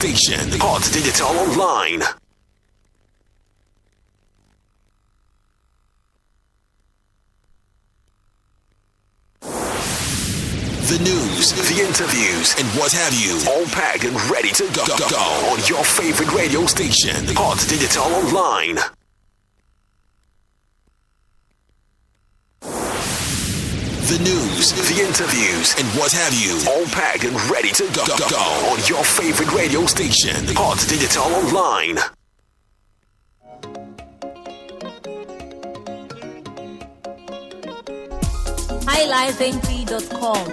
station. Hot Digital Online. The news, the interviews, and what have you, all packed and ready to go on your favorite radio station. Hot Digital Online. The news, the interviews, and what have you, all packed and ready to go on your favorite radio station. Hot Digital Online. highlifeng.com.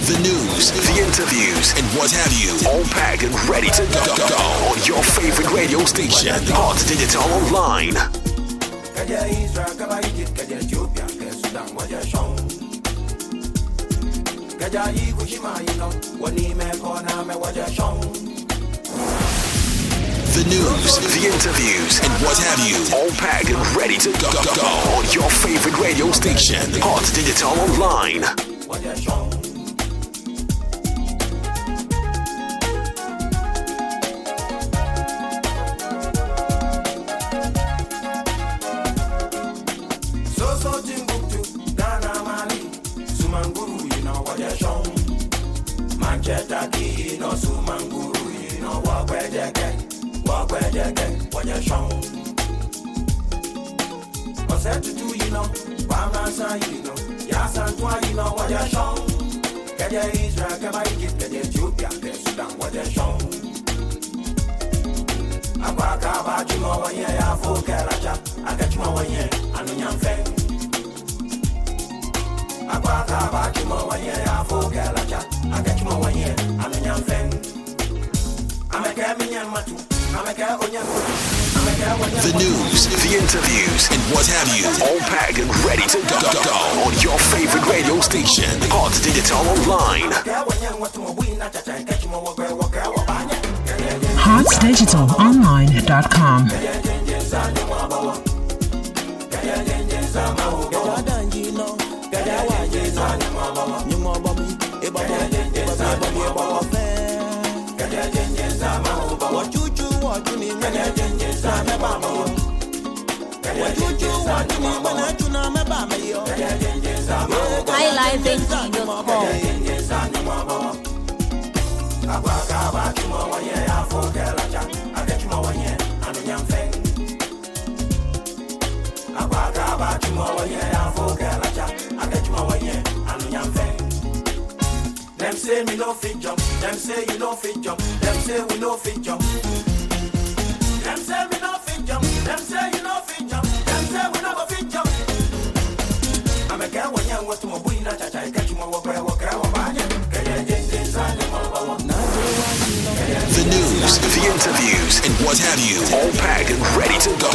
The news, the interviews, and what have you, all packed and ready to go on your favorite radio station. Hot Digital Online. The news, the interviews, and what have you, all packed and ready to go on your favorite radio station. Hot Digital Online. The news, the interviews, and what have you, all packed and ready to go on your favorite radio station. Hot Digital Online. HotDigitalOnline.com. highlifeng.com. Them say me no fit jump, them say you no fit jump, them say we no fit jump. Them say me no fit jump, them say you no fit jump, them say we no go fit jump. I'm a girl when you want to my boy na cha cha catch my walk banya. The news, the interviews, and what have you, all packed and ready to go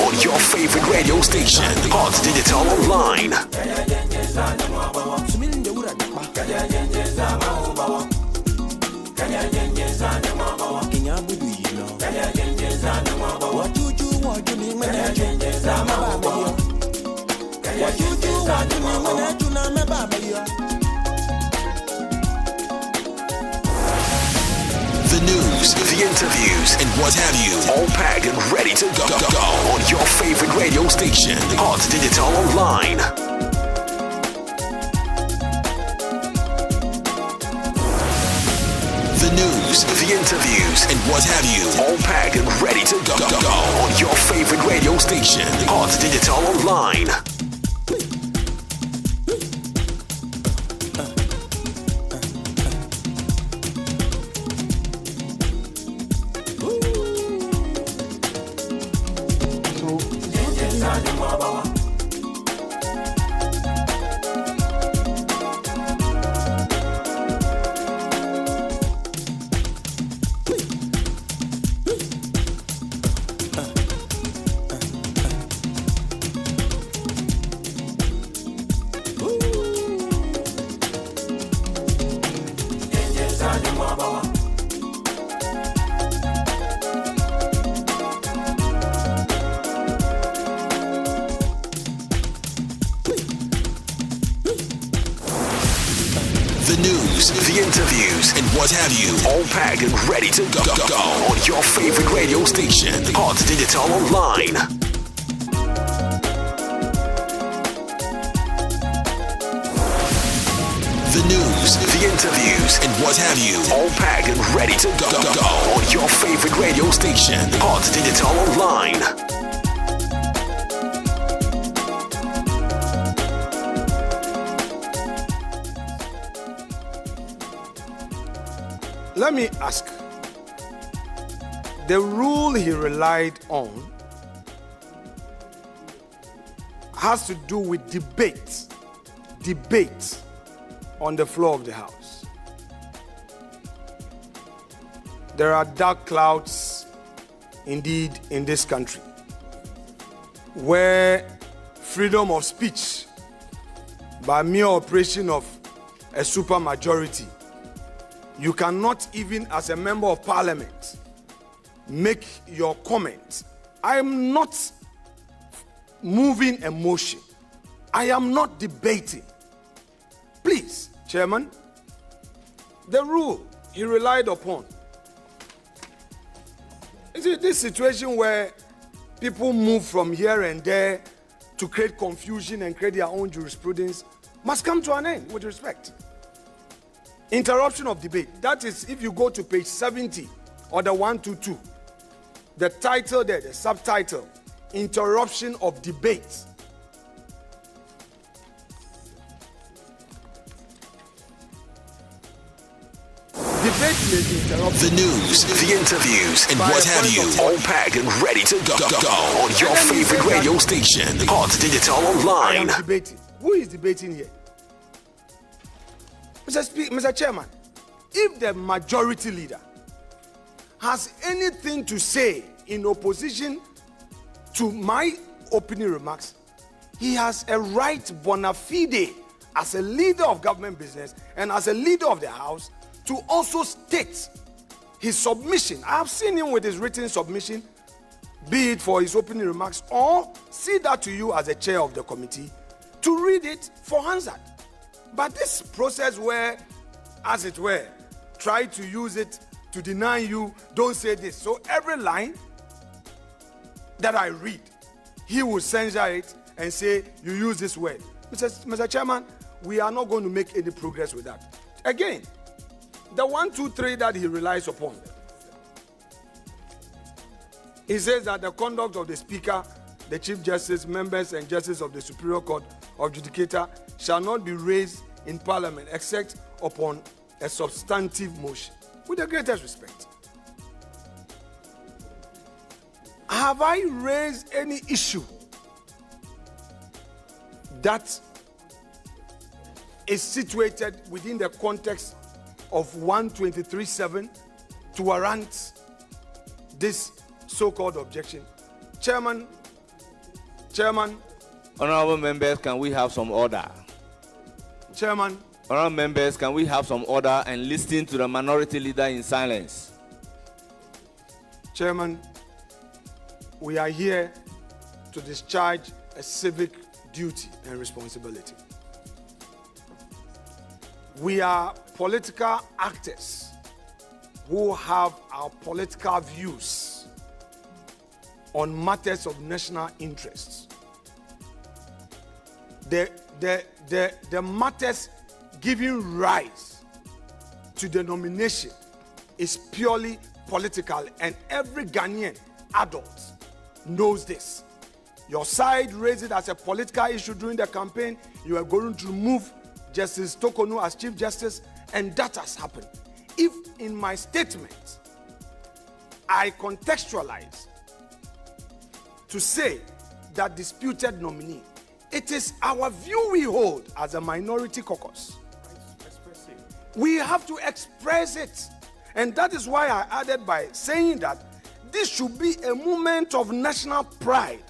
on your favorite radio station. Hot Digital Online. The news, the interviews, and what have you, all packed and ready to go on your favorite radio station. Hot Digital Online. The news, the interviews, and what have you, all packed and ready to go on your favorite radio station. Hot Digital Online. news, the interviews, and what have you, all packed and ready to go on your favorite radio station, Hot Digital Online. The news, the interviews, and what have you, all packed and ready to go on your favorite radio station, Hot Digital Online. Let me ask, the rule he relied on has to do with debate on the floor of the House. There are dark clouds indeed in this country where freedom of speech by mere operation of a supermajority, you cannot even as a member of parliament make your comment. I am not moving a motion. I am not debating. Please, Chairman, the rule he relied upon. Is it this situation where people move from here and there to create confusion and create their own jurisprudence must come to an end with respect. Interruption of debate. That is, if you go to page 70 or the 122, the title there, the subtitle, interruption of debate. Debate may be interrupted. The news, the interviews, and what have you, all packed and ready to go on your favorite radio station, Hot Digital Online. I am debating. Who is debating here? Mr. Chairman, if the majority leader has anything to say in opposition to my opening remarks, he has a right bona fide as a leader of government business and as a leader of the House to also state his submission. I have seen him with his written submission, be it for his opening remarks or see that to you as a chair of the committee to read it for answer. But this process where, as it were, try to use it to deny you, don't say this. So every line that I read, he will censor it and say, you use this word. Mr. Chairman, we are not going to make any progress with that. Again, the 1, 2, 3 that he relies upon. He says that the conduct of the Speaker, the Chief Justice, members and Justices of the Superior Court of Judicature shall not be raised in Parliament except upon a substantive motion. With the greatest respect. Have I raised any issue that is situated within the context of 123.7 to warrant this so-called objection? Chairman, Honorable members, can we have some order? Chairman, Honorable members, can we have some order and listen to the minority leader in silence? Chairman, we are here to discharge a civic duty and responsibility. We are political actors who have our political views on matters of national interest. The matters giving rise to the nomination is purely political, and every Ghanaian adult knows this. Your side raised it as a political issue during the campaign. You are going to remove Justice Tokonu as Chief Justice, and that has happened. If in my statement I contextualize to say that disputed nominee, it is our view we hold as a minority caucus. We have to express it. And that is why I added by saying that this should be a moment of national pride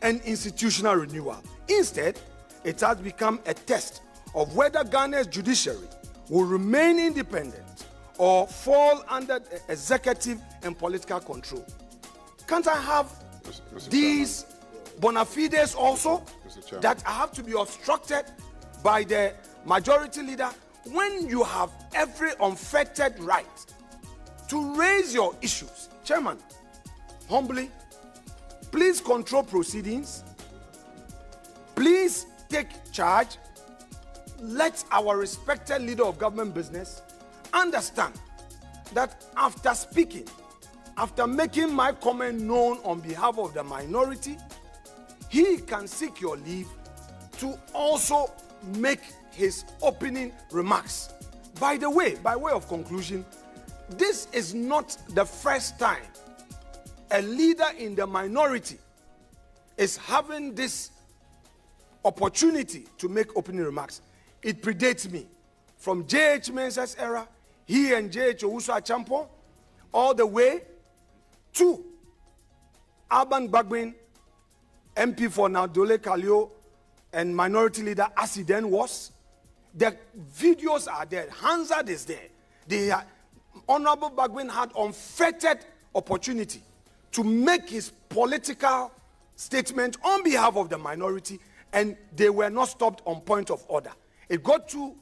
and institutional renewal. Instead, it has become a test of whether Ghana's judiciary will remain independent or fall under executive and political control. Can't I have these bona fides also that have to be obstructed by the majority leader when you have every unfettered right to raise your issues, Chairman, humbly, please control proceedings. Please take charge. Let our respected leader of government business understand that after speaking, after making my comment known on behalf of the minority, he can seek your leave to also make his opening remarks. By the way, by way of conclusion, this is not the first time a leader in the minority is having this opportunity to make opening remarks. It predates me. From J.H. Mensah's era, he and J.H. Owusu Achampong, all the way to Alban Bagbin, MP for now Dole Kalio, and minority leader as he then was. The videos are there. Hansard is there. The Honorable Bagbin had unfettered opportunity to make his political statement on behalf of the minority, and they were not stopped on point of order. It got to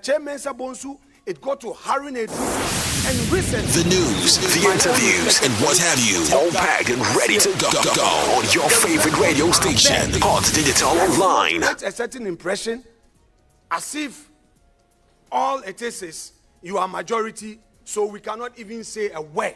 Chairman Sabonsu, it got to Harun Edru, and recently... The news, the interviews, and what have you, all packed and ready to go on your favorite radio station, Hot Digital Online. Get a certain impression as if all it is you are majority, so we cannot even say a word.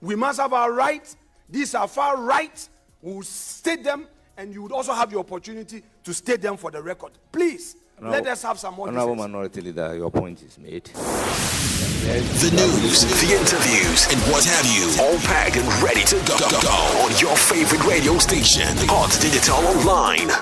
We must have our rights. These are far right. We will state them, and you would also have the opportunity to state them for the record. Please, let us have some more. Honorable Minority Leader, your point is made. The news, the interviews, and what have you, all packed and ready to go on your favorite radio station, Hot Digital Online.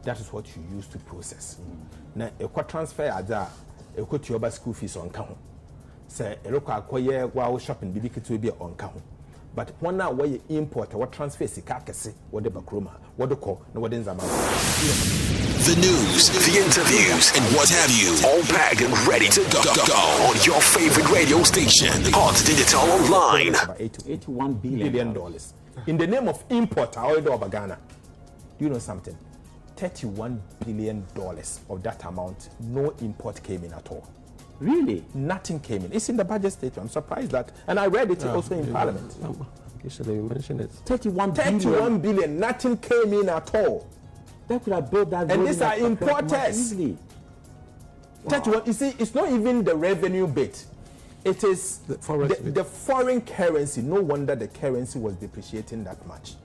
That is what you use to process. Now, a transfer ada, a to your school fees on count. Say, a local acquire while shopping, BBK will be on count. But one now where you import what transfer sikakese, what the bakroma, what the call, no what ends about. The news, the interviews, and what have you, all packed and ready to go on your favorite radio station, Hot Digital Online. About $81 billion. In the name of import, I order over Ghana. Do you know something? $31 billion of that amount, no import came in at all. Really? Nothing came in. It's in the budget statement. I'm surprised that. And I read it also in Parliament. Usually you mention it. 31 billion. Nothing came in at all. That could have built that. And these are importers. Wow. 31. You see, it's not even the revenue bit. It is the foreign currency. No wonder the currency was depreciating that much.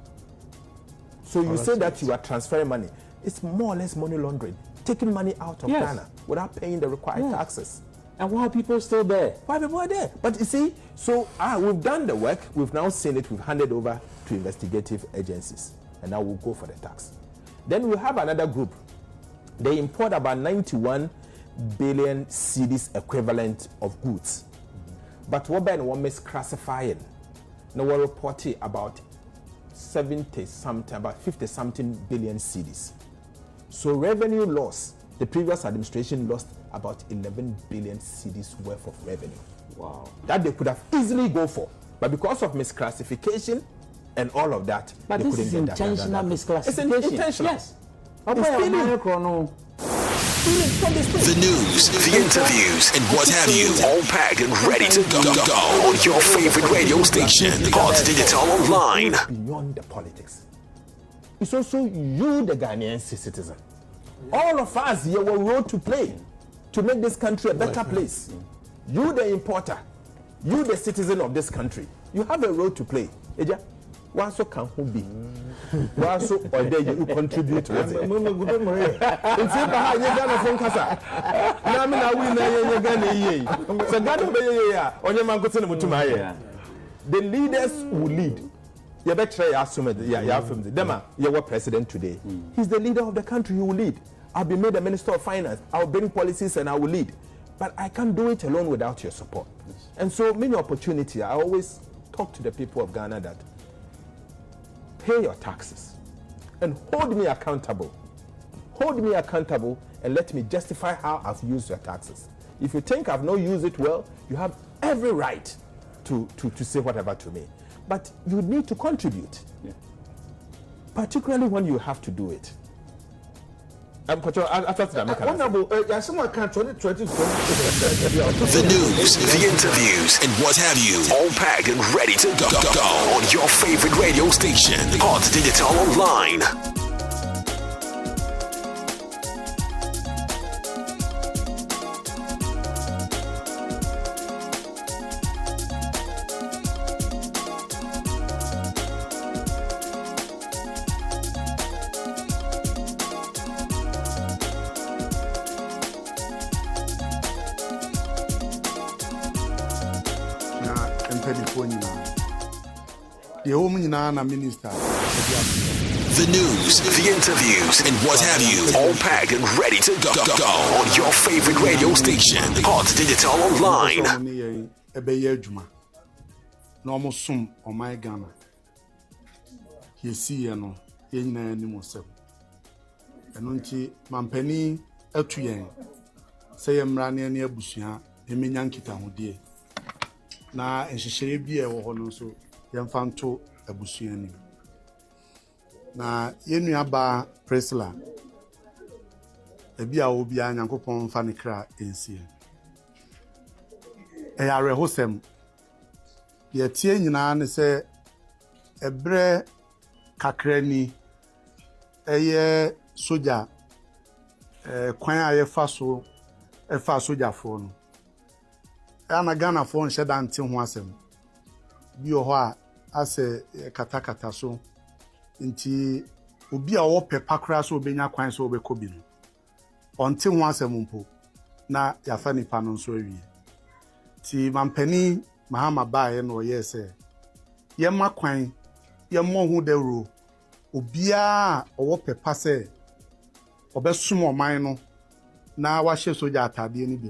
So you say that you are transferring money. It's more or less money laundering, taking money out of Ghana without paying the required taxes. And why are people still there? Why people are there? But you see, so we've done the work, we've now seen it, we've handed over to investigative agencies, and now we'll go for the tax. Then we have another group. They import about 91 billion cedis equivalent of goods. But what about one misclassifying? Now we're reporting about 70-something, about 50-something billion cedis. So revenue loss, the previous administration lost about 11 billion cedis worth of revenue. Wow. That they could have easily go for. But because of misclassification and all of that, but they this couldn't is get intentional that. misclassification. It's intentional. Yes. The news, the interviews, and what have you, all packed and ready to go on your favorite radio station, Hot Digital Online. Beyond the politics, it's also you, the Ghanaian citizen. All of us here have a role to play to make this country a better place. You, the importer, you, the citizen of this country, you have a role to play. Eja, what so can who be? What so or there you contribute to it? It's about you Ghana from Kasa. Na me na win na ye Ghana ye. So Ghana be ye ya. Onye man go tell them to my. The leaders will lead. You better assume it. Yeah, from them. You are president today. He's the leader of the country. He will lead. I'll be made a minister of finance. I'll bring policies and I will lead. But I can't do it alone without your support. And so many opportunity. I always talk to the people of Ghana that pay your taxes and hold me accountable. Hold me accountable and let me justify how I've used your taxes. If you think I've not used it well, you have every right to say whatever to me. But you need to contribute, particularly when you have to do it. The news, the interviews, and what have you, all packed and ready to go on your favorite radio station, Hot Digital Online. The news, the interviews, and what have you, all packed and ready to go on your favorite radio station, Hot Digital Online. No more soon on my Ghana. You see, no, you know, anymore. And until Mampeni Etuyen say, I'm running near Busia, a Minyankita, who dear. Now, and she shall be a honor so, young Fanto a Busiani. Na yenu aba Presla ebi a obi a Nyankopon fa ne kra ensie e yare hosem ye tie nyina ne se ebre kakrani eye soja kwan a ye fa so e fa soja fo no ana Ghana fo nhyɛ da nte ho asem bi o ho a ase katakata so nti obi a wo pepa kra so obenya kwan so obekɔ bi no onte ho asem mpo na yafa nipa no so awie ti mampani mahama baaye no ye se ye makwan ye mo hu dawro obi a owo pepa se obesom oman no na wahye soja atade ni bi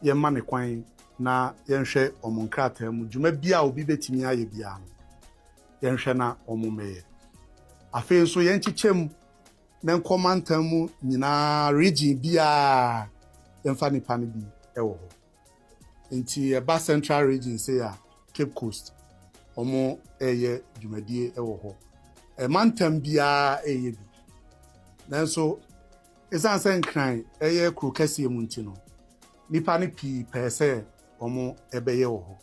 ye ma ne kwan na ye nhwɛ omonkrata mu dwuma bia obi betimi aye bia no ye nhwɛ na omomeye afen so ye nchichem na nkomantam mu nyina region bia ye mfa nipa ne bi ewo ho nti eba central region say ya Cape Coast omo eye dwumadie ewo ho mantam bia eye bi nanso esanse nkran eye kro kase mu nti no nipa ne pi pese omo ebeye wo ho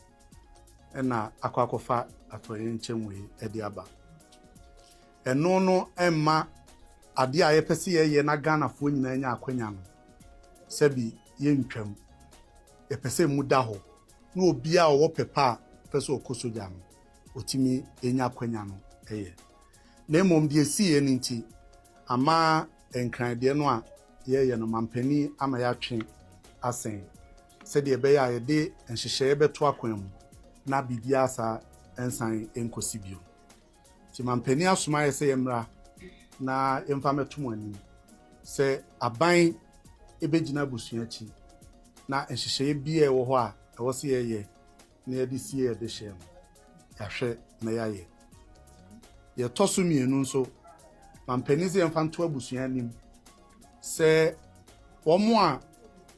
na akwakofa atoye nchemwe edi aba eno no emma ade a yepese ye na Ghana fo nyina nya akwanya no sebi ye ntwam yepese mu da ho na obi a wo pepa pese okosoja no otimi enya akwanya no eye na emom de esi ye nti ama enkran de no a ye no mampani ama ya twen asen se de be ya ye de enhyehyɛ beto akwan mu na bibia asa ensan enkosibio ti mampani asoma ye se yemra na emfa metum ani se aban ebegina busua chi na enhyehyɛ bia ewo ho a ewo se ye na ye de sie ye de hye no ya hwɛ na ya ye ye toso mienu nso mampani se emfa nto abusua nim se omo a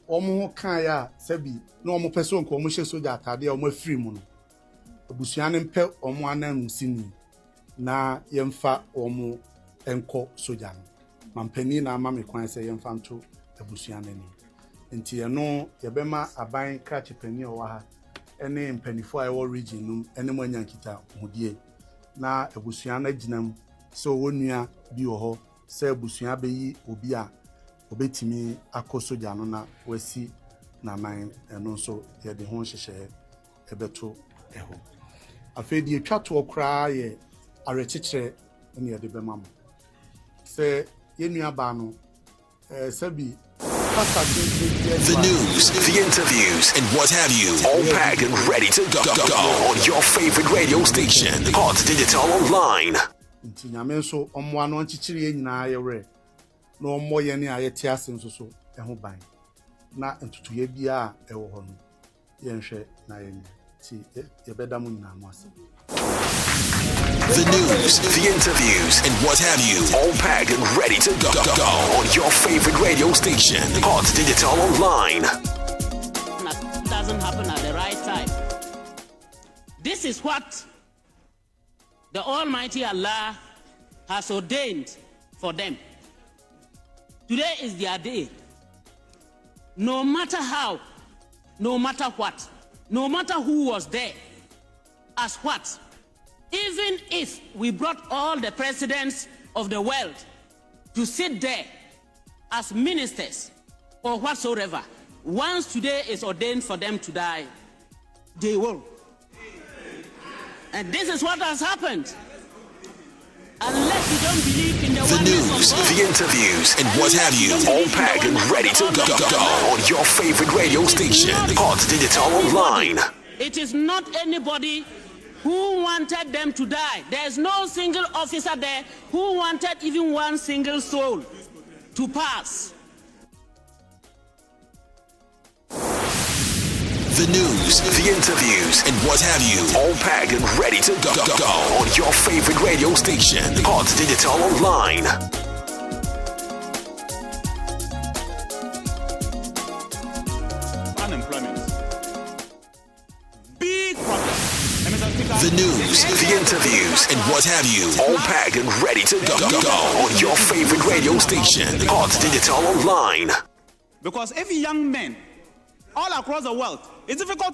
omo kan ya sebi na omo person ko omo hye soja atade a omo afiri mu no abusua ne mpe omo anan sini na yemfa omo enko soja no mampani na ama me kwan se yemfa nto abusua nani nti ye no ye bema aban krachepani o wa ha ene mpanifo a ewo region num ene mo nyankita hudie na abusua na ginam so wonua bi wo ho se abusua beyi obi a obetimi akosoja no na wasi na man eno so ye de ho hyehye ebeto eho afedi etwato okra ye arechichire ene ye de bema mo se yenua ba no sabi the news, the interviews, and what have you, all packed and ready to go on your favorite radio station, Hot Digital Online. Nti nyame so omwa no nchichire ye nyina ayewre na ommo ye ne ayete ase nso so eho ban na ntutuye bia ewo ho no ye nhwe na ye ti ye beda mu nyina mo ase. The news, the interviews, and what have you, all packed and ready to go on your favorite radio station, Hot Digital Online. Doesn't happen at the right time. This is what the Almighty Allah has ordained for them. Today is their day. No matter how, no matter what, no matter who was there, as what, even if we brought all the presidents of the world to sit there as ministers or whatsoever, once today is ordained for them to die, they will. And this is what has happened. Unless you don't believe in the news, the interviews, and what have you, all packed and ready to go on your favorite radio station, Hot Digital Online. It is not anybody who wanted them to die. There is no single officer there who wanted even one single soul to pass. The news, the interviews, and what have you, all packed and ready to go on your favorite radio station, Hot Digital Online. Unemployment. Big problem. The news, the interviews, and what have you, all packed and ready to go on your favorite radio station, Hot Digital Online. Because every young man all across the world, it's difficult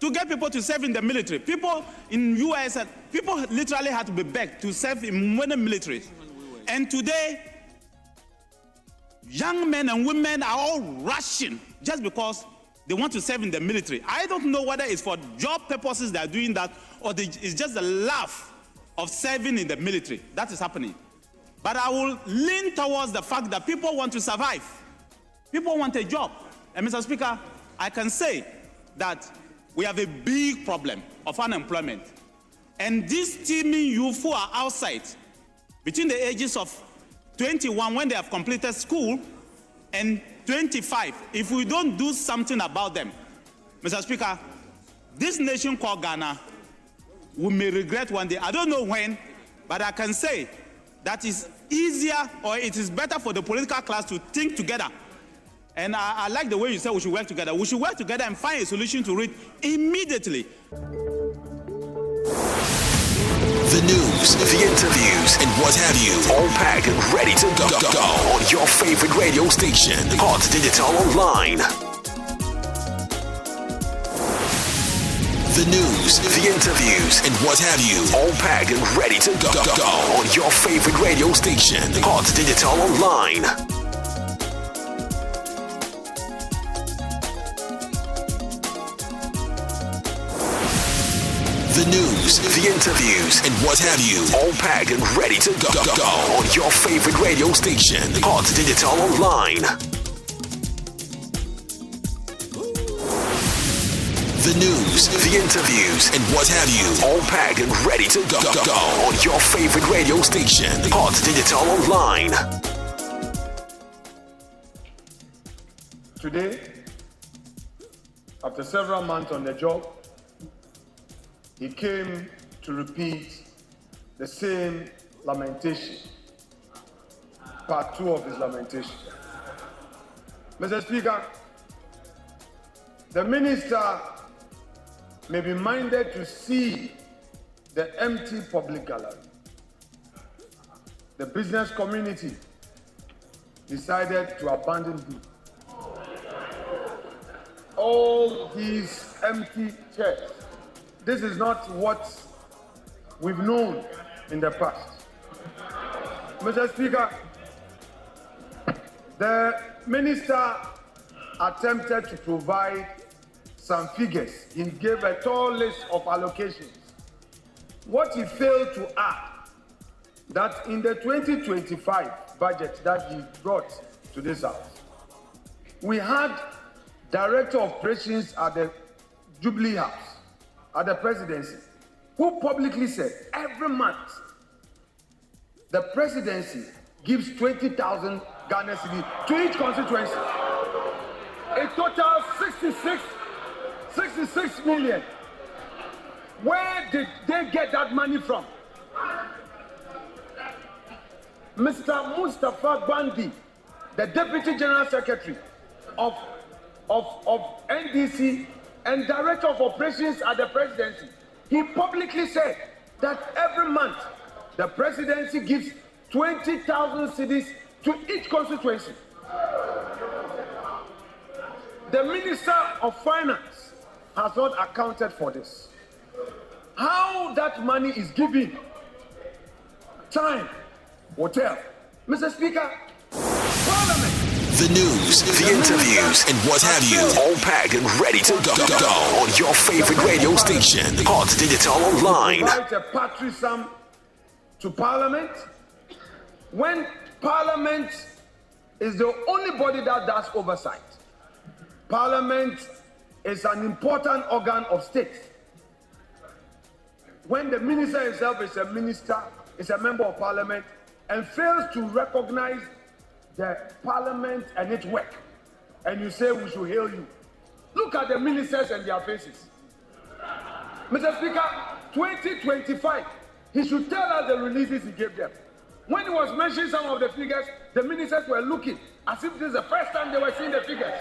to get people to serve in the military. People in US, people literally had to be begged to serve in many militaries. And today, young men and women are all rushing just because they want to serve in the military. I don't know whether it's for job purposes they are doing that or it's just the love of serving in the military. That is happening. But I will lean towards the fact that people want to survive. People want a job. And Mr. Speaker, I can say that we have a big problem of unemployment. And these teeming youth who are outside, between the ages of 21 when they have completed school and 25, if we don't do something about them, Mr. Speaker, this nation called Ghana, we may regret one day. I don't know when, but I can say that it's easier or it is better for the political class to think together. And I like the way you said we should work together. We should work together and find a solution to it immediately. The news, the interviews, and what have you, all packed and ready to go on your favorite radio station, Hot Digital Online. The news, the interviews, and what have you, all packed and ready to go on your favorite radio station, Hot Digital Online. The news, the interviews, and what have you, all packed and ready to go on your favorite radio station, Hot Digital Online. The news, the interviews, and what have you, all packed and ready to go on your favorite radio station, Hot Digital Online. Today, after several months on the job, he came to repeat the same lamentation, part 2 of his lamentation. Mr. Speaker, the minister may be minded to see the empty public gallery. The business community decided to abandon him. All these empty chairs. This is not what we've known in the past. Mr. Speaker, the minister attempted to provide some figures. He gave a tall list of allocations. What he failed to add, that in the 2025 budget that he brought to this house, we had Director of Operations at the Jubilee House, at the presidency, who publicly said every month the presidency gives 20,000 Ghana cedis to each constituency. A total 66 million. Where did they get that money from? Mr. Mustafa Bandi, the Deputy General Secretary of NDC and Director of Operations at the Presidency, he publicly said that every month the Presidency gives 20,000 cedis to each constituency. The Minister of Finance has not accounted for this. How that money is given, time will tell. Mr. Speaker, Parliament. The news, the interviews, and what have you, all packed and ready to go on your favorite radio station, Hot Digital Online. Invite a patrician to Parliament when Parliament is the only body that does oversight. Parliament is an important organ of state. When the minister himself is a minister, is a member of Parliament, and fails to recognize the Parliament and its work, and you say we should hail you. Look at the ministers and their faces. Mr. Speaker, 2025, he should tell us the releases he gave them. When he was mentioning some of the figures, the ministers were looking as if this is the first time they were seeing the figures.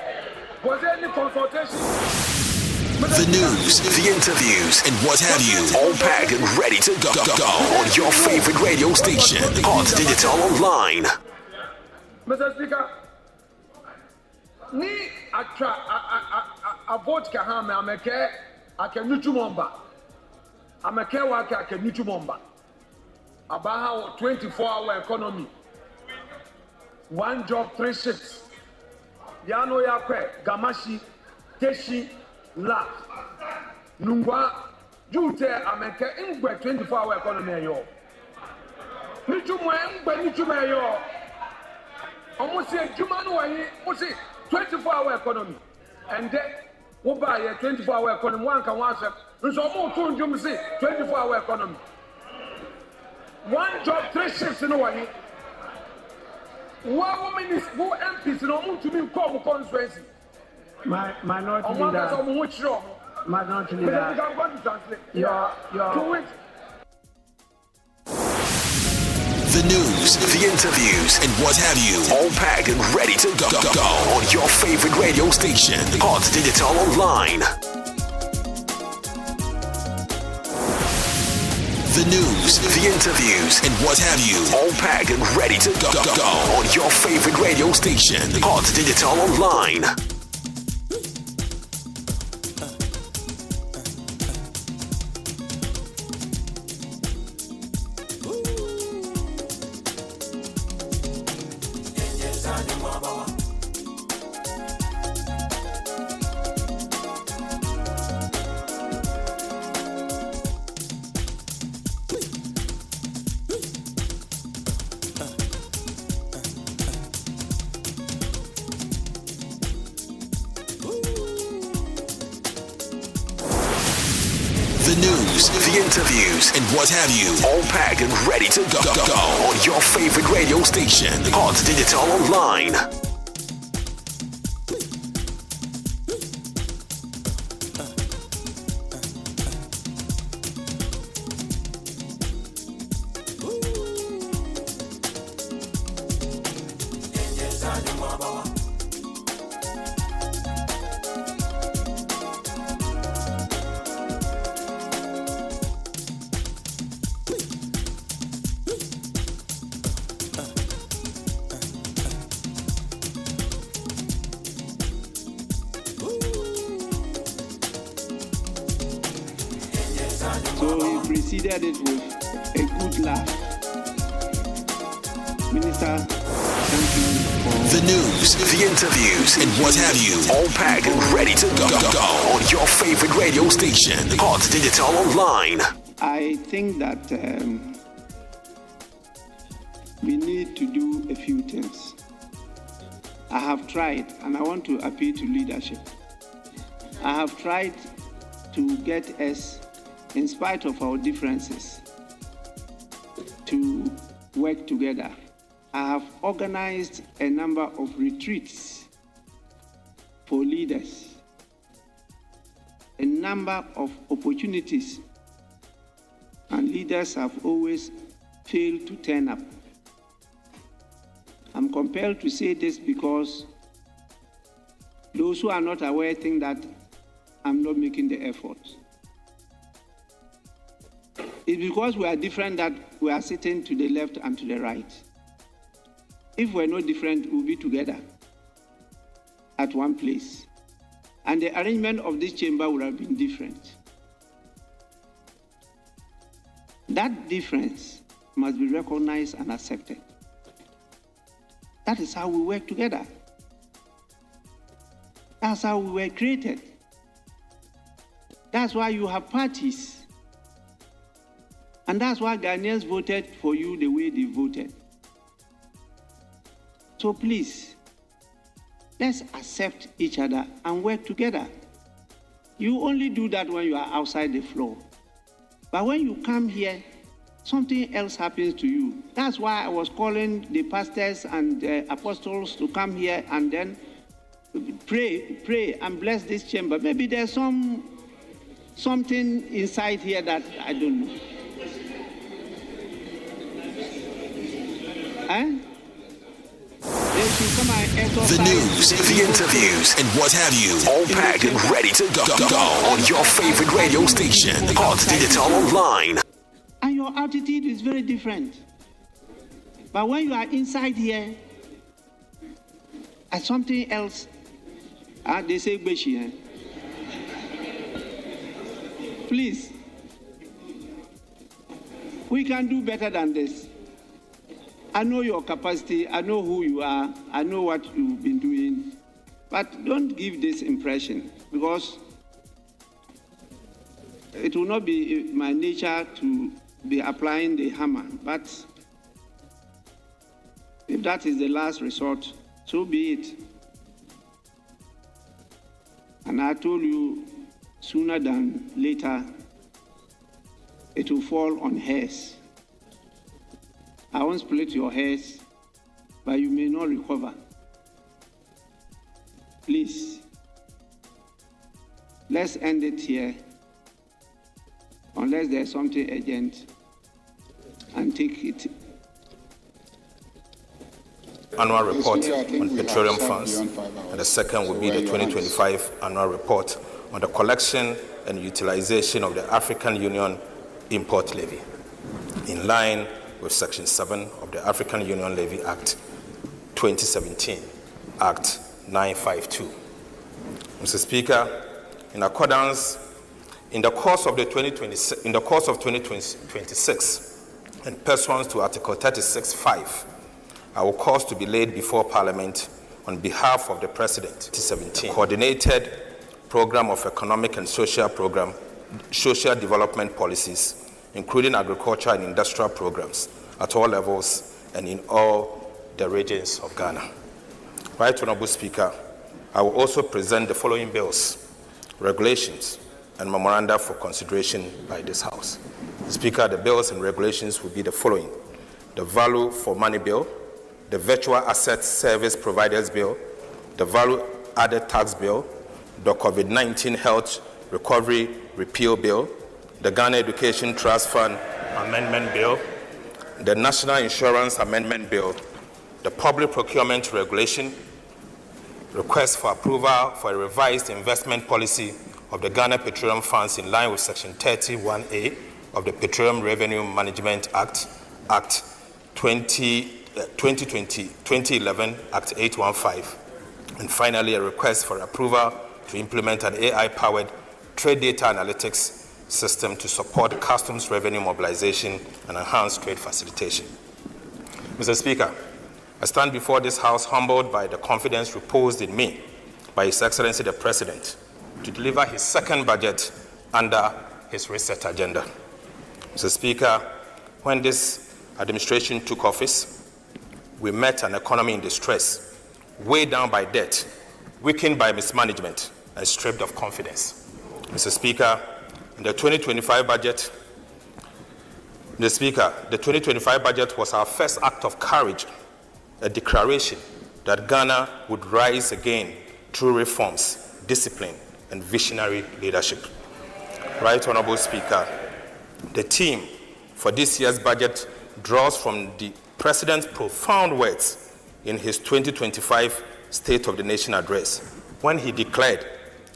Was there any consultation? The news, the interviews, and what have you, all packed and ready to go on your favorite radio station, Hot Digital Online. Mr. Speaker, ni a vote kahame ameke akenutu momba. Ameke wake akenutu momba. Abaha 24-hour economy. One job, 3 shifts. Yano yakwe, Gamashi, Teshi, La. Nungwa, Jute ameke ingwe 24-hour economy yo. Nitumwe ingwe nitume yo. Almost say Jumanu almost say 24-hour economy. And then we buy a 24-hour economy. One can watch them. There's almost 24-hour economy. One job, 3 shifts in a way. One woman is who MPs in a to be called constituency. Minority leader. Minority leader. Your The news, the interviews, and what have you, all packed and ready to go on your favorite radio station, Hot Digital Online. The news, the interviews, and what have you, all packed and ready to go on your favorite radio station, Hot Digital Online. The news, the interviews, and what have you, all packed and ready to go on your favorite radio station, Hot Digital Online. So he preceded it with a good laugh. Minister, thank you for The news, the interviews, and what have you, all packed and ready to go on your favorite radio station, Hot Digital Online. I think that we need to do a few things. I have tried, and I want to appeal to leadership. I have tried to get us, in spite of our differences, to work together. I have organized a number of retreats for leaders, a number of opportunities and leaders have always failed to turn up. I'm compelled to say this because those who are not aware think that I'm not making the effort. It's because we are different that we are sitting to the left and to the right. If we're not different, we'll be together at one place. And the arrangement of this chamber would have been different. That difference must be recognized and accepted. That is how we work together. That's how we were created. That's why you have parties. And that's why Ghanaians voted for you the way they voted. So please, let's accept each other and work together. You only do that when you are outside the floor. But when you come here, something else happens to you. That's why I was calling the pastors and the apostles to come here and then pray and bless this chamber. Maybe there's something inside here that I don't know. The news, the interviews, and what have you, all packed and ready to go on your favorite radio station, Hot Digital Online. And your attitude is very different. But when you are inside here, at something else, they say Beshi. Please, we can do better than this. I know your capacity, I know who you are, I know what you've been doing, but don't give this impression, because it will not be my nature to be applying the hammer, but if that is the last resort, so be it. And I told you, sooner than later, it will fall on hairs. I won't split your hairs, but you may not recover. Please, let's end it here, unless there's something urgent, and take it. Annual report on petroleum funds, and the second will be the 2025 annual report on the collection and utilization of the African Union Import Levy, in line with Section 7 of the African Union Levy Act 2017, Act 952. Mr. Speaker, in the course of 2026, and pursuant to Article 36(5), I will cause to be laid before Parliament on behalf of the President 2017 coordinated program of economic and social development policies, including agriculture and industrial programs at all levels and in all the regions of Ghana. Right Honorable Speaker, I will also present the following bills, regulations, and memoranda for consideration by this House. Speaker, the bills and regulations will be the following: the Value for Money Bill, the Virtual Asset Service Providers Bill, the Value Added Tax Bill, the COVID-19 Health Recovery Repeal Bill, the Ghana Education Trust Fund Amendment Bill, the National Insurance Amendment Bill, the Public Procurement Regulation, request for approval for a revised investment policy of the Ghana Petroleum Funds in line with Section 31A of the Petroleum Revenue Management Act, Act 2011, Act 815, and finally a request for approval to implement an AI-powered trade data analytics system to support customs revenue mobilization and enhance trade facilitation. Mr. Speaker, I stand before this House humbled by the confidence reposed in me by His Excellency the President to deliver his second budget under his reset agenda. Mr. Speaker, when this administration took office, we met an economy in distress, weighed down by debt, weakened by mismanagement, and stripped of confidence. Mr. Speaker, in the 2025 budget, the 2025 budget was our first act of courage, a declaration that Ghana would rise again through reforms, discipline, and visionary leadership. Right Honorable Speaker, the team for this year's budget draws from the President's profound words in his 2025 State of the Nation address, when he declared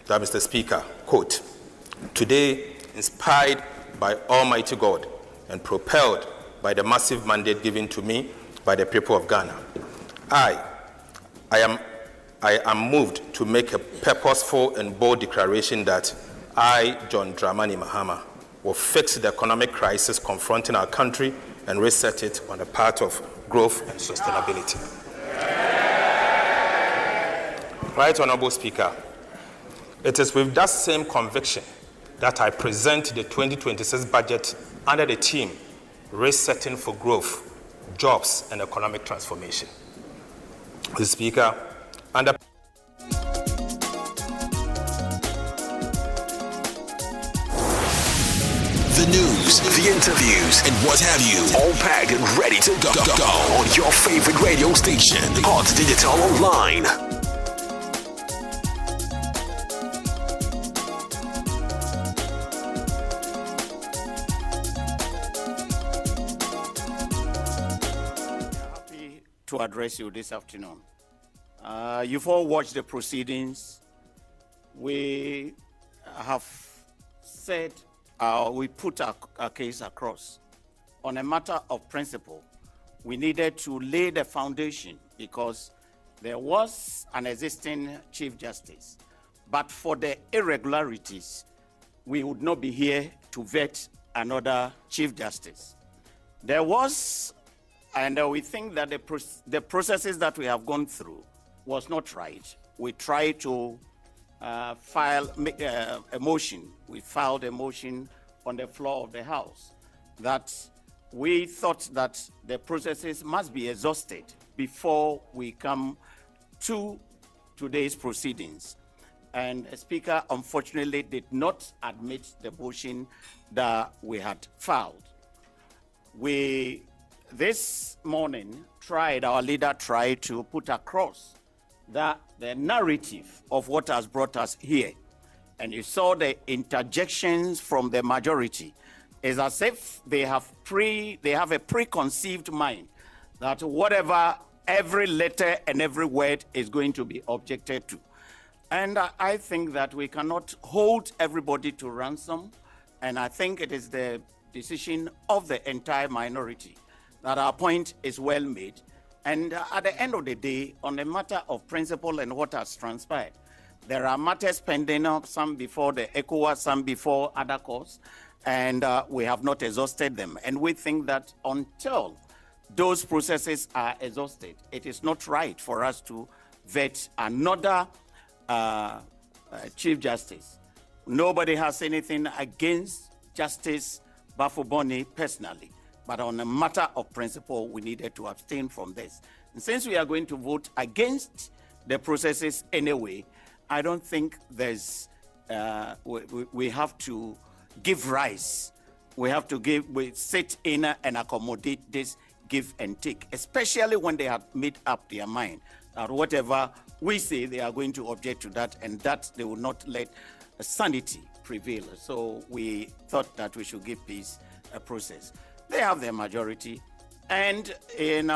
that, Mr. Speaker, quote, "Today, inspired by Almighty God and propelled by the massive mandate given to me by the people of Ghana, I am moved to make a purposeful and bold declaration that I, John Dramani Mahama, will fix the economic crisis confronting our country and reset it on the path of growth and sustainability." Right, Honorable Speaker, it is with that same conviction that I present the 2026 budget under the theme Resetting for Growth, Jobs and Economic Transformation. Mr. Speaker, under the news, the interviews, and what have you, all packed and ready to go on your favorite radio station, Hot Digital Online. Happy to address you this afternoon. You've all watched the proceedings. We have said we put our case across. On a matter of principle, we needed to lay the foundation because there was an existing Chief Justice. But for the irregularities, we would not be here to vet another Chief Justice. There was, and we think that the processes that we have gone through was not right. We tried to file a motion. We filed a motion on the floor of the House that we thought that the processes must be exhausted before we come to today's proceedings. And the Speaker, unfortunately, did not admit the motion that we had filed. We, this morning, our leader tried to put across the narrative of what has brought us here. And you saw the interjections from the majority. It's as if they have a preconceived mind that whatever, every letter and every word is going to be objected to. And I think that we cannot hold everybody to ransom. And I think it is the decision of the entire minority that our point is well made. And at the end of the day, on a matter of principle and what has transpired, there are matters pending up, some before the ECOWAS, some before other courts, and we have not exhausted them. And we think that until those processes are exhausted, it is not right for us to vet another Chief Justice. Nobody has anything against Justice Bafuboni personally, but on a matter of principle, we needed to abstain from this. And since we are going to vote against the processes anyway, I don't think there's, we have to give rise. We have to sit in and accommodate this give and take, especially when they have made up their mind that whatever we say, they are going to object to that, and that they will not let sanity prevail. So we thought that we should give peace a process. They have their majority, and in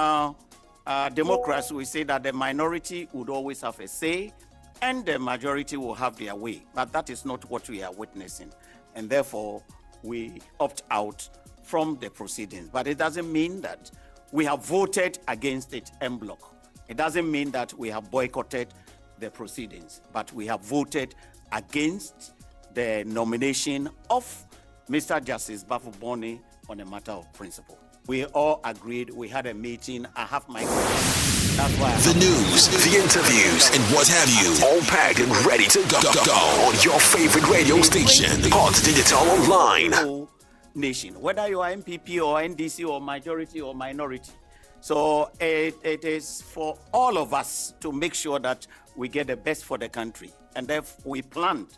democracy, we say that the minority would always have a say, and the majority will have their way. But that is not what we are witnessing, and therefore we opt out from the proceedings. But it doesn't mean that we have voted against it en bloc. It doesn't mean that we have boycotted the proceedings, but we have voted against the nomination of Mr. Justice Bafuboni on a matter of principle. We all agreed. We had a meeting. I have my questions. That's why the news, the interviews, and what have you, all packed and ready to go on your favorite radio station, Hot Digital Online. Nation, whether you are MPP or NDC or majority or minority. So it is for all of us to make sure that we get the best for the country. And therefore we planned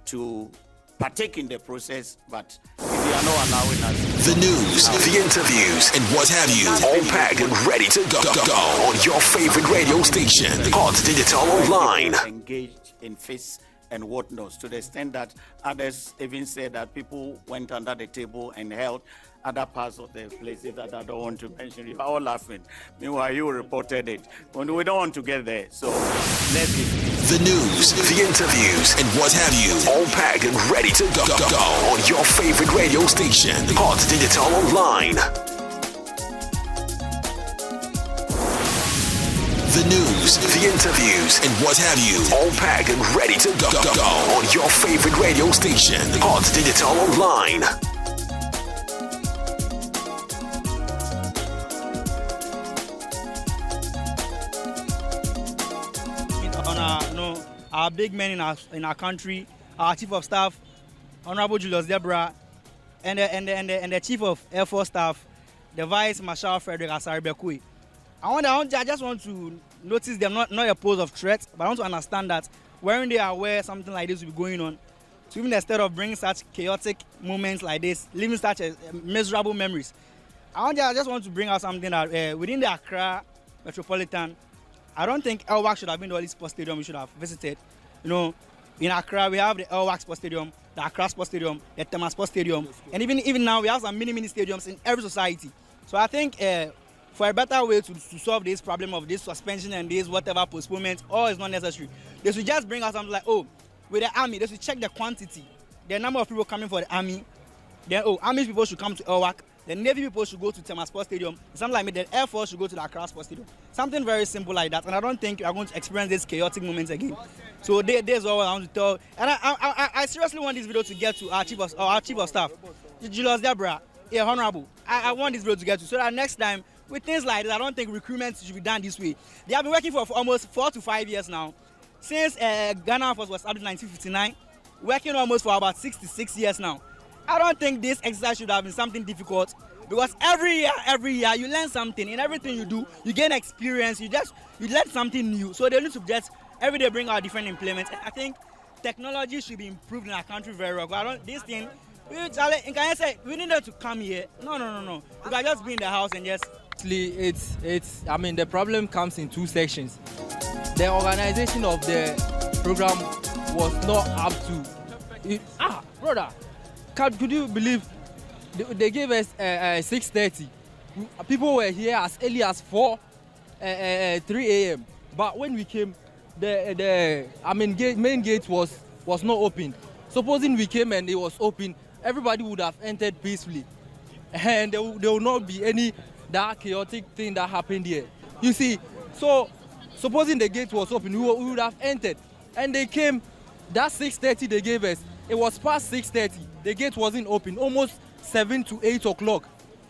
to partake in the process, but if you are not allowing us. The news, the interviews, and what have you, all packed and ready to go on your favorite radio station, Hot Digital Online. Engaged in face and whatnot, to the extent that others even said that people went under the table and held other parts of the places that I don't want to mention. You are all laughing. Meanwhile, you reported it. When we don't want to get there, so let's get the news, the interviews, and what have you, all packed and ready to go on your favorite radio station, Hot Digital Online. The news, the interviews, and what have you, all packed and ready to go on your favorite radio station, Hot Digital Online. Our big men in our country, our Chief of Staff, Honorable Julius Deborah, and the Chief of Air Force Staff, the Vice Marshal Frederick Asaribekwe. I just want to notice them not a pose of threat, but I want to understand that when they are aware something like this will be going on, to even instead of bringing such chaotic moments like this, leaving such miserable memories. I just want to bring out something that within the Accra Metropolitan, I don't think Elwak should have been the only sports stadium we should have visited. You know, in Accra, we have the Elwak Sports Stadium, the Accra Sports Stadium, the Tema Sports Stadium, and even now we have some mini stadiums in every society. So I think for a better way to solve this problem of this suspension and this whatever postponement, all is not necessary. They should just bring out something like, with the army, they should check the quantity, the number of people coming for the army. Then, army people should come to Elwak. The Navy people should go to Tema Sports Stadium. Something like me, the Air Force should go to the Accra Sports Stadium. Something very simple like that. And I don't think you are going to experience these chaotic moments again. So there's all I want to tell. And I seriously want this video to get to our Chief of Staff, Julius Deborah, Honorable. I want this video to get to, so that next time, with things like this, I don't think recruitment should be done this way. They have been working for almost 4 to 5 years now. Since Ghana was established in 1959, working almost for about 66 years now. I don't think this exercise should have been something difficult, because every year you learn something. In everything you do, you gain experience. You learn something new. So they need to just every day bring out different implements. I think technology should be improved in our country very well. I don't, this thing, we need them to come here. No. We can just be in the house and just. I mean, the problem comes in two sections. The organization of the program was not up to it. Brother. Could you believe they gave us 6:30? People were here as early as 3 a.m. But when we came, the main gate was not open. Supposing we came and it was open, everybody would have entered peacefully, and there will not be any that chaotic thing that happened here. You see, so supposing the gate was open, we would have entered, and they came. That 6:30 they gave us. It was past 6:30. The gate wasn't open. Almost 7 to 8 o'clock.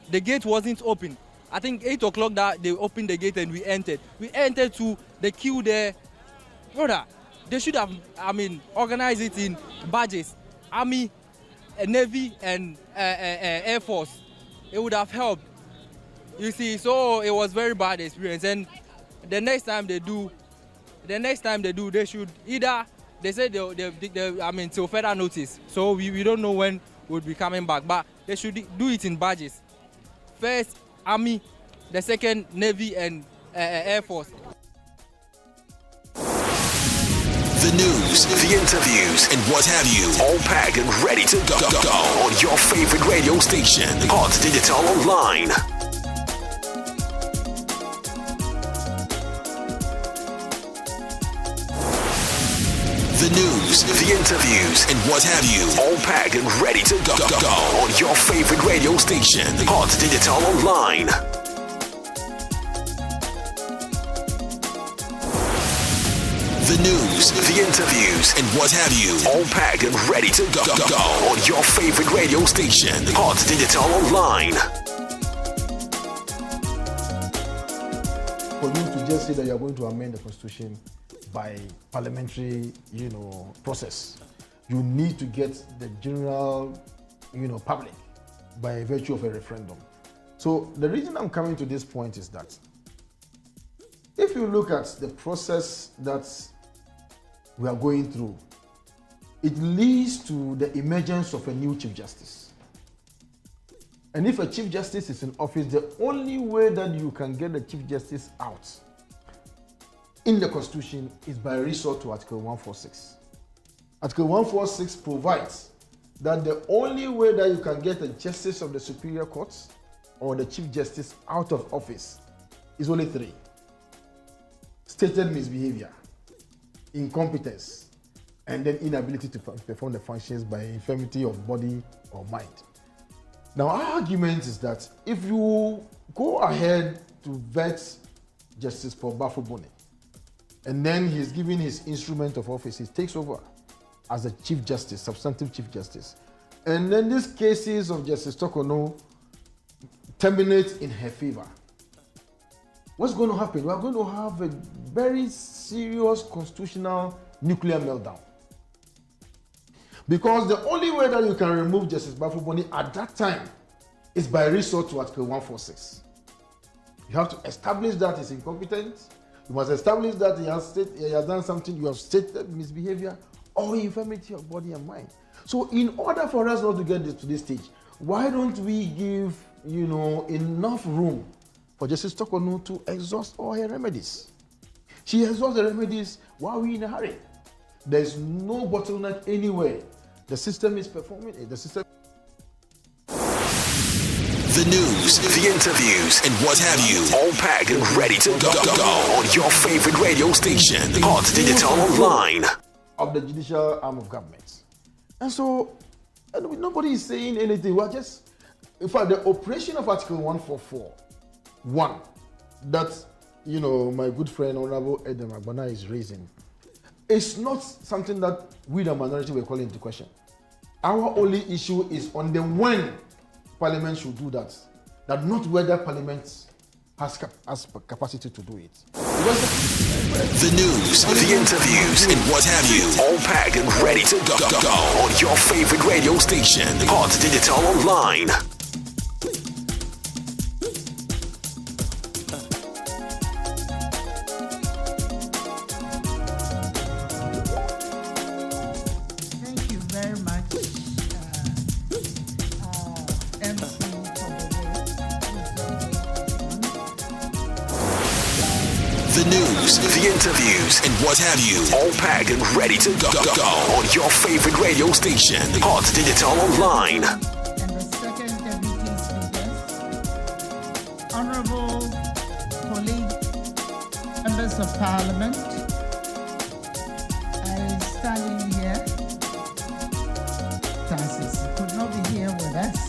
The gate wasn't open. I think 8 o'clock that they opened the gate and we entered. We entered to the queue there. Brother, they should have, organized it in badges. Army, Navy, and Air Force. It would have helped. You see, so it was very bad experience. And the next time they do, they should either. They said till further notice. So we don't know when we'll be coming back. But they should do it in badges. First, Army, the second, Navy, and Air Force. The news, the interviews, and what have you, all packed and ready to go on your favorite radio station, Hot Digital Online. The news, the interviews, and what have you, all packed and ready to go on your favorite radio station, Hot Digital Online. The news, the interviews, and what have you, all packed and ready to go on your favorite radio station, Hot Digital Online. For you to just say that you are going to amend the Constitution by parliamentary, process, you need to get the general, public by virtue of a referendum. So the reason I'm coming to this point is that if you look at the process that we are going through, it leads to the emergence of a new Chief Justice. And if a Chief Justice is in office, the only way that you can get the Chief Justice out in the Constitution is by resort to Article 146. Article 146 provides that the only way that you can get a justice of the superior courts or the chief justice out of office is only 3. Stated misbehavior, incompetence, and then inability to perform the functions by infirmity of body or mind. Now, our argument is that if you go ahead to vet Justice Paul Bafubone, and then he's given his instrument of office, he takes over as a chief justice, substantive chief justice, and then these cases of Justice Tokono terminate in her favor, what's going to happen? We are going to have a very serious constitutional nuclear meltdown. Because the only way that you can remove Justice Bafubone at that time is by resort to Article 146. You have to establish that he's incompetent. You must establish that he has done something, you have stated misbehavior or infirmity of body and mind. So in order for us not to get to this stage, why don't we give, enough room for Justice Tokono to exhaust all her remedies? She exhausts the remedies while we're in a hurry. There's no bottleneck anywhere. The system is performing it. The news, the interviews, and what have you, all packed and ready to go on your favorite radio station, Hot Digital Online. Of the judicial arm of government. And so, nobody is saying anything. We're just, in fact, the operation of Article 144.1 that, my good friend, Honorable Edem Agbana is raising, it's not something that we, the minority, will call into question. Our only issue is on the when Parliament should do that, not whether Parliament has capacity to do it. The news, the interviews, and what have you, all packed and ready to go on your favorite radio station, Hot Digital Online. The news, the interviews, and what have you, all packed and ready to go on your favorite radio station, Hot Digital Online. And the second deputy speakers, honorable colleagues, members of parliament, I standing here, Francis could not be here with us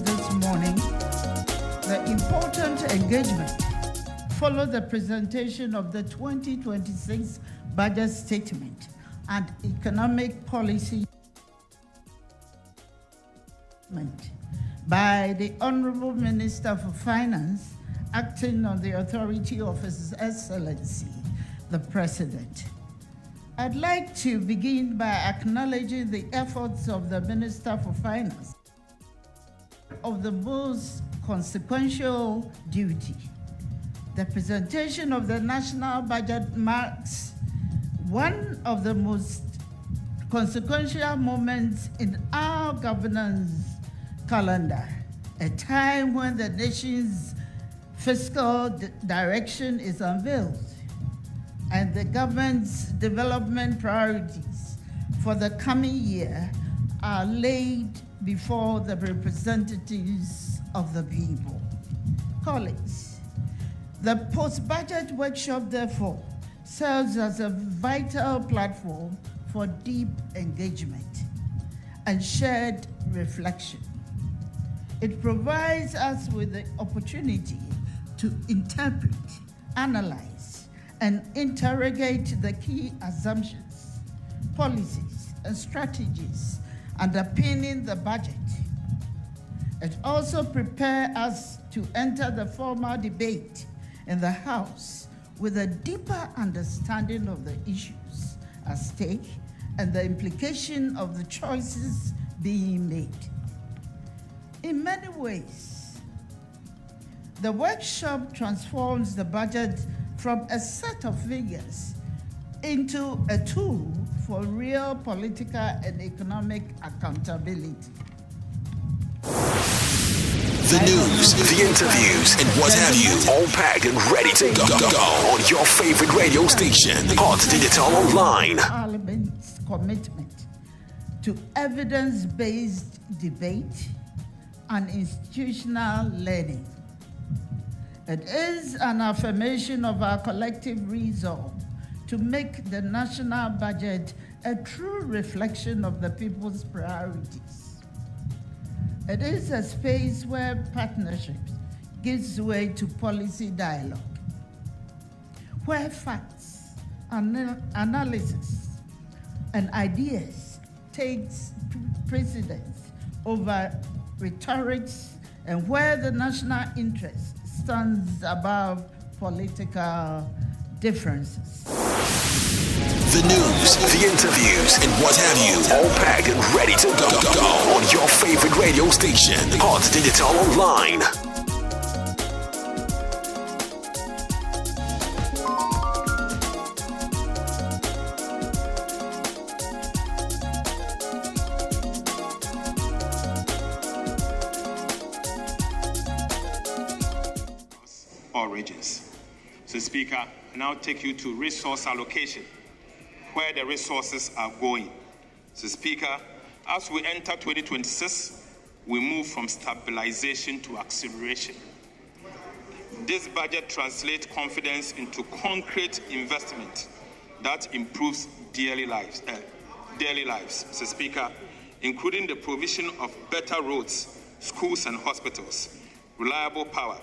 this morning. The important engagement followed the presentation of the 2026 budget statement and economic policy by the Honorable Minister for Finance, acting on the authority of His Excellency, the President. I'd like to begin by acknowledging the efforts of the Minister for Finance of the most consequential duty. The presentation of the national budget marks one of the most consequential moments in our governance calendar, a time when the nation's fiscal direction is unveiled and the government's development priorities for the coming year are laid before the representatives of the people. Colleagues, the post-budget workshop, therefore, serves as a vital platform for deep engagement and shared reflection. It provides us with the opportunity to interpret, analyze, and interrogate the key assumptions, policies, and strategies underpinning the budget. It also prepares us to enter the formal debate in the House with a deeper understanding of the issues at stake and the implication of the choices being made. In many ways, the workshop transforms the budget from a set of figures into a tool for real political and economic accountability. The news, the interviews, and what have you, all packed and ready to go on your favorite radio station, Hot Digital Online. Parliament commitment to evidence-based debate and institutional learning. It is an affirmation of our collective resolve to make the national budget a true reflection of the people's priorities. It is a space where partnerships gives way to policy dialogue, where facts, analysis, and ideas takes precedence over rhetorics, and where the national interest stands above political differences. The news, the interviews, and what have you, all packed and ready to go on your favorite radio station, Hot Digital Online. All regions. So, Speaker, I now take you to resource allocation, where the resources are going. So, Speaker, as we enter 2026, we move from stabilization to acceleration. This budget translates confidence into concrete investment that improves daily lives. So, Speaker, including the provision of better roads, schools and hospitals, reliable power,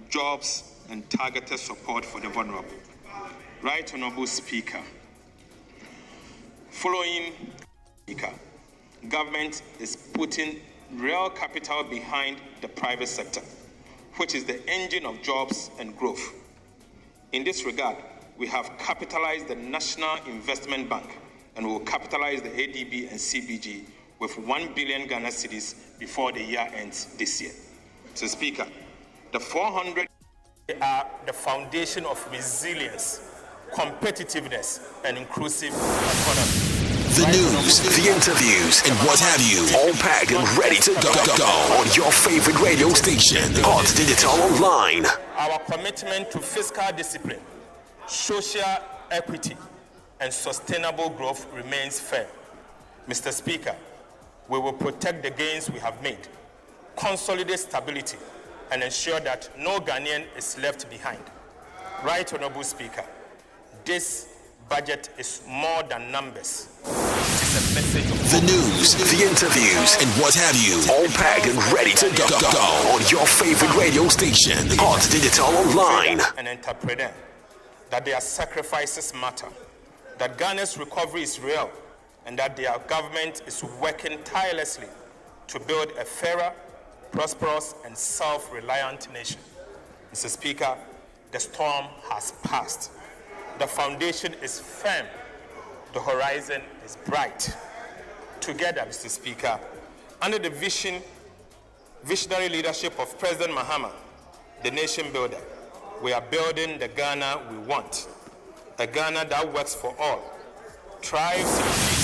jobs, and targeted support for the vulnerable. Right Honorable Speaker, following Speaker, government is putting real capital behind the private sector, which is the engine of jobs and growth. In this regard, we have capitalized the National Investment Bank and will capitalize the ADB and CBG with 1 billion Ghana cedis before the year ends this year. So, Speaker, the 400 are the foundation of resilience, competitiveness, and inclusive economy. The news, the interviews, and what have you, all packed and ready to go on your favorite radio station, Hot Digital Online. Our commitment to fiscal discipline, social equity, and sustainable growth remains firm. Mr. Speaker, we will protect the gains we have made, consolidate stability, and ensure that no Ghanaian is left behind. Right Honorable Speaker, this budget is more than numbers. It is a message of the news, the interviews, and what have you, all packed and ready to go on your favorite radio station, Hot Digital Online. An entrepreneur, that their sacrifices matter, that Ghana's recovery is real, and that their government is working tirelessly to build a fairer, prosperous, and self-reliant nation. Mr. Speaker, the storm has passed. The foundation is firm. The horizon is bright. Together, Mr. Speaker, under the visionary leadership of President Mahama, the nation builder, we are building the Ghana we want. A Ghana that works for all, thrives in peace.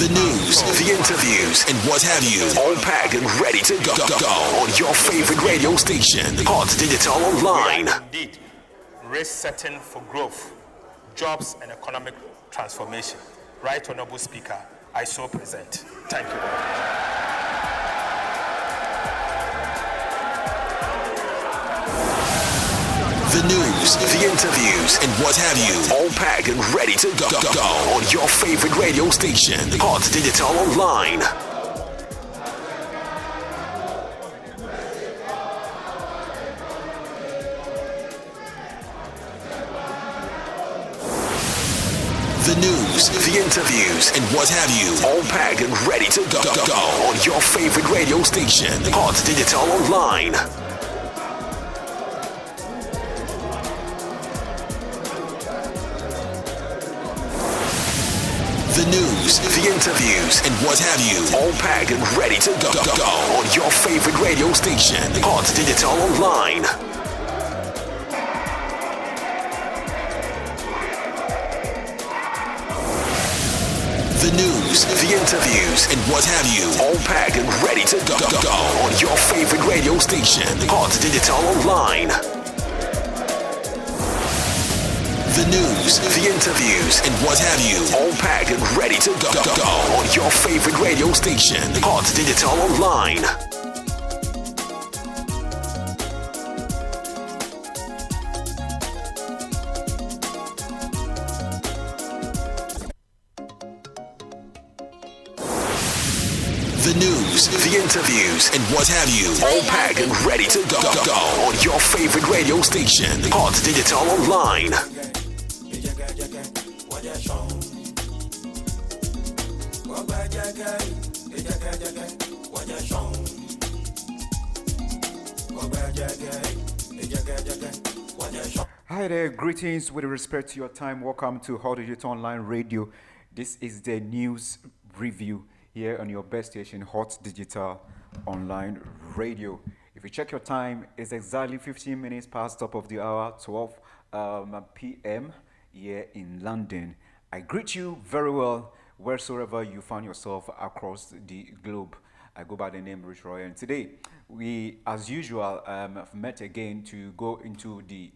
The news, the interviews, and what have you, all packed and ready to go on your favorite radio station, Hot Digital Online. We are indeed resetting for growth, jobs, and economic transformation. Right Honorable Speaker, I so present. Thank you very much. The news, the interviews, and what have you, all packed and ready to go on your favorite radio station, Hot Digital Online. The news, the interviews, and what have you, all packed and ready to go on your favorite radio station, Hot Digital Online. The news, the interviews, and what have you, all packed and ready to go on your favorite radio station, Hot Digital Online. The news, the interviews, and what have you, all packed and ready to go on your favorite radio station, Hot Digital Online. The The news, the interviews, and what have you. All packed and ready to go on your favorite radio station. Hot Digital Online. The news, the interviews, and what have you. All packed and ready to go on your favorite radio station. Hot Digital Online. Hi there, greetings with respect to your time. Welcome to Hot Digital Online Radio. This is the news review here on your best station, Hot Digital Online Radio. If you check your time, it's exactly 15 minutes past top of the hour, 12 p.m. here in London. I greet you very well wheresoever you find yourself across the globe. I go by the name Rich Roy, and today we, as usual, have met again to go into the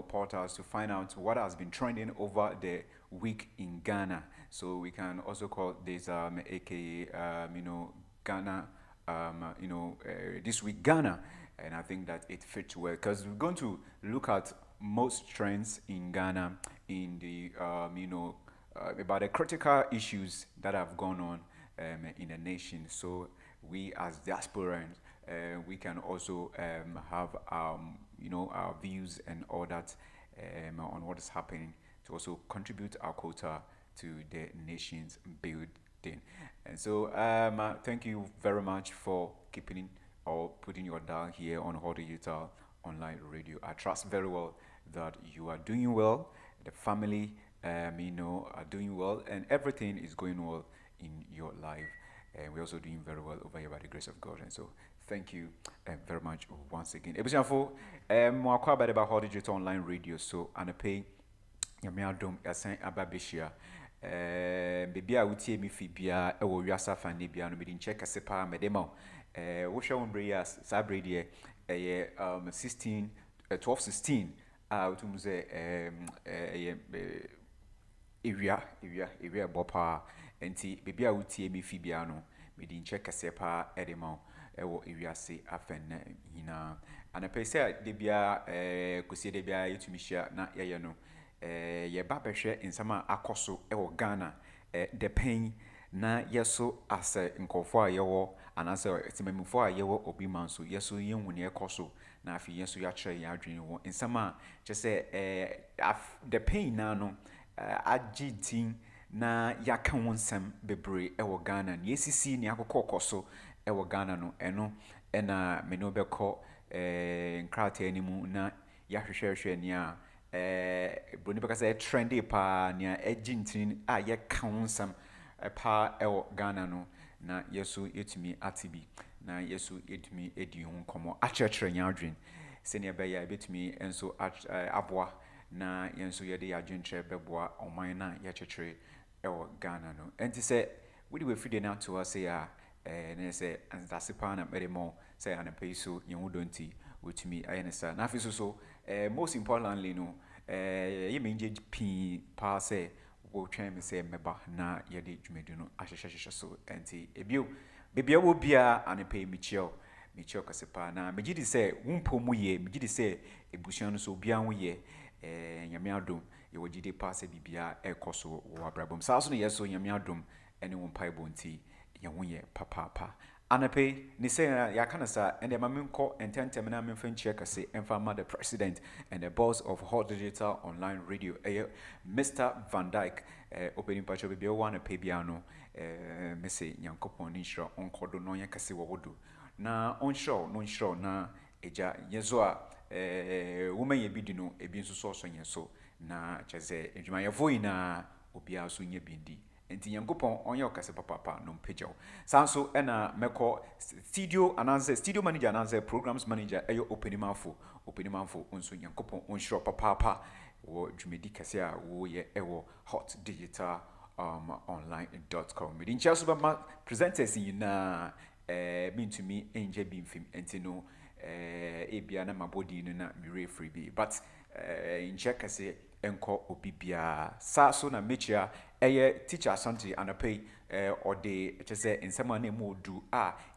portals to find out what has been trending over the week in Ghana. So we can also call this aka Ghana, this week Ghana, and I think that it fits well because we're going to look at most trends in Ghana in the about the critical issues that have gone on in the nation. So we as diasporans, we can also have our views and all that on what is happening to also contribute our quota to the nation's building. And so thank you very much for keeping or putting your dial here on Hot Digital Online Radio. I trust very well that you are doing well, the family are doing well, and everything is going well in your life. And we're also doing very well over here by the grace of God. And so thank you very much once again. Ebusiafo, mo akwa ba the Hot Digital Online Radio. So anapay yamiadom yasan ababeshia. Baby a wutie mi fi bia e wo wiasa fa ne bia no me din check ase pa medema. Wo hwe won breas sabre de 12-16 utum ze area bopa enti baby a wutie mi fi bia no me din check ase pa edema ewo ewiase afenne hina anapese de bia kosie de bia yetumi hia na ye no ye ba behwe nsama akoso ewo Ghana the pain na yeso ase nkofo a yewo anase etimamufo a yewo obi manso yeso yenhu ne ekoso na afi yeso ya kire ya adwene wo nsama chese the pain na no agitin na yaka wonsam bebre ewo Ghana ne esisi ne akokoso ewo Ghana no eno ena me no beko nkrata animu na yahwehwehwe ne a broni beka say trendy pa ne agintin a ye kawnsam pa ewo Ghana no na yeso etumi atibi na yeso etumi edi hu komo achechre nya adwen sene be ya betumi enso aboa na yenso ye de ya adwentre beboa oman na ye chechre ewo Ghana no enti se we we free na to us ya na say antasipa na meremo say anapeso yewudonti wetumi ayenesa na afiso so most importantly no ye menje pin pa say wo twen me say meba na ye de dwumedu no ahyehyehye so enti ebio bebia wo bia anape michio kasepa na megidi say wumpomu ye megidi say ebusuan so bia ho ye nyame adom ye wogide pa say bibia ekoso wo abrabom sa so no yeso nyame adom ene wo mpaibo nti ye ho ye papa anape ni say ya kana sa ende mamenko ententem na memfa nchie kase emfa ma the president and the boss of Hot Digital Online Radio Mr. Van Dyke opening patch be one pe bia no me say nyankopon ni hiro onkodo no nya kase wo wodo na onhiro no hiro na eja yezo a woman ye bidi no ebi nso so nyeso na cheze edwuma ye voi na obia so nya bindi enti nyankopon onye okase papa no mpagyaw sanso ena meko studio manager ananse programs manager eyo openimafo onso nyankopon onhiro papa wo dwumedi kase a wo ye ewo Hot Digital online.com medin chaso ba presenters na to me enje bi mfim enti no ebia na mabodi no na mi referee bi but in check kase enko obibia sa so na mechia eye teacher asante anapay or the say in someone name do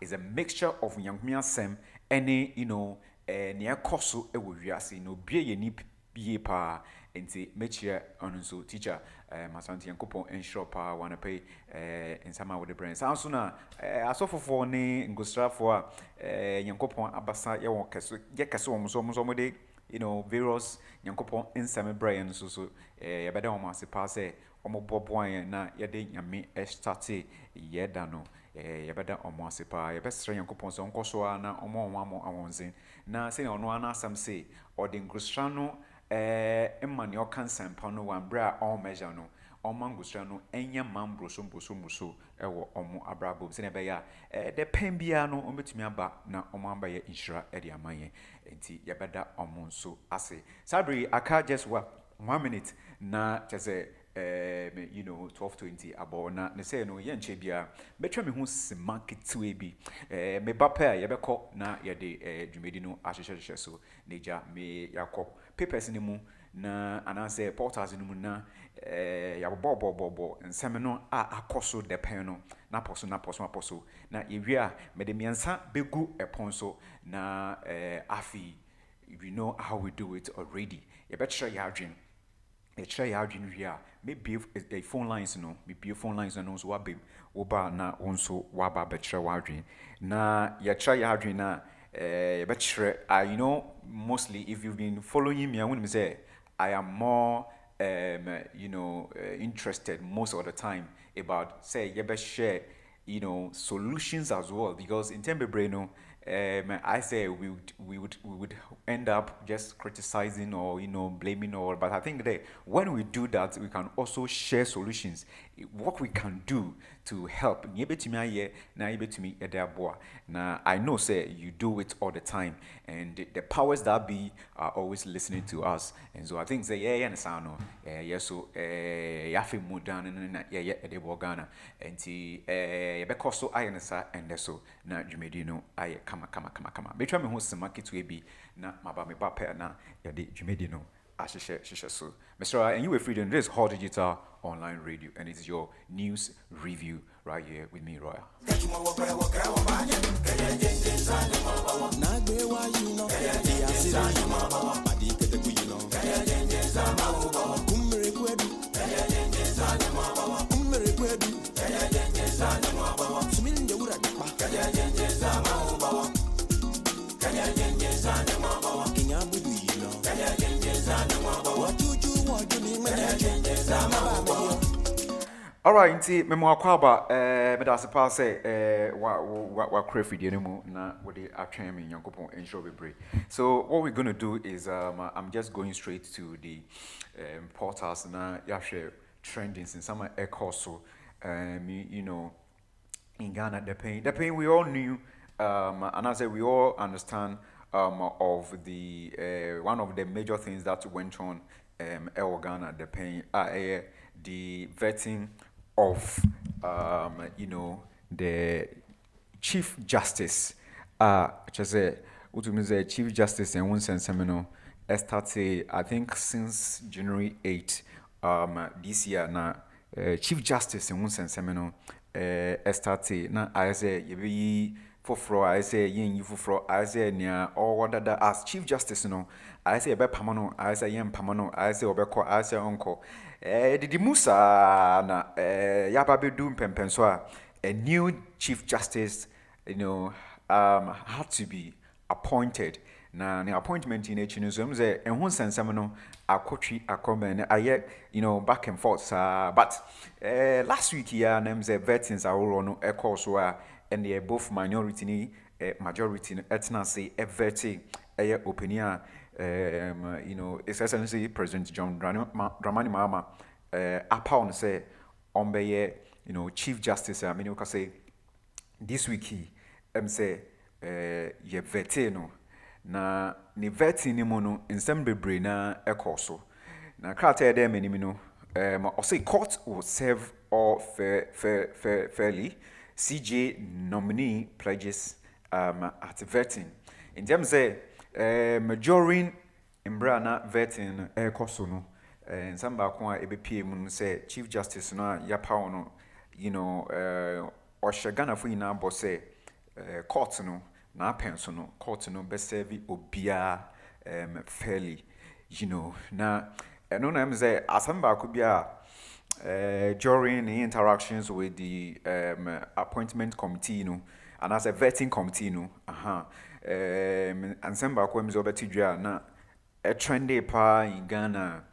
is a mixture of yankumia sem any near koso ewo wiase no bie ye ni bie pa enti mechia onso teacher masanti yankopon ensure pa wana pay in sama with the brain so na asofofo ni ngusrafo yankopon abasa ye won keso ye keso mo de various yankopon insame brain so ye beda o ma se pa se omo boboan na ye de nyame starte ye da no ye beda omo ase pa ye besre yankopon so nkoso na omo awonzen na se ono ana asam se odingusra no emma ne okansan pa no wan bra all measure no omangusra no enya mambroso ewo omo abrabo se ne be ya de pen bia no ometumi aba na omo amba ye inshira e de amaye enti ye beda omo so ase sabri aka just 1 minute na chese 12:20 abona ne say no ye nche bia betwa me hu market we bi me bapa ye beko na ye de dwumedi no ahyehyehye so neja me yakop papers ni mu na anase portals ni mu na ya bobo nsem no akoso de pen no na poso na ewia me de miensa begu epon so na afi we know how we do it already ye betra ya adwen try adwin wia maybe a phone lines no maybe phone lines no so wabem wo ba na wonso waba betre wadwin na ya try adwin na betre mostly if you've been following me I want to say I am more interested most of the time about say you be share solutions as well because in terms of brain I say we would end up just criticizing or blaming or but I think that when we do that we can also share solutions what we can do to help now I know say you do it all the time and the powers that be are always listening to us and so I think say so yafi mudan de Ghana and because so I and so na dwumedi I kama betwa me ho market we bi na maba me bapa na yade dwumedi no ahyehyehye so Mr. and you were free to this Hot Digital Online Radio and it's your news review right here with me Royal. All right, nti memo akwaba me da se pa say wa crafty no mu na we dey atwen me yankopon ensure bebre. So what we're going to do is I'm just going straight to the portals na ya share trendings in some so in Ghana the pain we all knew and I say we all understand of the one of the major things that went on Ghana the pain the vetting of the Chief Justice Chief Justice and one semino started I think since January 8 this year na Chief Justice and one semino started na I say you foforo I say yin you foforo I say nia or whatever as Chief Justice no I say ebe pamano I say yen pamano I say obeko I say uncle Didi Musa na yaba bedu mpempen so a new Chief Justice had to be appointed na the appointment in each news say ehun sensem no akotwi akomen aye back and forth but last week here names veterans are no so and they both minority majority etna say everything opinion it's essentially President John Dramani Mahama upon say on Chief Justice I mean you can say this week he say ye vetino na ni vetting ni mono nsem bebre na ekoso na krata dem ni no or say court will serve all fairly CJ nominee pledges at vetting in terms say during Imbrana vetting ekoso no and some back one EBP mun say Chief Justice no ya power no, you know, or Shagana for ina bo say court no na penso no court no be serve obia fairly, you know. Na no na say asamba could be during the interactions with the appointment committee, you know, and as a vetting committee, you know, and some back when na a trendy pa in Ghana,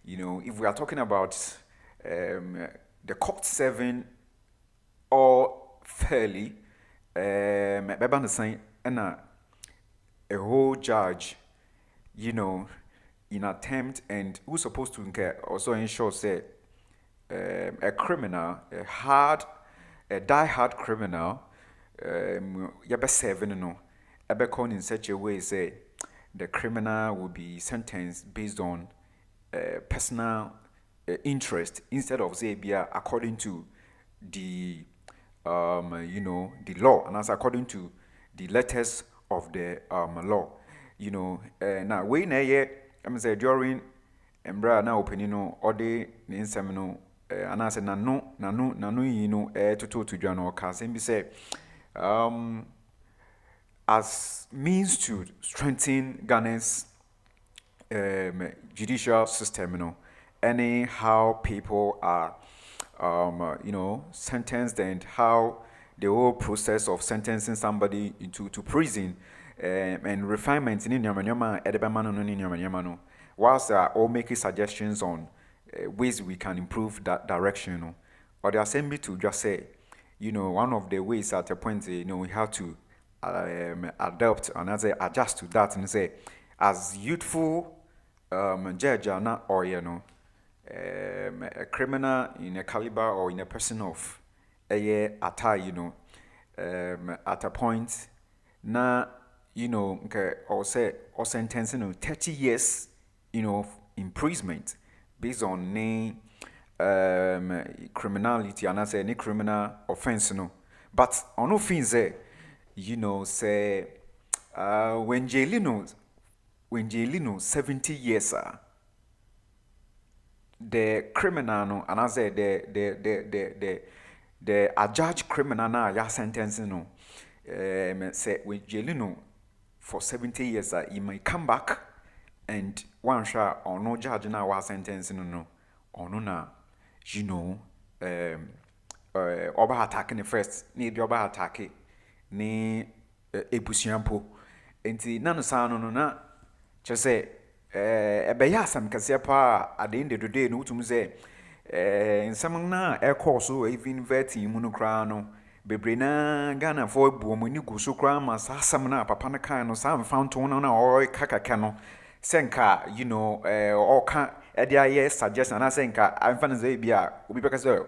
you know, if we are talking about the court serving all fairly, beba the same and a whole judge, you know, in attempt and who's supposed to also ensure say a criminal, a die-hard criminal, yabe seven no, ebe in such a way say the criminal will be sentenced based on personal interest instead of say be according to the you know, the law, and as according to the letters of the law, you know. Now we na ye I'm say during embra na opinion or the nsem and I said nanu you know to journal can be say as means to strengthen Ghana's judicial system, you know, how people are you know, sentenced and how the whole process of sentencing somebody into prison and refinement in nyama edebama no nyama no, whilst all making suggestions on ways we can improve that direction, you know, or the assembly to just say, you know, one of the ways at a point, you know, we have to adapt and as adjust to that and say, as youthful judge are not, or you know, a criminal in a caliber or in a person of a attire, you know, at a point na, you know, or say or sentencing, you know, 30 years, you know, imprisonment based on any criminality and I say any criminal offense, you know. But on no things you know, say when jailino 70 years the criminal no, and I say the adjudged criminal na ya sentencing no, say when jailino for 70 years he may come back and one shot or no judge na was sentencing no or no na, you know, over attacking the first need the over attack ni ebusiampo enti nanu sa no na just say ebeya sam kase pa at the end of the day no tum say nsam na e course so even vetting mu no kra no bebre na Ghana for bu mo ni gu so kra ma sa sam na papa na kan no sam fountain na o kakaka no senka, you know, all can edia suggestion na senka amfa na say bia obi peka say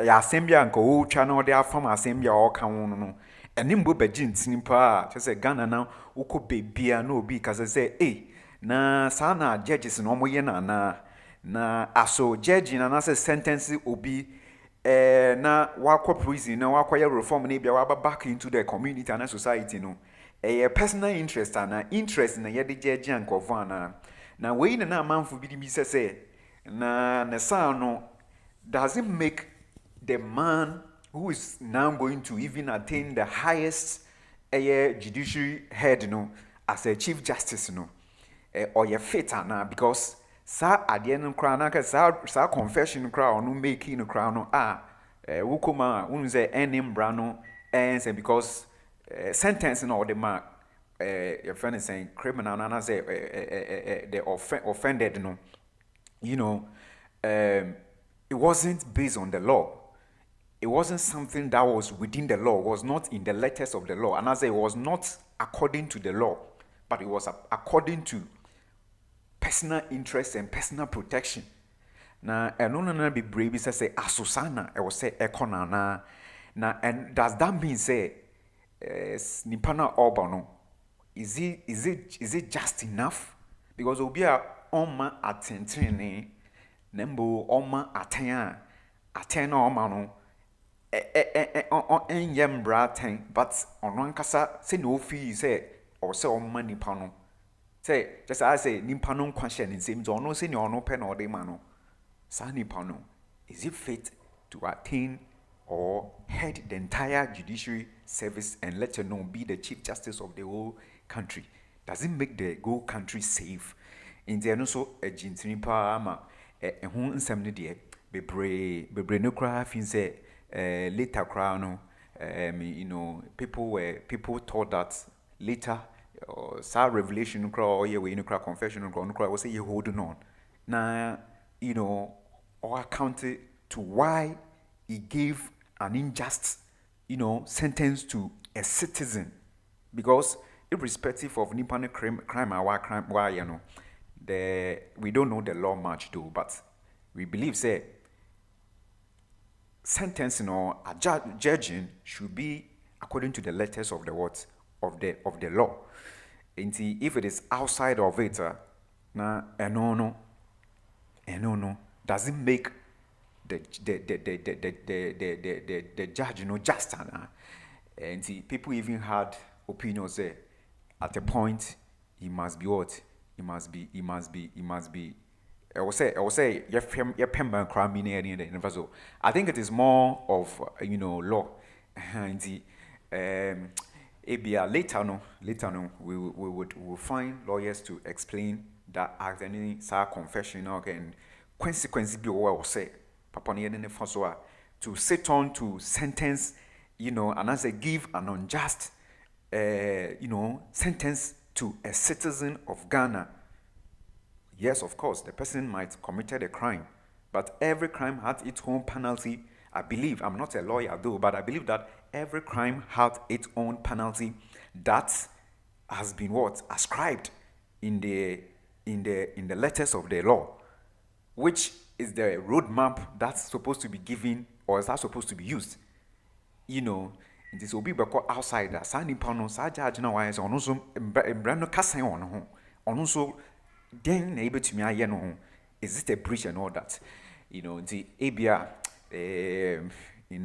ya assembly anko channel dey from assembly all kan no enimbo begin tinimpa say Ghana now uko bebia na obi ka say na sana judges no mo ye na aso judge na say sentence obi na wakọ prison na wakọ reform na bia wa back into the community and society no a personal interest and interest na ye de judge ankofo na we na amanfo bi di say na sound no doesn't make the man who is now going to even attain the highest judiciary head, no, as a chief justice, no, or your fit na because sa adian crown na sa confession crown no making crown no wukuma unze enim brano and because sentencing or the mark your friend is saying criminal and say the offended, no, you know, it wasn't based on the law. It wasn't something that was within the law, was not in the letters of the law. And I say it was not according to the law, but it was according to personal interest and personal protection. Now, and be brave say asusana, I was say ekona na and does that mean say nipana obano? Is it just enough? Because obia oma atentene nembo oma atena oma no but on one kasa say no fee say or say on money pano Say, just as I say, nimpa no question in same zone, no senior no pen or de mano. Sa nimpa no, is it fit to attain or head the entire judiciary service and let alone be the chief justice of the whole country? Does it make the whole country safe? In the also a gentini pa a home some de bebre no cry say later crown you know people thought that later sa revelation cry or we no cry confession no cry was say you holding on na you know or accounted to why he gave an unjust you know sentence to a citizen, because irrespective of nipa crime or crime why you know we don't know the law much though, but we believe say sentencing or judging should be according to the letters of the words of the law. And if it is outside of it, no doesn't make the judge just and people even had opinions say at a point he must be what he must be I will say your pemba crime in the so I think it is more of law and later we will find lawyers to explain that act any confession and consequences be what say papa to sit on to sentence and as a give an unjust sentence to a citizen of Ghana. Yes, of course, the person might committed a crime, but every crime had its own penalty. I believe, I'm not a lawyer though, but I believe that every crime had its own penalty that has been ascribed in the letters of the law, which is the roadmap that's supposed to be given or is that supposed to be used. It is obi beko outsider sa nipa no sa judge na why so ono so embra no kasan ono ho ono so den na ebetumi aye no ho, is it a breach and all that, the abia in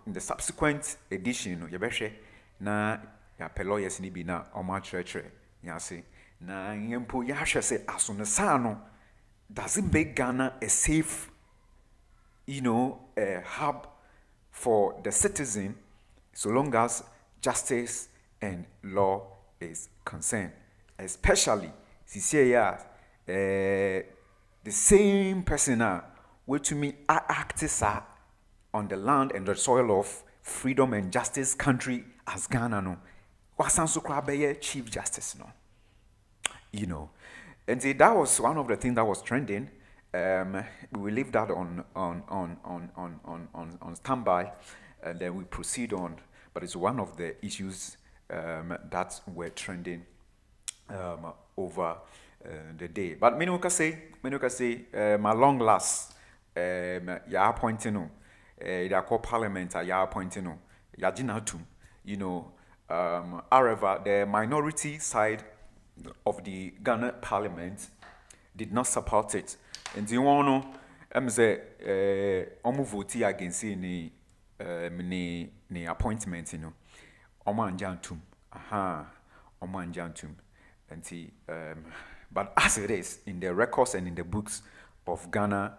the subsequent edition you behwe na ya lawyers ni bi na omo church ya say na yempo ya hwe say aso ne sa no does it make Ghana a safe hub for the citizen so long as justice and law is concerned, especially the same person will to me act on the land and the soil of freedom and justice country as Ghana no wasan so kra be chief justice no, and that was one of the things that was trending. We will leave that on standby, and then we proceed on. But it's one of the issues that were trending over the day. But Menuka say, my long last, ya appointing ya call parliament, ya appointing ya jinatum. However, the minority side of the Ghana parliament did not support it. And you want to say vote against ni appointment, omanjantum. And but as it is in the records and in the books of Ghana,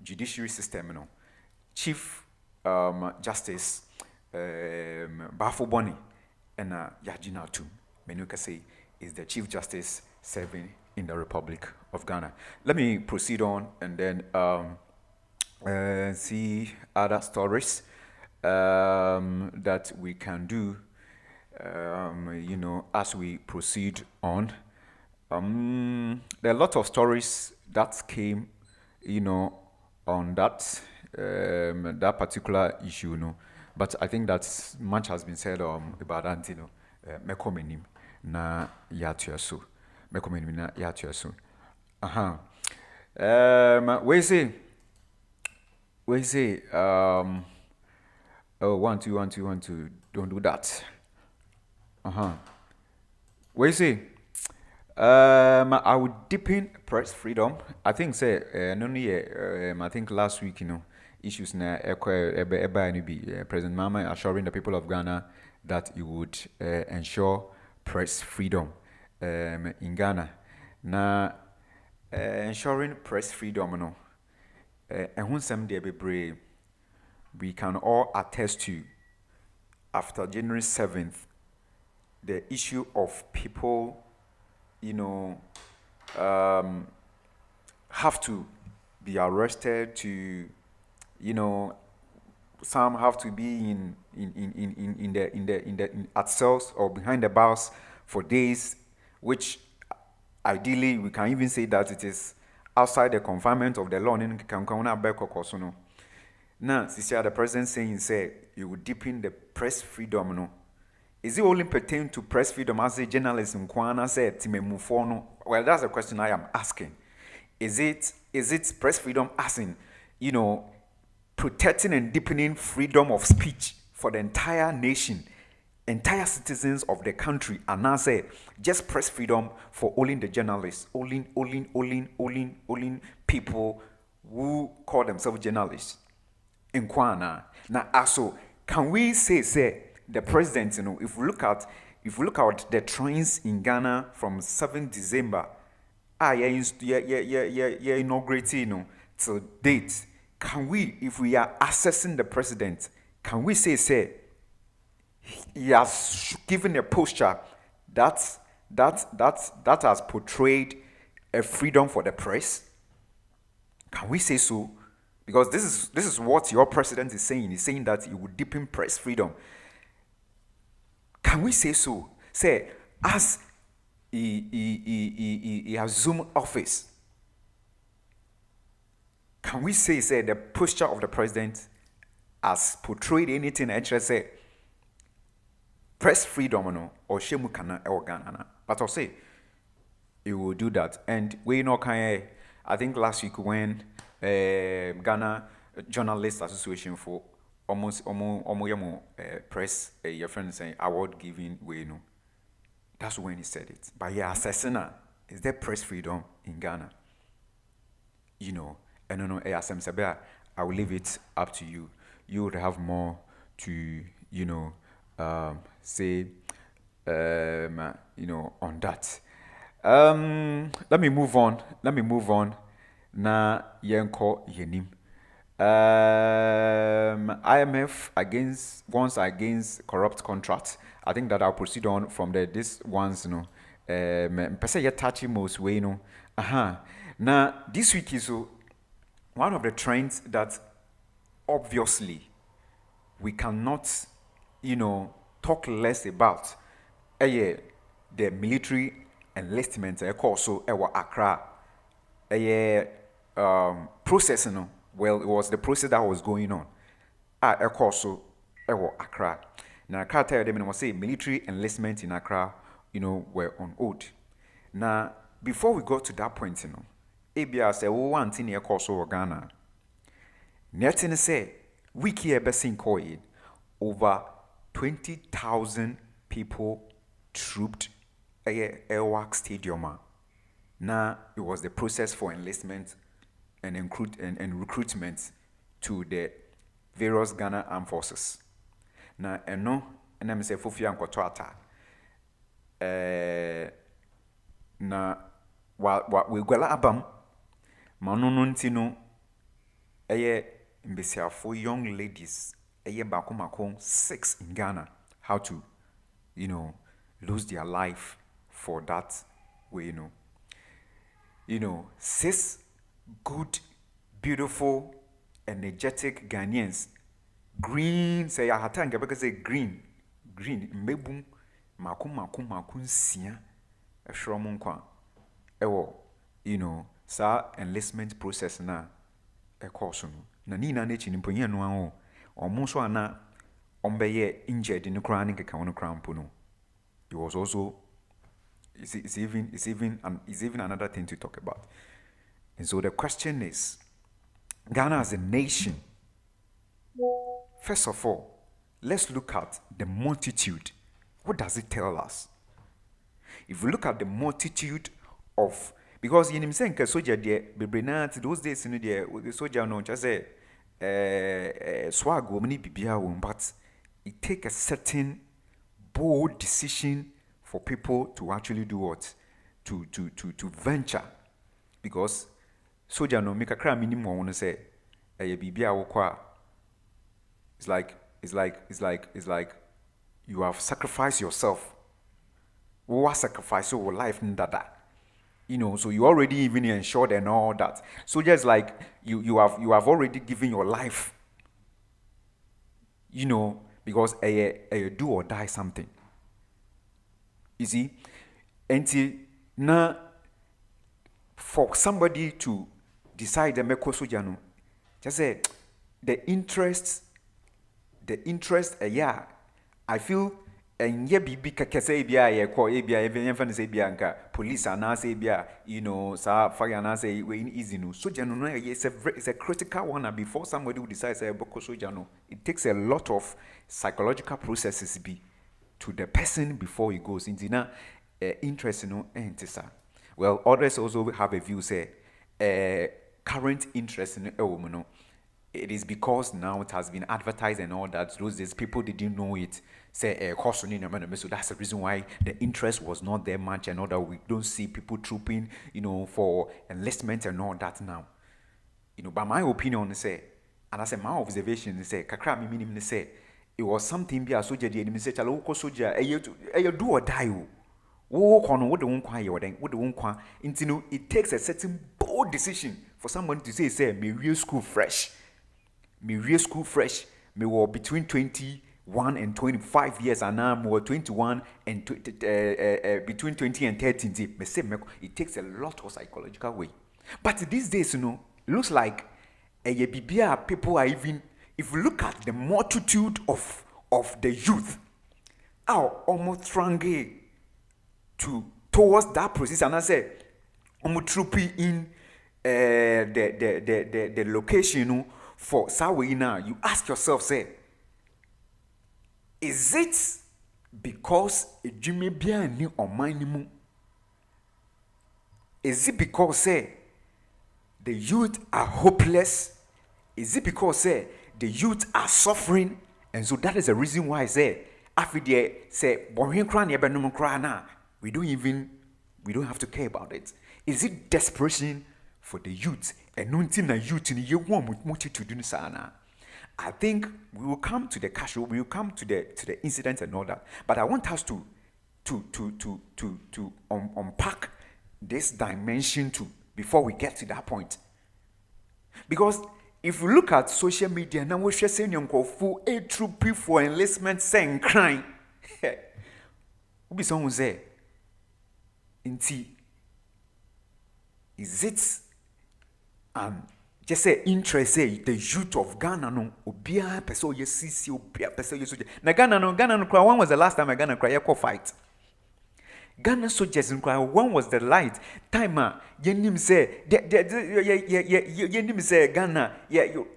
judiciary system, Chief Justice Bafo Boni and Yajinatum Menuka say is the Chief Justice serving in the Republic of Ghana. Let me proceed on and then see other stories that we can do, as we proceed on. There are a lot of stories that came, on that that particular issue, but I think that much has been said about that, mekomenim na yatuaso. Mekomenina yatuaso. We say oh 1 2 1 2 1 2, don't do that. We say I would deepen press freedom. I think say I think last week, issues na President Mama assuring the people of Ghana that he would ensure press freedom. in Ghana. Now, ensuring press freedom, no. And when some day be brave, we can all attest to. After January 7th, the issue of people, have to be arrested to, some have to be at cells or behind the bars for days, which ideally we can even say that it is outside the confinement of the law. Now, Sister, the president saying, say, you will deepen the press freedom, no? Is it only pertain to press freedom as a journalist in Kwana said, well, that's a question I am asking. Is it press freedom as in, protecting and deepening freedom of speech for the entire nation, entire citizens of the country, and now say, just press freedom for only the journalists, only people who call themselves journalists in Kwana. Now, also, can we say the president, if we look at the trains in Ghana from 7th December, inaugurating, till date, can we, if we are assessing the president, can we say he has given a posture that has portrayed a freedom for the press? Can we say so? Because this is what your president is saying. He's saying that he would deepen press freedom. Can we say so? Say, as he assumed office, can we say the posture of the president has portrayed anything actually say press freedom or shemu kana Ghana? But I'll say he will do that. And we know I think last week when Ghana Journalists Association for almost press your friend saying award giving way, that's when he said it. But yeah, assessing is there press freedom in Ghana? And I will leave it up to you. You would have more to say on that. Let me move on. Na yenko yenim. IMF against corrupt contracts. I think that I'll proceed on from this ones, Pese ye touchy most way, Now this week is one of the trends that obviously we cannot, talk less about. The military enlistment, also Accra. Process, well, it was the process that was going on. Also, Accra. Now, I can't tell them, say military enlistment in Accra, were on oath. Now, before we got to that point, ABR said, one thing here also Ghana. Nothing say, wiki ebesin coin, over 20,000 people trooped Airwork Stadium. Now, it was the process for enlistment and recruitment to the various Ghana armed forces. Now, and I'm saying Fufia and Kotwata. Now, what we go abam, Manonontino, for young ladies, bakumakon 6 in Ghana, how to, lose their life for that way, 6 good, beautiful, energetic Ghanaians. Green, say I had because say green, mebum, makun sia, a shromunkwa. Sa enlistment process na a course. Na nina nature in Ponya no or Monso ana ombeye injured in the chronic account crown puno. It was also it's even another thing to talk about. And so the question is, Ghana as a nation, first of all, let's look at the multitude. What does it tell us? If we look at the multitude of, because in himself, soldier there, those days, the soldier no just say, swag woman, but it take a certain bold decision for people to actually do what? To venture. Because soldier no make a crime minimum wanna say it's like you have sacrificed yourself. What sacrifice your life in that? So you already even ensured and all that. So just like you have already given your life. Because a do or die something. You see, until now, for somebody to decide to make soldier, just say the interest, I feel. And ye be kakase bia ye ko ebia even say bia nka police and say bia sa fire and say we easy no so no it's a critical one, and before somebody who decides say boko soja no, it takes a lot of psychological processes be to the person before he goes into na interest well, others also have a view say current interest in it is because now it has been advertised and all that. Those days people didn't know it. Say so that's the reason why the interest was not there much and all that. We don't see people trooping, for enlistment and all that now. But my opinion say, and I say my observation say, kakra me meaning say, it was something be a soldier the enemy say, chalo ko soldier, you do or die. It takes a certain bold decision for someone to say me real school fresh. Me were between 21 and 25 years, and now I'm 21 and between 20 and 30. It takes a lot of psychological way. But these days, it looks like people are even, if you look at the multitude of the youth, are almost trying towards that process, and I say, almost trooping in the location, for Sawi now, you ask yourself, say, is it because Jimmy Biani or Manimu? Is it because say the youth are hopeless? Is it because say the youth are suffering? And so that is the reason why I say, after they say, we don't have to care about it. Is it desperation for the youth? And nothing a youth in you want to do sana. I think we will come to the casual, we will come to the incidents and all that. But I want us to unpack this dimension too before we get to that point. Because if you look at social media now, we're saying you're full a true people for enlistment saying crying. Who be someone say? Is it just say interest say the youth of Ghana no obia person ye sisi obia person ye soldier na Ghana no when was the last time Ghana cry fight? Ghana soldiers in cry when was the light time yenim say yenim say Ghana you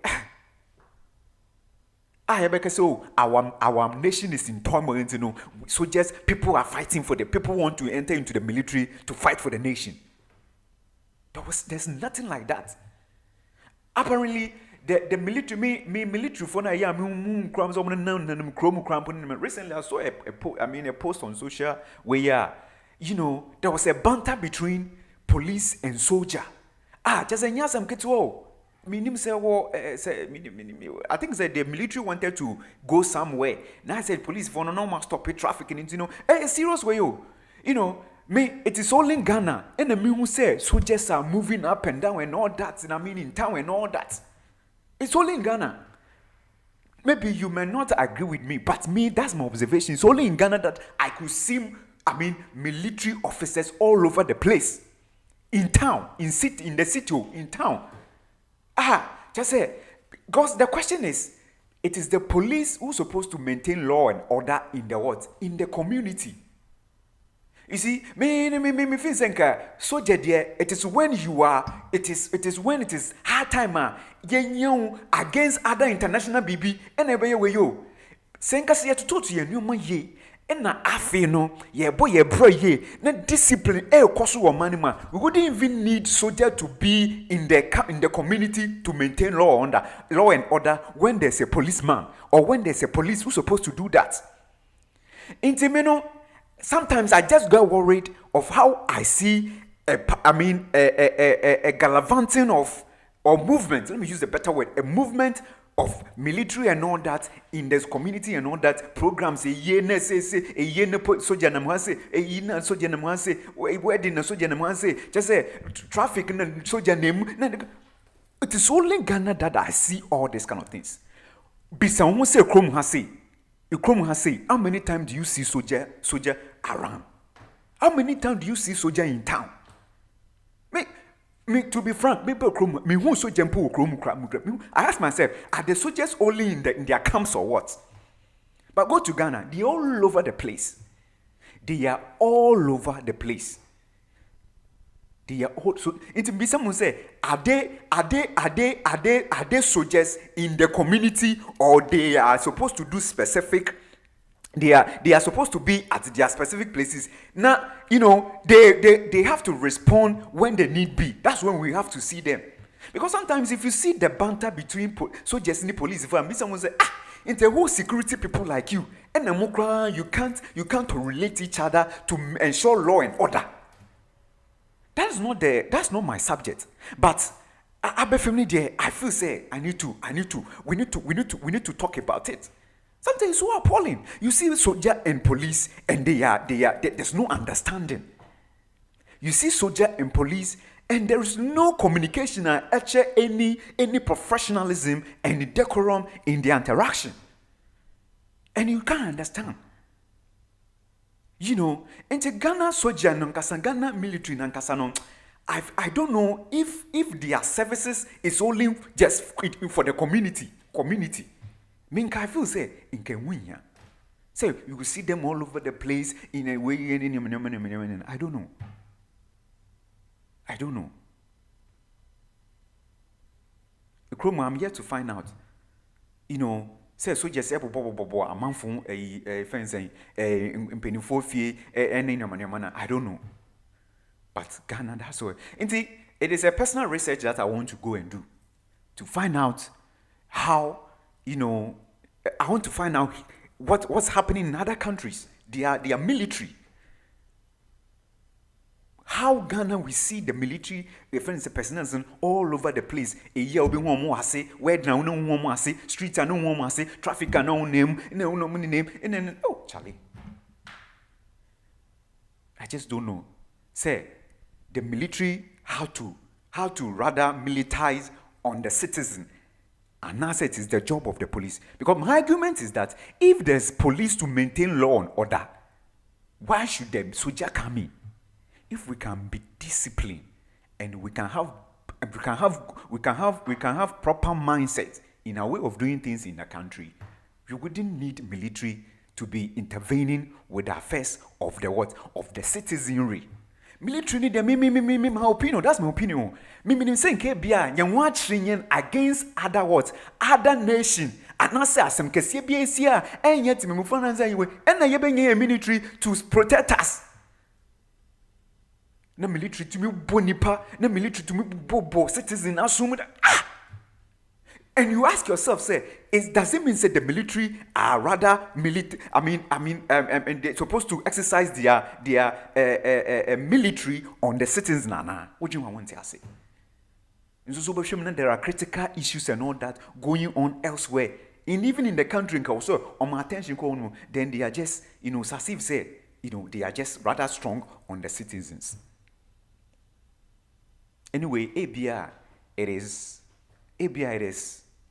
so our nation is in turmoil, so just people are fighting for people want to enter into the military to fight for the nation. There's nothing like that. Apparently, the military, military for na recently I saw a post on social where there was a banter between police and soldier. Just a nyasam ketwo. I think that the military wanted to go somewhere. Now I said police for no stop trafficking. Serious way it is all in Ghana, and the me who say soldiers are moving up and down and all that, and in town and all that. It's only in Ghana. Maybe you may not agree with me, but me, that's my observation. It's only in Ghana that I could see, military officers all over the place. In town, in the city, in town. Just say, because the question is, it is the police who's supposed to maintain law and order in the what? In the community. You see, me soldier there, it is when you are, it is when it is hard time against other international BB and every way you. Senka say to talk to you no ye. And na afe no, ye boy ye bro ye, na discipline koso wo man ma. We wouldn't even need soldier to be in the community to maintain law and order when there's a policeman or when there's a police who's supposed to do that. Intimeno sometimes I just get worried of how I see a gallivanting of or movement. Let me use a better word: a movement of military and all that in this community and all that programs. Wedding just say traffic and soldier name. It is only Ghana that I see all these kind of things. Bisa almo say Krom has say, how many times do you see soldier around? How many times do you see soldier in town? Me to be frank, me who soldier Krom. I ask myself, are the soldiers only in their camps or what? But go to Ghana, they are all over the place. They are all over the place. They are also. It be someone say, are they soldiers in the community, or they are supposed to do specific? They are supposed to be at their specific places. Now, they have to respond when they need be. That's when we have to see them. Because sometimes if you see the banter between soldiers and the police, if someone say, in the whole security people like you, and you can't relate each other to ensure law and order. That's not my subject. But I feel say we need to talk about it. Something is so appalling. You see soldier and police, and there's no understanding. You see soldier and police, and there is no communication and actually any professionalism and decorum in the interaction. And you can't understand. Into Ghana soldier nankasa, Ghana military nankasa, I don't know if their services is only just for the community. I feel say in Kenya. So you will see them all over the place in a way. I don't know. I'm yet to find out. Say so just a man from a fence and penny for fee and I don't know. But Ghana, that's all. It is a personal research that I want to go and do to find out how. I want to find out what's happening in other countries. They are military. How Ghana we see the military defense personnel all over the place. A year will be one more say, where now no one more say, streets are no one more say, traffic are no name, no name, and then Charlie. I just don't know. Say the military how to rather militarize on the citizen. And now it is the job of the police. Because my argument is that if there's police to maintain law and order, why should the soldier come in? If we can be disciplined and we can have proper mindset in our way of doing things in the country, we wouldn't need military to be intervening with the affairs of the citizenry. Military need my opinion. That's my opinion. Me saying KBA, you want training against other nation. And now say some KCBA and yet me move and say and I be military to protect us. No military to me bonipa, no military to me bobo citizen assume that. And you ask yourself, say, does it mean say the military are rather military? And they're supposed to exercise their military on the citizens? Nana, what do you want to say? There are critical issues and all that going on elsewhere, and even in the country. Also, on my attention, then they are just, Sasif said, they are just rather strong on the citizens. Anyway, ABI, it is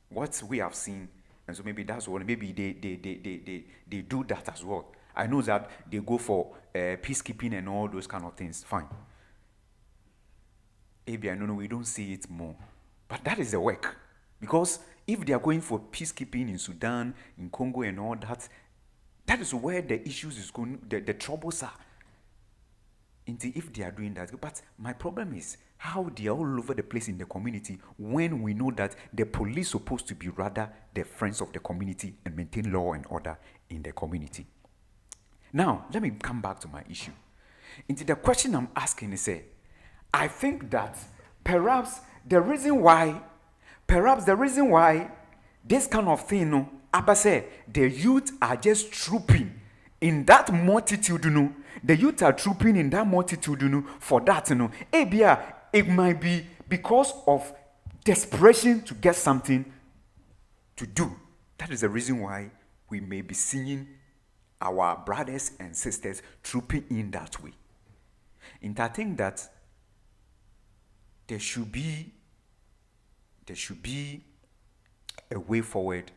what we have seen, and so maybe that's what maybe they do that as well. I know that they go for peacekeeping and all those kind of things. Fine. ABI, no, we don't see it more, but that is the work. Because if they are going for peacekeeping in Sudan, in Congo, and all that, that is where the issues is going. The troubles are. If they are doing that, but my problem is how they are all over the place in the community when we know that the police supposed to be rather the friends of the community and maintain law and order in the community. Now, let me come back to my issue. The question I'm asking is, I think that perhaps the reason why this kind of thing, Abba said, the youth are just trooping in that multitude, the youth are trooping in that multitude, for that, it might be because of desperation to get something to do. That is the reason why we may be seeing our brothers and sisters trooping in that way. And I think that there should be a way forward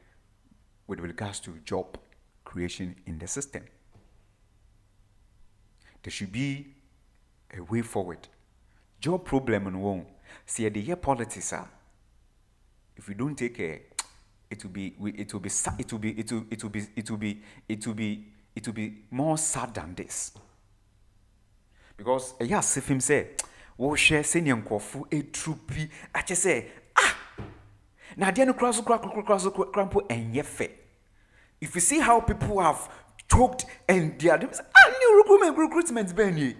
with regards to job creation in the system. There should be a way forward. Job problem and one. See the year politics are. If we don't take care, it will be more sad than this. Because yes, if him say, "Oh, share senior kofu a troopy," I just say, now then cross crampo and yefe. If you see how people have choked and they are new recruitment benny.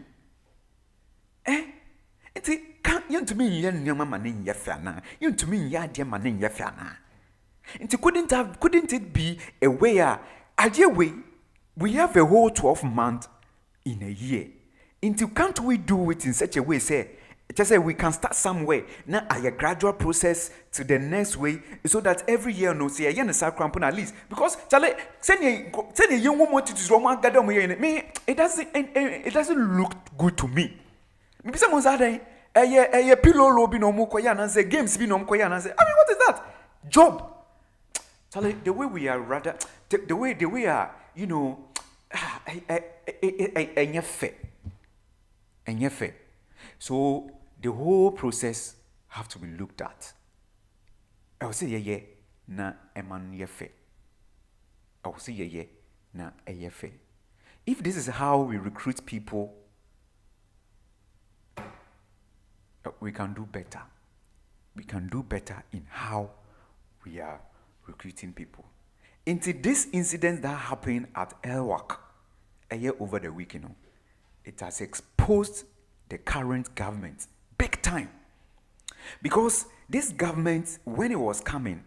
It can't you to me yen mama nin yefana. You to me ya dear man in yefana. It couldn't it be a way we have a whole 12 months in a year. Into can't we do it in such a way, just say we can start somewhere. Now a gradual process to the next way, so that every year no see a yen crampon at least. Because Charlie send a young woman to Roman gather me, it doesn't look good to me. Maybe someone's saying a pillow lobby no more and say games be no more and say, I mean, what is that? Job. Charlie, the way we are rather the way we are, and so the whole process have to be looked at. I will say yeah na eman yefe. I will say yeah na yefe. If this is how we recruit people, we can do better. We can do better in how we are recruiting people. Into this incident that happened at Elwak a year over the week, it has exposed the current government big time. Because this government, when it was coming,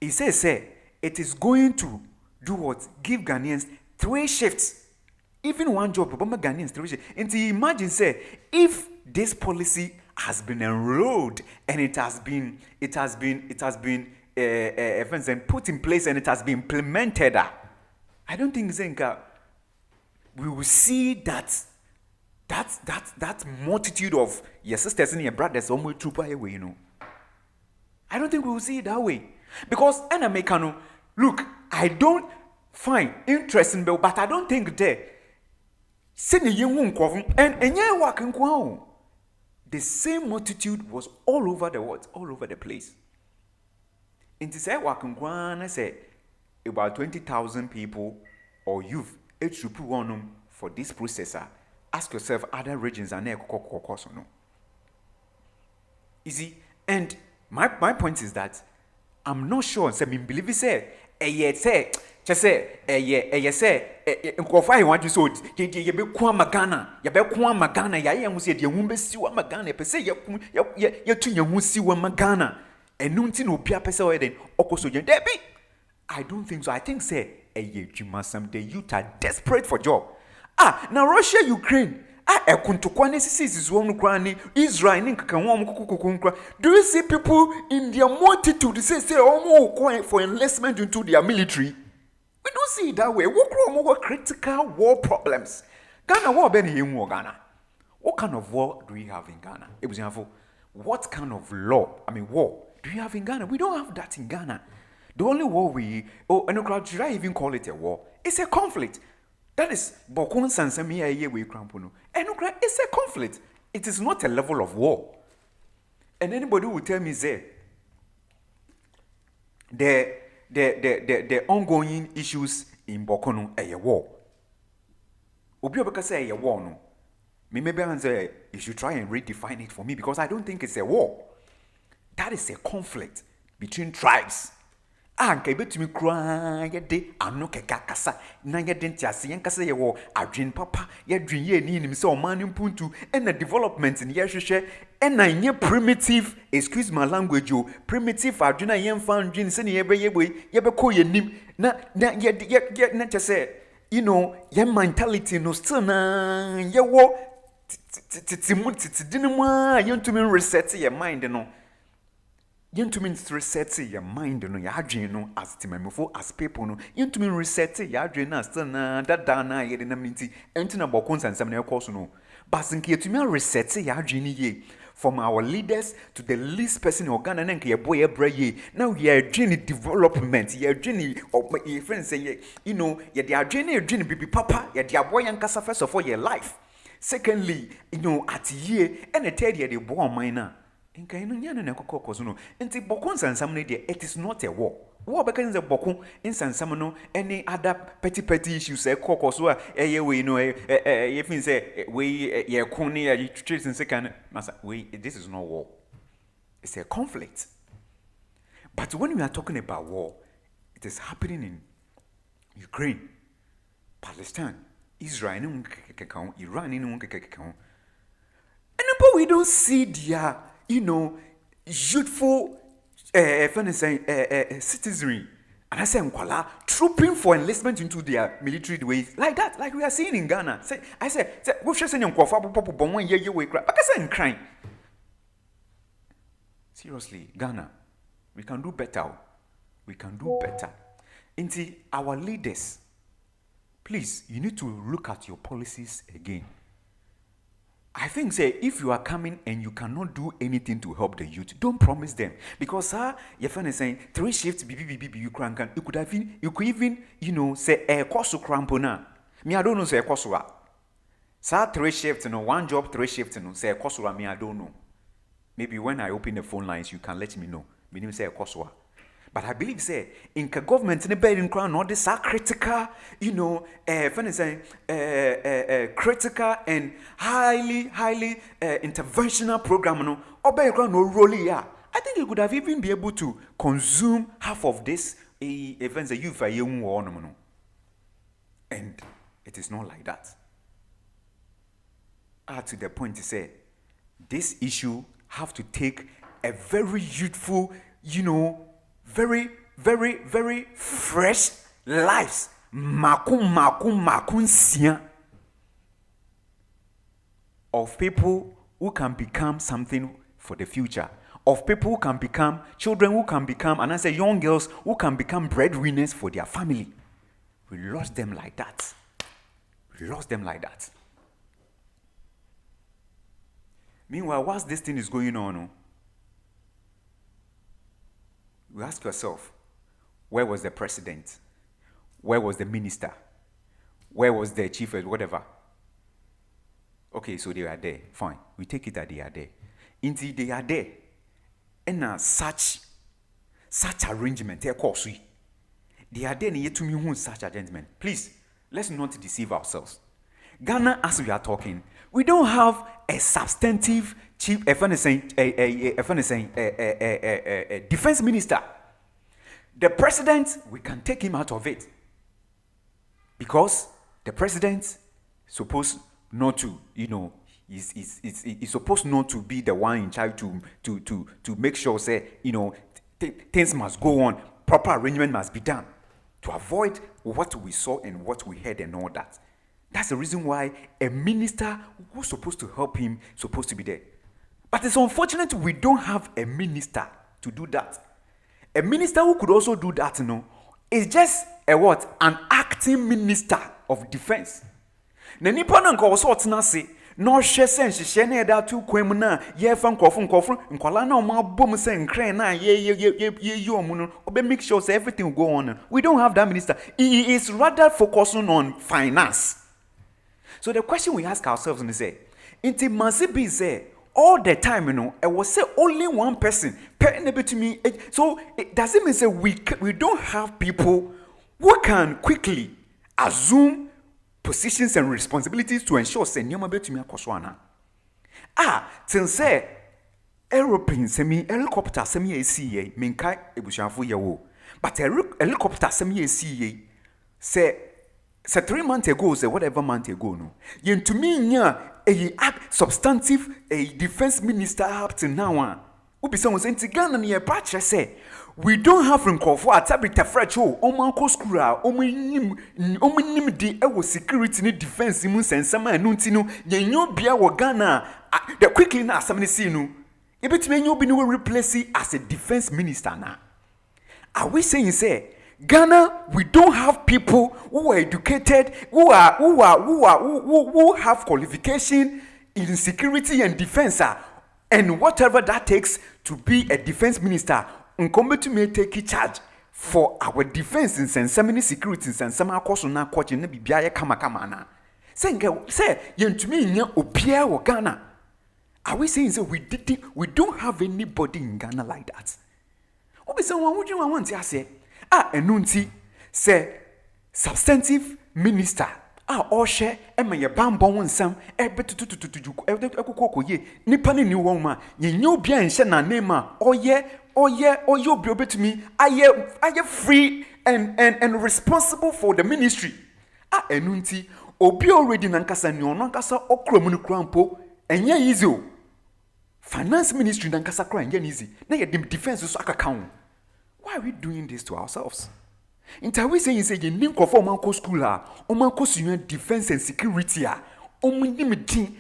it says it is going to do what? Give Ghanaians 3 shifts. Even one job, Obama Ghanaians 3 shifts. And to imagine, if this policy has been enrolled and it has been put in place and it has been implemented, I don't think we will see that multitude of your sisters and your brothers almost troop away, I don't think we will see it that way. Because look, I don't find interesting, but I don't think there. The same multitude was all over the world, all over the place. In this I say about 20,000 people or youth for this processor. Ask yourself, other regions are near or no? Easy. And my point is that I'm not sure. So I believe it say just say want to so you be magana ya mu say de wumbe siwa magana pe say ya tu ya mu siwa magana enunti no bia pe say o den okoso jen debi. I don't think so. I think say the youth are desperate for job. Now Russia, Ukraine. Do you see people in their multitude say for enlistment into their military? We don't see it that way. What critical war problems? Ghana war Ghana. What kind of war do we have in Ghana? What kind of war do we have in Ghana? We don't have that in Ghana. The only war should I even call it a war? It's a conflict. That is Bokun Sansami a we crampono. And it's a conflict. It is not a level of war. And anybody will tell me the ongoing issues in Bokono a war. Obiobeka say a war no. Maybe I say you should try and redefine it for me because I don't think it's a war. That is a conflict between tribes. Anke betumi kura ye de ano keka kasa na ye de ntiase yen kasa ye wo adwen papa ye dwen ye ni nim se o man mpuntu and the development in ye hwehwe and na ye primitive, excuse my language, primitive adwen na ye mfa ndwen se ne ye be ko ye nim na ye na chese your mentality no still na ye wo dinuma you to me reset your mind no. You to me reset your mind no your adwene no as timamfo as people no you to me reset your adwene na still na dada na ye de na minti enti na bokon sansam na ekoso no but nke you to me reset your adwene ye from our leaders to the least person in Ghana and your boy ye. Now we are doing development. You are doing your friends say you are doing baby papa. You are boy and casa first of all your life. Secondly, at year and a third year the boy minor. In Kayana and Cocosuno, and the Bokons and some it is not a war. War because the Bokun in San Samano, any other petty issues, say Cocosua, if you say, we, Coney, a trees in second, this is not war. It's a conflict. But when we are talking about war, it is happening in Ukraine, Palestine, Israel, Iran, and we don't see their youthful citizenry, and I say Nkwala trooping for enlistment into their military ways like that, like we are seeing in Ghana. I say, we should say Nkwafa but 1 year we cry. But I say crying. Seriously, Ghana, we can do better. We can do better. Into our leaders, please, you need to look at your policies again. I think, say, if you are coming and you cannot do anything to help the youth, don't promise them. Because, your friend is saying 3 shifts, you could have been, you could even, say, a course of crampona. Me, I don't know, say, a course of 3 shifts, 1 job, 3 shifts, say, a course of me, I don't know. Maybe when I open the phone lines, you can let me know. Me, say, a course of. But I believe, say, in the government, in the bedding crown, all this are critical, critical and highly interventional program, no, or background, no rolling. I think you could have even be able to consume half of this events that you've and it is not like that. To the point to say, this issue have to take a very youthful, very fresh lives. Makun siya of people who can become something for the future. Of people who can become children who can become, and I say young girls who can become breadwinners for their family. We lost them like that. Meanwhile, whilst this thing is going on, you ask yourself, where was the president? Where was the minister? Where was the chief, whatever? Okay, so they are there. Fine. We take it that they are there. Indeed, they are there. And such arrangement, they are there yet to me such arrangement. Please, let's not deceive ourselves. Ghana, as we are talking, we don't have a substantive chief, defense minister. The president, we can take him out of it. Because the president supposed not to, is supposed not to be the one in charge to make sure, say, things must go on, proper arrangement must be done to avoid what we saw and what we heard and all that. That's the reason why a minister who's supposed to help him supposed to be there. But it's unfortunate we don't have a minister to do that. A minister who could also do that, is just an acting minister of defense. Na nipa na nka wo so say no hwe senhye na eda tu kwam na ye fa nkofo nkwala na o ma bom se nkran na ye omu no obe make sure say everything will go on. We don't have that minister. He is rather focusing on finance. So the question we ask ourselves is say, inti masibi say all the time, I will say only one person to me. So does it mean say we don't have people who can quickly assume positions and responsibilities to ensure say nyoma betumi akoswana. Till say aeroplane semi helicopter semi AC minkai ebushafo yewo. But helicopter semi AC say 3 months ago, say whatever month ago, no. Yen to me nya a act substantive a defense minister up to now. Ubi someone saying Ghana near patch say we don't have nkrofo at tabita frecho omanko school a omunim di ewo security ni defense mu sensama anu nti no yenyo bia wo Ghana the quickly na asam ni see no ebetime enyo bi ni we replace as a defense minister na. Are we saying say Ghana we don't have people who are educated who have qualification in security and defense and whatever that takes to be a defense minister nkombe to me take charge for our defense in sensamini security in sensama akoso na kwache na bibia ye kama na say yentumi nya obia wo Ghana. Are we saying say we don't have anybody in Ghana like that? Obisa won wudwu won want ase enunti say substantive minister ohye ema ye bambo wonsam ebetutututuju ekokokoye nipa ne ni won ma yenye obia enhye na name oye obi obetumi aye free and responsible for the ministry enunti obi already nankasa ni ono nankasa okromu ni krampo enye easy o finance ministry nankasa kra enye easy na ye defense so akaka. Why are we doing this to ourselves? Inta we saying say you need for manko school manko senior defense and security omunimdi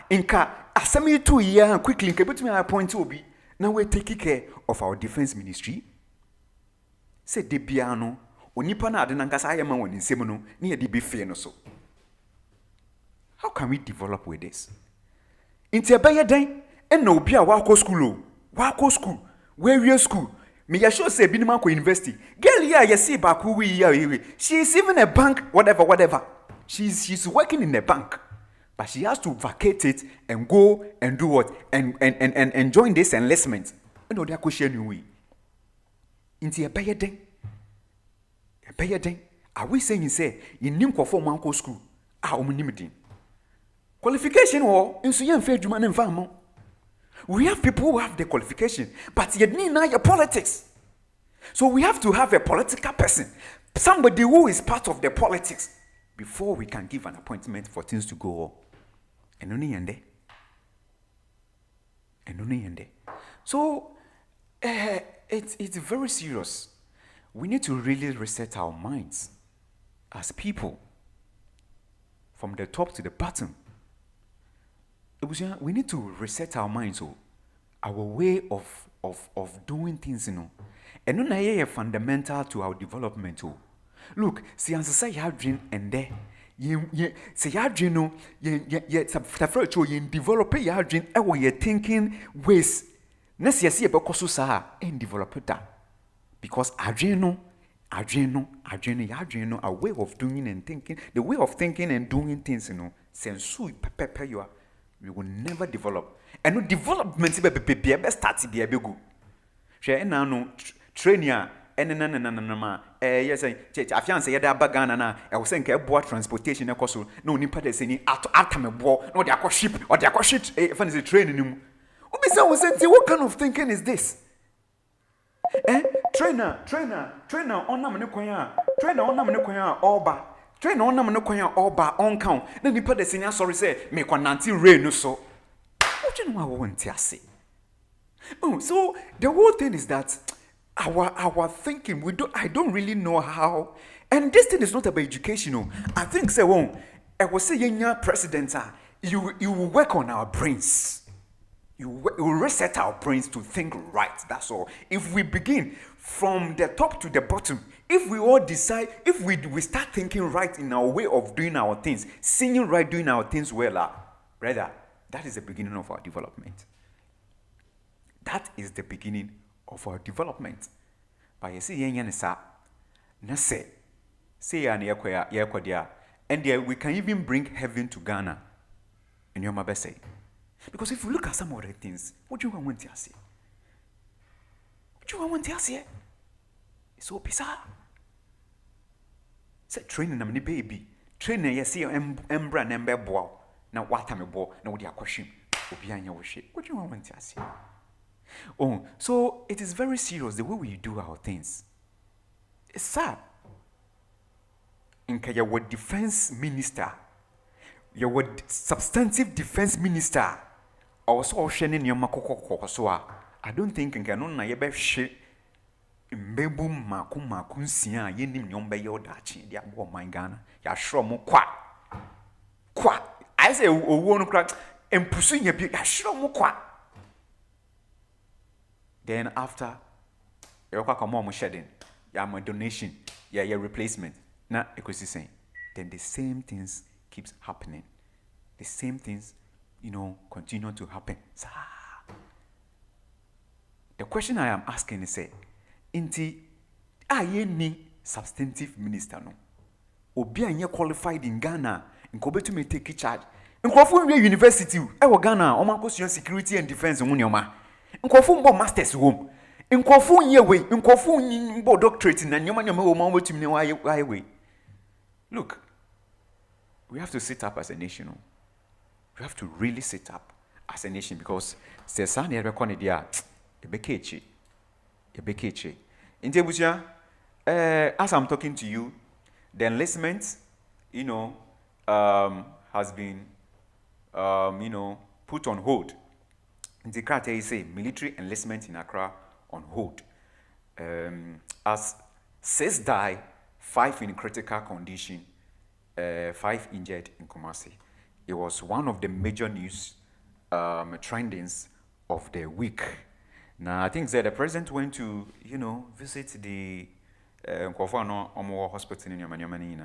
inka asemi 2 year quickly inka betumi appoint obi. Now we take care of our defense ministry. Say de bia no onipa na ade nankasa ayema woni nsem no na ye de be fe no so. How can we develop with this? Inta beye den na obi a wa school where school me ya sure say binima ko university girl here you see back we she is even a bank whatever she's working in a bank but she has to vacate it and go and do what and join this enlistment no dey question you we inti e beyeden are we saying say you nim ko form manko school omunim din qualification wo inso ye mfa adwuma na mfa mo. We have people who have the qualification, but you need now your politics. So we have to have a political person, somebody who is part of the politics, before we can give an appointment for things to go on. And only yende. So it's very serious. We need to really reset our minds as people, from the top to the bottom. We need to reset our minds, our way of doing things, And no na fundamental to our development. Look, see answer you dream and there. Say you dream no, you develop your dream and you thinking ways. Next year see about kosusa and develop that. Because our dream a way of doing and thinking, the way of thinking and doing things, sensu pepe you are. We will never develop. And no development be start be a go. Share na no trainer na yes afiance ye da bagana na e wo senka eboa transportation e koso na oni pade seni atamebo na o de akoship or de akoship fan is training nim. Obi say wo say what kind of thinking is this? Trainer onam ne kwan a oba. Train on nam no kwan oba on count. Na nipa de senior sorry say me kwananti rain no so. What you know I want to say? Oh, so the whole thing is that our thinking I don't really know how, and this thing is not about education. I think say I was say young president you will work on our brains. You will reset our brains to think right. That's all. If we begin from the top to the bottom, if we all decide, if we start thinking right in our way of doing our things, singing right, doing our things well, brother, that is the beginning of our development. That is the beginning of our development. But you see, and we can even bring heaven to Ghana. And your mother say, because if you look at some of the things, what do you want to say? It's so bizarre. Say training na baby. Training you see embra na mbebo. Na wata mebo na wodi akwashim. Obi anya wo hwe. What do you want to say? Oh, so it is very serious the way we do our things. It's sad. Inka your defense minister, your substantive defense minister, also shining your makoko so I don't think inka no na yebe hwe Mbebu maku nsia yenim nyombe ye odachi dia bo man Ghana ya hro mo kwa I say owo no kra empusu nya bi ya hro mo kwa. Then after you come on shedding ya my donation your replacement na ekosi saying then the same things keeps happening, the same things continue to happen. The question I am asking is say inti aye ni substantive minister no obi anye qualified in Ghana nkobetu me take charge nkofo nwe university e wo Ghana o mankosua security and defense ho nyoma nkofo mbo masters home nkofo nye we nkofo mbo doctorate na nyoma wo ma wetum ne wa we. Look, we have to sit up as a nation. We have to really sit up as a nation because se sa na rekone dia ebekechi Intebusia, as I'm talking to you, the enlistment, has been, put on hold. The Krate say military enlistment in Accra on hold. As 6 die, 5 in critical condition, 5 injured in Kumasi. It was one of the major news trendings of the week. Now, I think that the president went to, visit the Omo hospital in Yamani.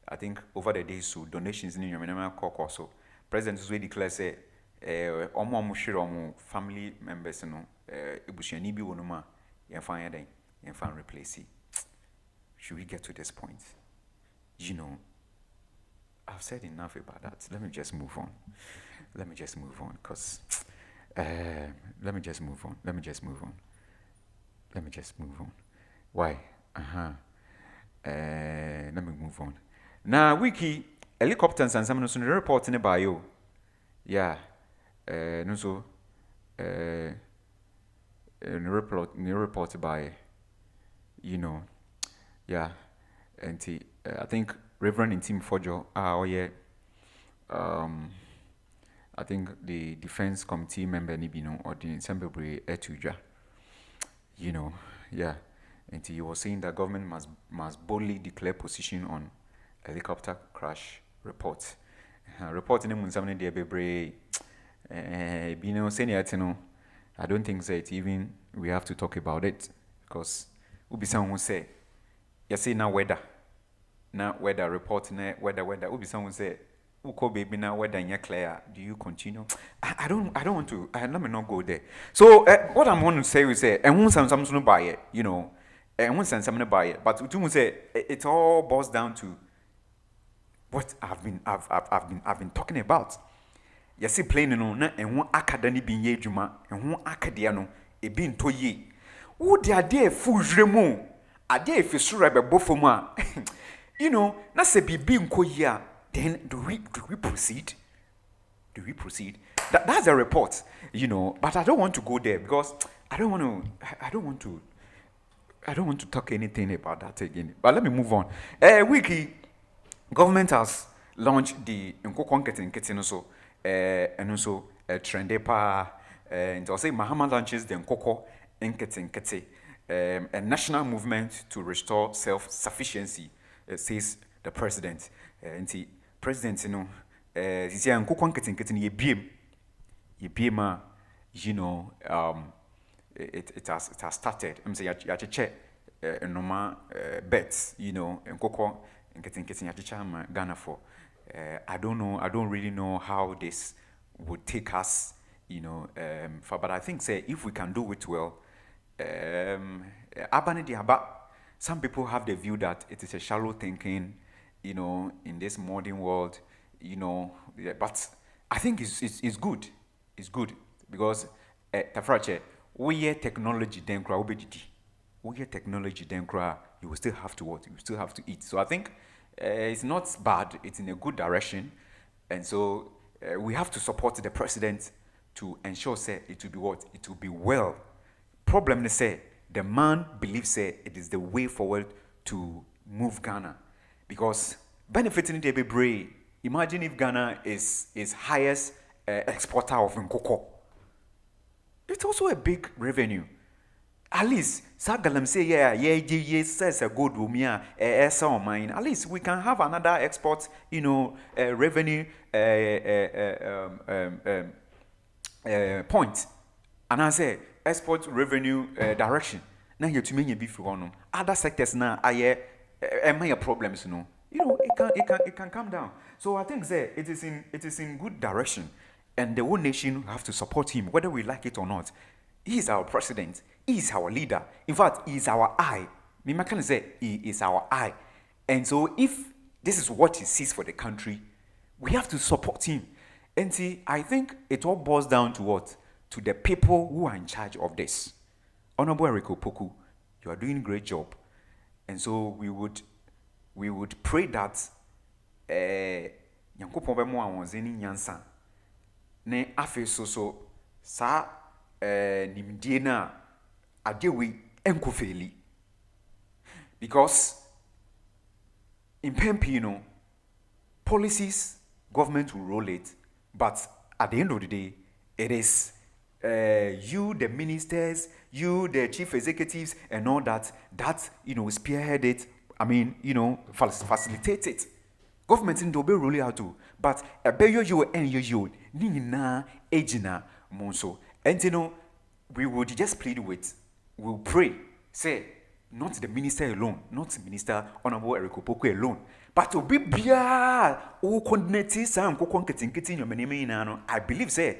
I think over the days, so donations in Yamani also. President was declared say, Omo family members, Ibushani bi wonuma, Yanfan replace. Should we get to this point? I've said enough about that. Let me just move on, because. Let me just move on. Why? Let me move on. Now, wiki helicopters and some no report in the bio. Yeah. No so. Report by. Yeah. And I think Reverend Intim Fojo. I think the defense committee member Nibino or the Assembly Etuja, yeah. And he was saying that government must boldly declare position on helicopter crash report. Reporting him something there be saying I don't think that even we have to talk about it because ubi someone who say you say now weather report weather ubi someone say baby now whether you're clear, do you continue? I don't want to. Let me not go there. So what I'm going to say is say, and once something buy it, and once something buy it, but to say it all boils down to what I've been talking about. You see, playing and one academic being ye juma and one acadiano a being to ye. Who they are there full remo? Are there if you sure about bofoma? Not say be being koya. Then do we proceed? That's a report, But I don't want to go there because I don't want to talk anything about that again. But let me move on. Wiki government has launched the Nkoko also, and also Trende Pa, and also Mahama launches the Nkoko Nkete, a national movement to restore self-sufficiency, says the president. And the president, he said, "Nkoko nkete ye biem, it has started. I'm saying you have to check normal bets, Nkoko nkete ya to Ghana for. I don't really know how this would take us, but I think say if we can do it well, some people have the view that it is a shallow thinking. In this modern world, but I think it's good. It's good because Tafrache, we hear technology then cry obedidi. We hear technology then cry. You will still have to what? You will still have to eat. So I think it's not bad. It's in a good direction, and so we have to support the president to ensure say it will be what? It will be well. Problem is say the man believes say it is the way forward to move Ghana. Because benefiting the baby, imagine if Ghana is highest exporter of Nkoko. It's also a big revenue. at least Sagalam say says a good rumia mine. At least we can have another export, revenue point. And I say export revenue direction. Now you to me beef on other sectors now are major problems, it can come down. So I think say it is in good direction, and the whole nation have to support him whether we like it or not. He is our president. He is our leader. In fact, he is our eye. Me can say he is our eye. And so if this is what he sees for the country, we have to support him. And see, I think it all boils down to what? To the people who are in charge of this. Honorable Eriko Poku, you are doing a great job. And so we would pray that Yankopon be mo awon zeni nyansa ne afi so sa nimdie na adewi enkofeli, because in Pempino policies government will roll it, but at the end of the day it is you, the ministers, you, the chief executives and all that spearhead it. I mean, facilitate it. Government in Dobe roll it out too, but a beyo and you nina ejina monso. And we would just plead with, we'll pray, say, not the minister alone, not Minister Honorable Eriko Poku alone, but to be bia o coordinate some I believe say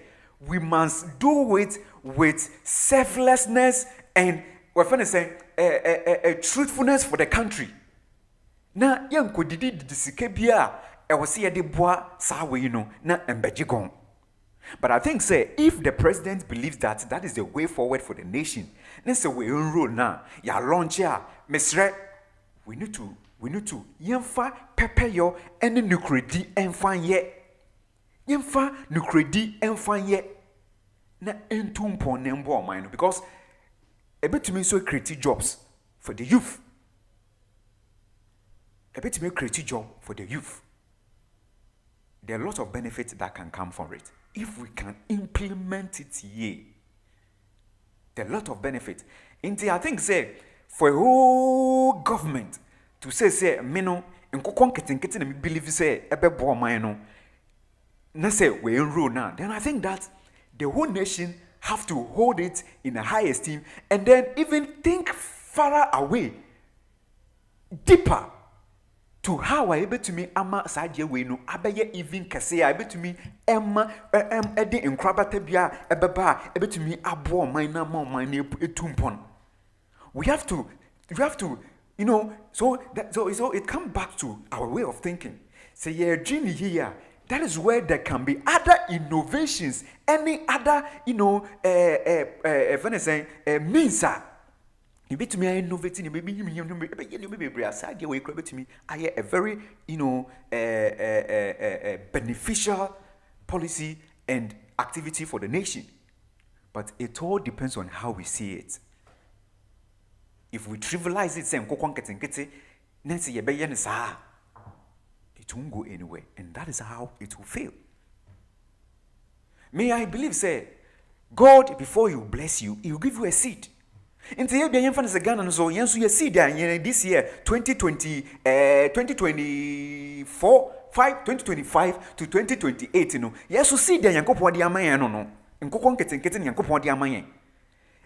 we must do it with selflessness and we're going to say a truthfulness for the country. Na yanko didi disike bia e wo se ye de boa sa we na embeji gon. But I think say if the president believes that that is the way forward for the nation, then say we enroll now ya launch ya mesre we need to yemfa pepeyo ene nukredi enfan ye yemfa nukredi enfan ye na entumpo nembo oman, because a bit to me so create jobs for the youth. A bit to make creative job for the youth. There are a lot of benefits that can come from it. If we can implement it here, there are a lot of benefits. I think say for a whole government to say meno nkokon me believe say ebebo man na say we enroll now, then I think that the whole nation have to hold it in a high esteem and then even think far away, deeper, to how I able to me ama sadye we no abeye even kese I able to me edi nkrabata bia ebeba able to me abo man na ma man na etumpon. We have to so it comes back to our way of thinking. Say yeah dream here, that is where there can be other innovations, any other means you be to me innovating, maybe aside way to me I a very beneficial policy and activity for the nation. But it all depends on how we see it. If we trivialize it, say it won't go anywhere, and that is how it will fail. May I believe, say, God, before He will bless you, He will give you a seed. In the year the Ghana, so yes, you see that this year, 2025 to 2028, yes, you see that Yanko Podi Amayan, no, and Kokon getting Yanko Podi Amayan.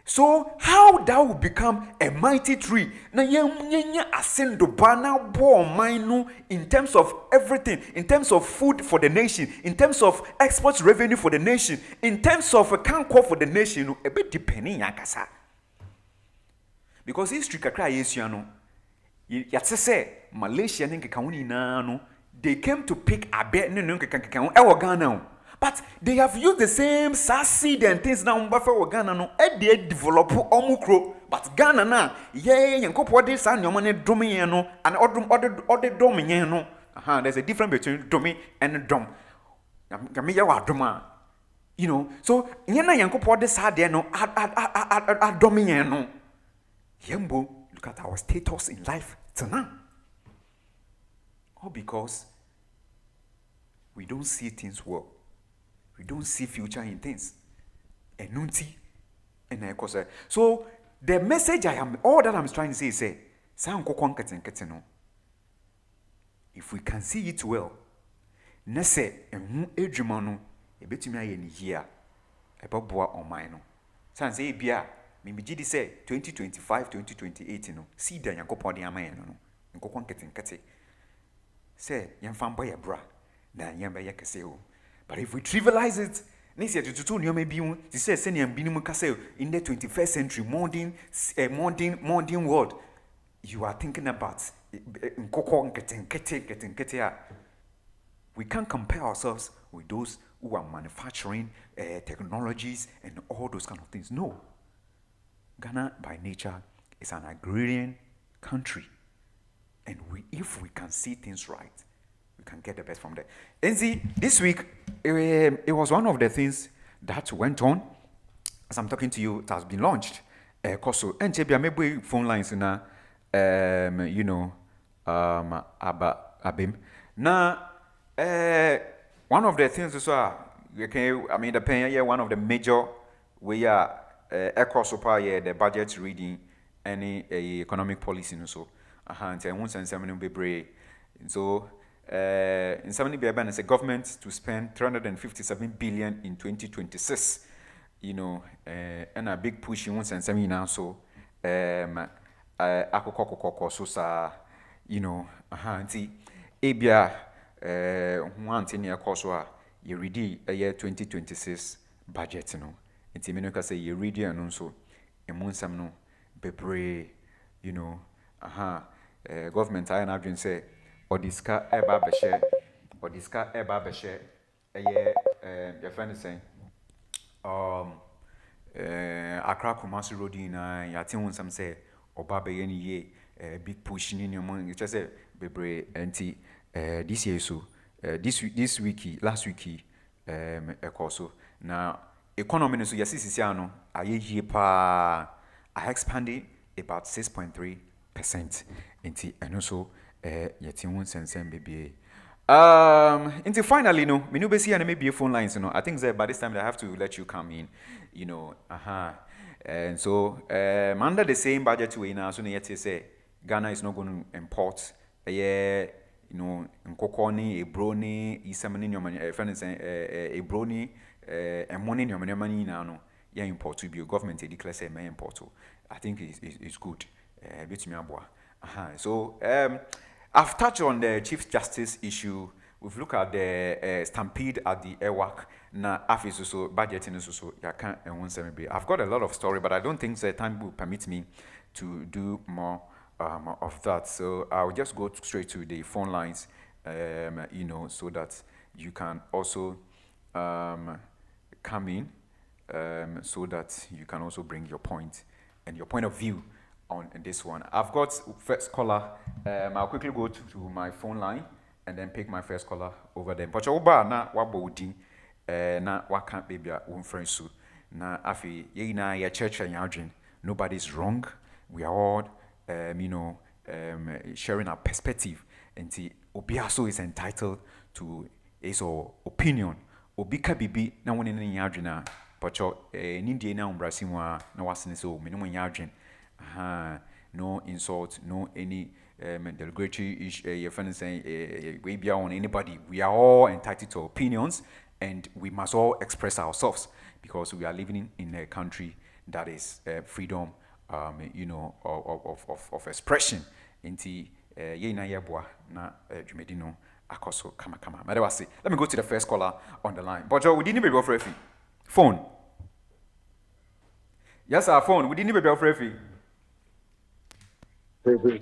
So how that will become a mighty tree? Na yenya ascend do bana bo mine in terms of everything, in terms of food for the nation, in terms of export revenue for the nation, in terms of a canco for the nation, a bit depending yakasa. Because history kakra yesuano, yatse say Malaysia nke kauni na no, they came to pick a bet no nke ewo Ghana. But they have used the same seed and things now for Ghana no they develop omukro, but Ghana na yankopo de sa nyoma ne domi no and other domi no. There's a difference between domi and dom. Gamiya wa doma. So nyena yankopo de sa de no domi no. Yembo, look at our status in life tonight. All because we don't see things well. We don't see future in things. And nunti and I cause so the message all that I'm trying to say is say, no. If we can see it well, nese edwuma no ebetumi aye ni here eboboa oman no. San say bia me gidi say 2025 2028 no see da yakopon de aman no nkokon ketenkete say yemfa mbo ye bra na yemba ye kese o. But if we trivialize it, nisi atututu nyoma bi hu ti say senior binimu ka say in the 21st century modern world, you are thinking about nkokon ketenkete. We can't compare ourselves with those who are manufacturing technologies and all those kind of things. No. Ghana, by nature, is an agrarian country. And if we can see things right, we can get the best from there. And see, this week, it was one of the things that went on. As I'm talking to you, it has been launched. Koso, and Chebia, maybe phone lines na, abim. Now, one of the things also, the pen one of the major we are across the budget reading any economic policy and so. And so in 70 billion as a government to spend 357 billion in 2026. And a big push in 170 now so so sa ebia one thing ya koso you ready a year 2026 budget no nti me no ka say you ready anu so emunsam no bebre government I na adwen say odiska eba beshe eye your friend is saying Accra Kumasi road na ya tin wunsam say oba be ye ni ye big push ni no you just say bebre nti this year so this week last week ekoso na economy so yesisi ano aye pa I expanded about 6.3% into and also yetin won sensem bebe into finally no me no be see and maybe phone lines I think that by this time I have to let you come in and so under the same budget way now so yet say Ghana is not going to import nkokoni ebroni isamani nyoma friends ebroni money nyoma na no ya import to be government declare say may import. I think it's good bit me aboa so I've touched on the Chief Justice issue. We've looked at the stampede at the airwork na office so budgeting so ya can I've got a lot of story but I don't think the time will permit me to do more of that. So I'll just go straight to the phone lines, so that you can also come in, so that you can also bring your point and your point of view on this one. I've got first caller. I'll quickly go to my phone line and then pick my first caller over there. But na wabodi na wakan't baby unfriendsu na afi ye na ya church and yardrin. Nobody's wrong. We are all sharing our perspective, and Obiaso is entitled to his opinion. Obika bibi na one in yardina, but Nindia na umbrasimwa na wasn't so minimum yardin. No insult, no any derogatory your friend saying we be on anybody. We are all entitled to opinions, and we must all express ourselves because we are living in a country that is freedom. Of expression inti ye na yeboa na dwumedino akoso kama madawase. Let me go to the first caller on the line. But we didn't be able to phone. Yes, our phone. We didn't be able to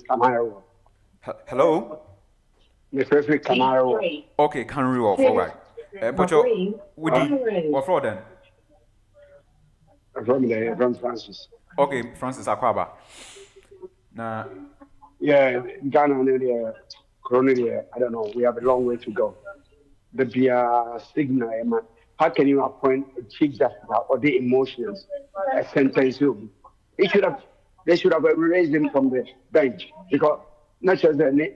Camaro. Hello. Mr. Camaro. Okay, Camaro off. All right. But we did what for then? From Francis. Okay, Francis Akwaba. Nah. Yeah, Ghana, Corona, I don't know. We have a long way to go. The stigma, man. How can you appoint a chief justice or the emotions a sentence you? They should have raised him from the bench because not just the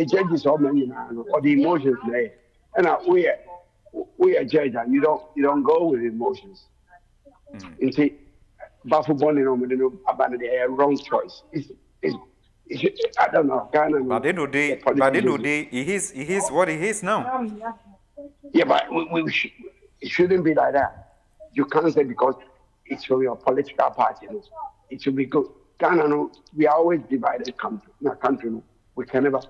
judges or the emotions there. And we are judge and you don't go with emotions. You see. Bafu Bonnie, abandon the wrong choice. I don't know. Ghana. But they know he is what he is now. Yeah, but it shouldn't be like that. You can't say because it's from your political party. It should be good. Ghana, no, we are always divided country. In a country, no, we can never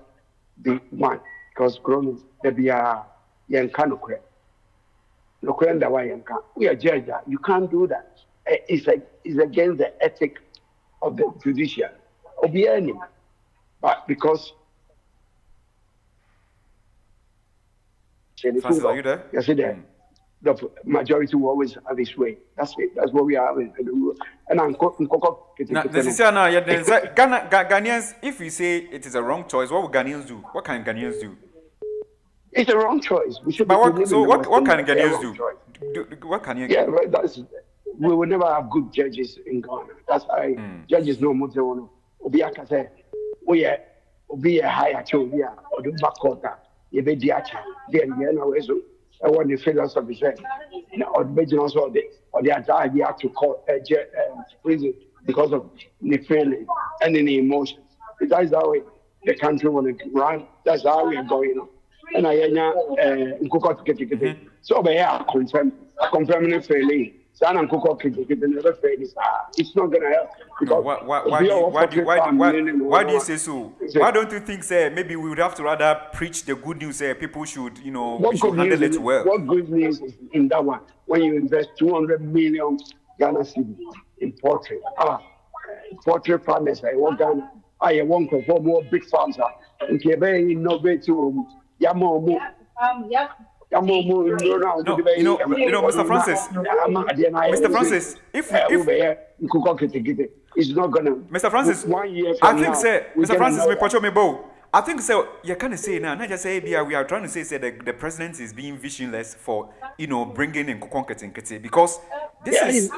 be one because grown there be a young kind of we are judged. You can't do that. It's against the ethic of the judiciary. But because Francis, are you there? Yes, there. The majority will always have this way. That's it. That's what we are. And I'm this is now. Ghanaians, if we say it is a wrong choice, what will Ghanaians do? What can Ghanaians do? It's a wrong choice. We should. But what can Ghanaians do? What can you? Yeah, right. We will never have good judges in Ghana. That's why judges know what they want. Obiaka say, Obi a higher children, or the back quarter. You be the acha. Then I want the philosophy say, or the business or the idea to call prison because of the feeling and the emotions. That's how the country want to run. That's how we are going on. And I so we are confirming failing. It's not gonna help. Why do you say so? Why don't you think, say, maybe we would have to rather preach the good news? Say people should, we should handle it well. What good news is in that one? When you invest 200 million Ghana cedis in poultry, poultry farmers, I want Ghana. I want to for more big farms. Okay, very innovative. Mr. Francis, if it's not gonna. Mr. Francis, 1 year I think say, Mr. Francis, I think so. You can't say now. Not just say we are trying to say that the president is being visionless for bringing in Kukonkete because this is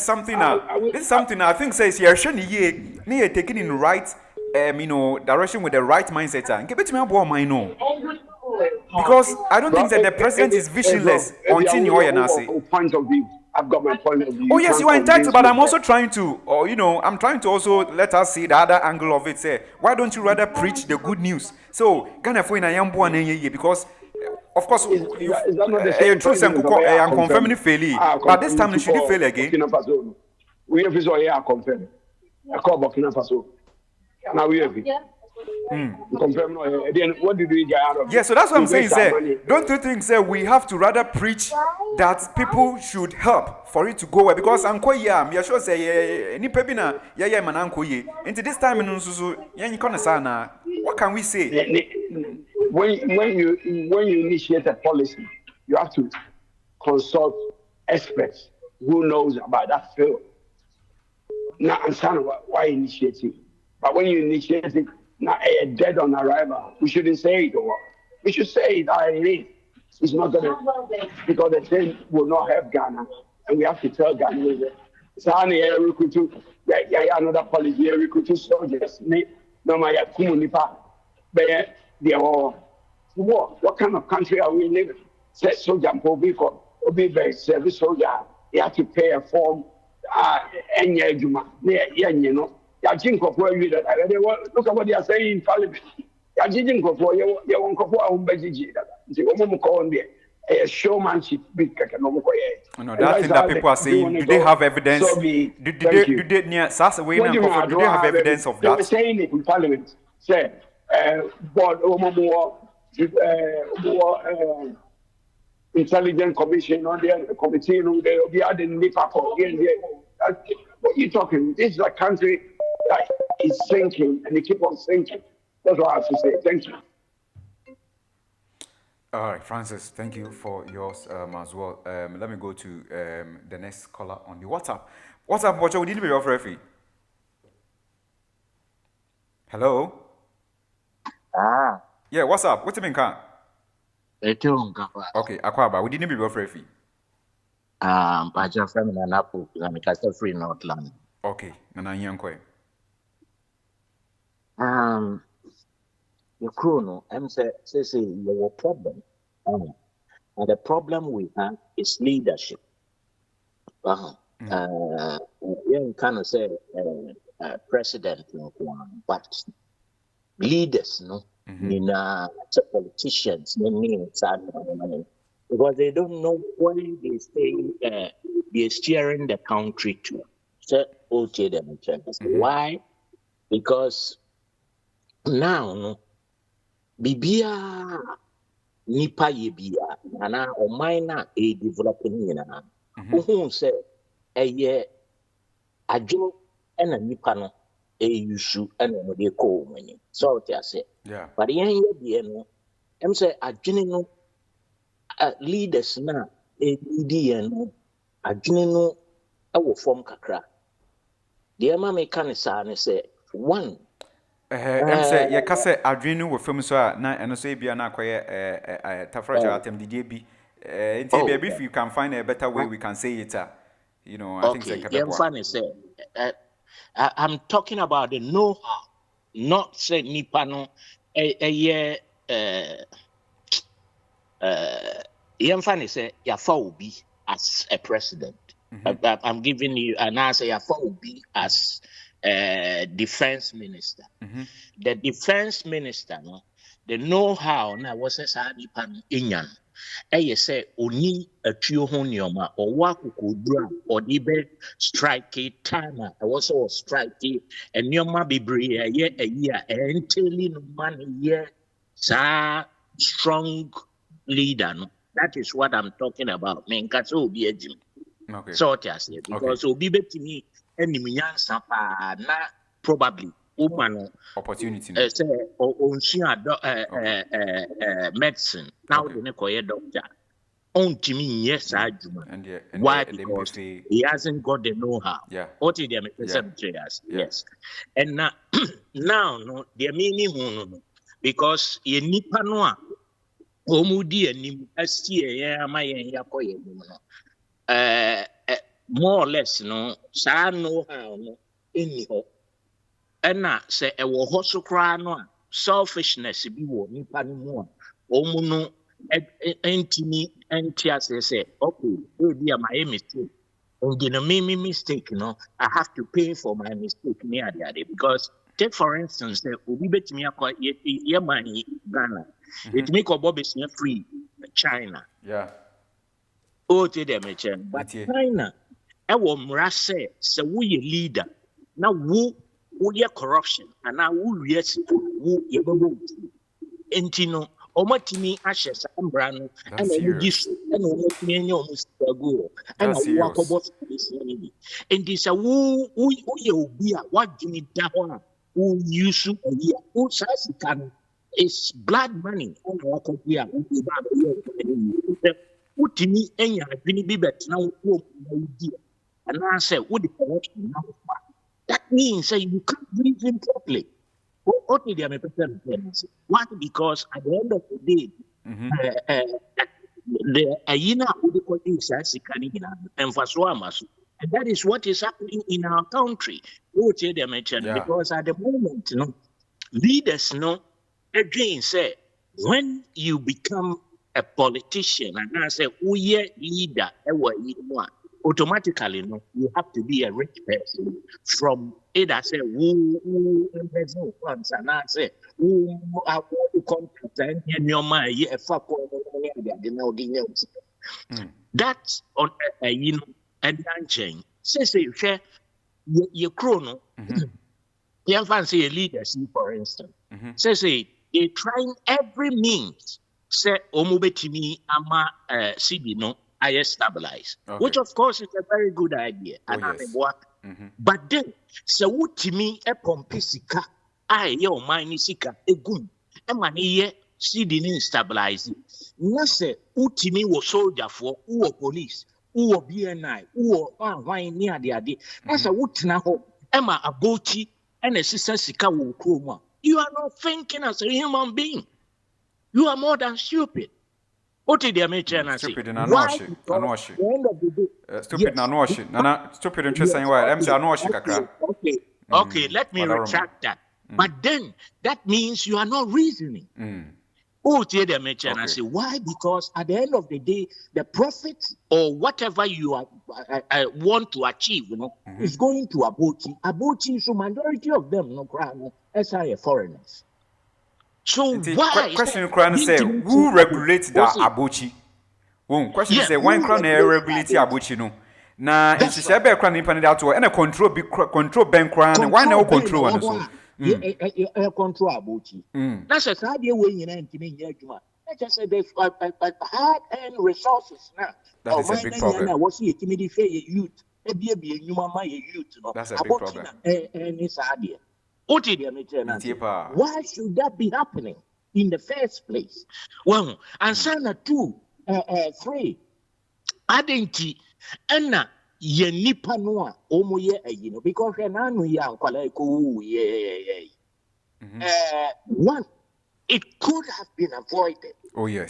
something I think says you're taking in right direction with the right mindset. Because I don't think that the president is visionless until you point of view. I've got my point of view. Oh yes, you are entitled, but I'm also trying to, I'm trying to also let us see the other angle of it. Say, why don't you rather preach the good news? So, Ghana for because, of course, truth and confirming failure, but this time you should fail again. We have is all confirm. I call Burkina Faso. Now we have it. Confirm. What did we get out of it? Yeah, so that's what I'm saying, sir. Don't you think, sir, we have to rather preach that people should help for it to go well? Because I'm quite young. I'm sure say any pebina man into this time in what can we say? When you initiate a policy, you have to consult experts who knows about that field. Now understand why initiating. But when you initiate it, now dead on arrival, we shouldn't say it. We should say it how it is. It's not gonna because the thing will not help Ghana, and we have to tell Ghana so another policy recruiting soldiers. No my Kumunipa. What kind of country are we living? Say soldier be very service soldier. You have to pay a form. Look at what they are saying in Parliament. Showmanship. That thing that people are saying, do they have evidence? Do they have evidence of that? They were saying it in Parliament. Say, Intelligence Commission on the committee, they are the NIPA. What are you talking? This is a country that is sinking and they keep on sinking. That's what I have to say. Thank you. All right, Francis, thank you for yours as well. Let me go to the next caller on the WhatsApp. WhatsApp, watcher, we didn't be off referee. Hello? Yeah, what's up? What's the main car? Okay, Akwaba, we didn't be off referee. I just from Nanapo, I'm free Northland. Okay, Nana Yankwe. Your chrono, I'm say your problem. And the problem we have is leadership. You kind of say president, but leaders, politicians, because they don't know where they stay, they're steering the country to. So, why? Because now, Bibia nipa yebia, ana omaina a developing na. Who say a adwo ena nipa no yusu ena no de ko mani so te ase but yen ye de no em say adwene no leaders na lead no adwene no ewo form kakra de ma me kan sa ne say one em say ye ka say adwene no wo fam so a na eno so ebia na akoye tafraja atem de bi if you can find a better way we can say it you know I think say I'm talking about the know-how, not say nipano Yemfani say Yafa will be as a president. I'm giving you an answer. Yafa will be as a defense minister. The defense minister, the know-how now was a nipano inyan. Say oni atuo ho nioma or wakukodura or dibe strike timer also strike and nioma bebre a year and telling money year sa strong leader no. That is what I'm talking about. Men kaso obi ejim. Okay. So just because obi betimi enimiyan sapa na probably woman opportunity say medicine now the nekoye doctor on Jimmy yes why because he hasn't got the know-how what did yes and now no the meaning because ye nipa no a omudi anim asie ye amaye yakoye more or less no sa know-how no anyhow Ena se ewo hoso kra no a selfishness bi wo nipa no mu a omu no entimi entiase se okay be my mistake and the mistake no I have to pay for my mistake near the because take for instance the obi betimi akwa ye man Ghana it make obobes free China te dem but China ewo mra se wo ye leader na wo your corruption and now who yes who you go entino omatimi ashes ambrano and this and omatimi almost go and walk about this and this who you be what do you da who use who says can is blood money and walk up here utimi enya adwini bi betna wo and I say what the corruption now that means you can't reason properly. What did you say? Why? Because at the end of the day, the Ayina and that is what is happening in our country. Because at the moment, leaders again say when you become a politician and I say, oh yeah, leader, automatically, you have to be a rich person from either say who embezzle funds and I say who are the contract and your mind that's on and chain. Say your chrono. You fancy a leadership, for instance. Say they trying every means. Say omubetimi ama CB I stabilize, which of course is a very good idea. But then, so what to me a pompisica, I your mine sika a good, a money she didn't stabilize it. Nase utimi was soldier for who police, who BNI, who wine near the idea. As a wood now, Emma Aboti and a sister Sika will chroma. You are not thinking as a human being. You are more than stupid. What did you make? Stupid and anwashi. Stupid and anwashi. Nana, stupid and interesting. Why? I'm saying anwashi kakra. Okay, let me retract that. But then that means you are not reasoning. Oh, and I say, why? Because at the end of the day, the profit or whatever you are, want to achieve, is going to Abuchi. Abuchi, so majority of them, no crime, as foreigners. So why? Question crown say, who regulates the Abuchi? Question say, why crown regulates Abuchi no? Na it's a crown in that way, and a control bank crown, why no control one so? Control Abuchi. That's a sad way in Juma. Let's just say they hard earned resources now. That is a big problem. Was he a youth? That's a big problem. And it's idea. Why should that be happening in the first place? Well, and Sana 2, 3, Adenti, Anna. Ye nipa no a omo ye ayi no because na no ye ankwala ko ye one it could have been avoided. Oh yes.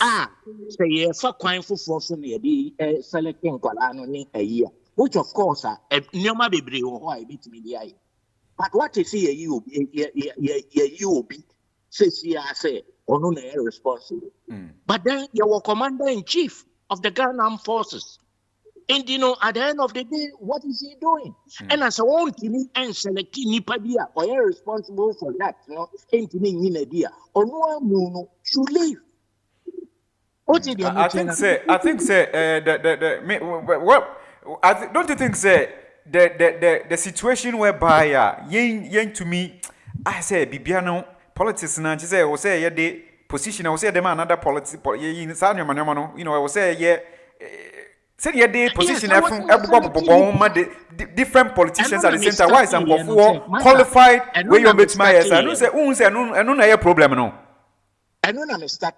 Say ye fa kwan foforo so na ye di select ankwala no ni ayi which of course nyoma bebre wo ho a bitimi di ayi but what is ye you obi say ono na responsible but then your commander in chief of the Ghanaian forces. And at the end of the day, what is he doing? And as a one team and select Nipadia or are responsible for that, and to me in idea or no one should leave. What I think say don't you think say the situation whereby yen to me I say Bibiano politics na say I say yeah the position I say the man another politics in San Yamano, I will say yeah. Say your day position different politicians at the same time. Why is some qualified where you meet my yes? I don't say I don't have a problem no. I don't understand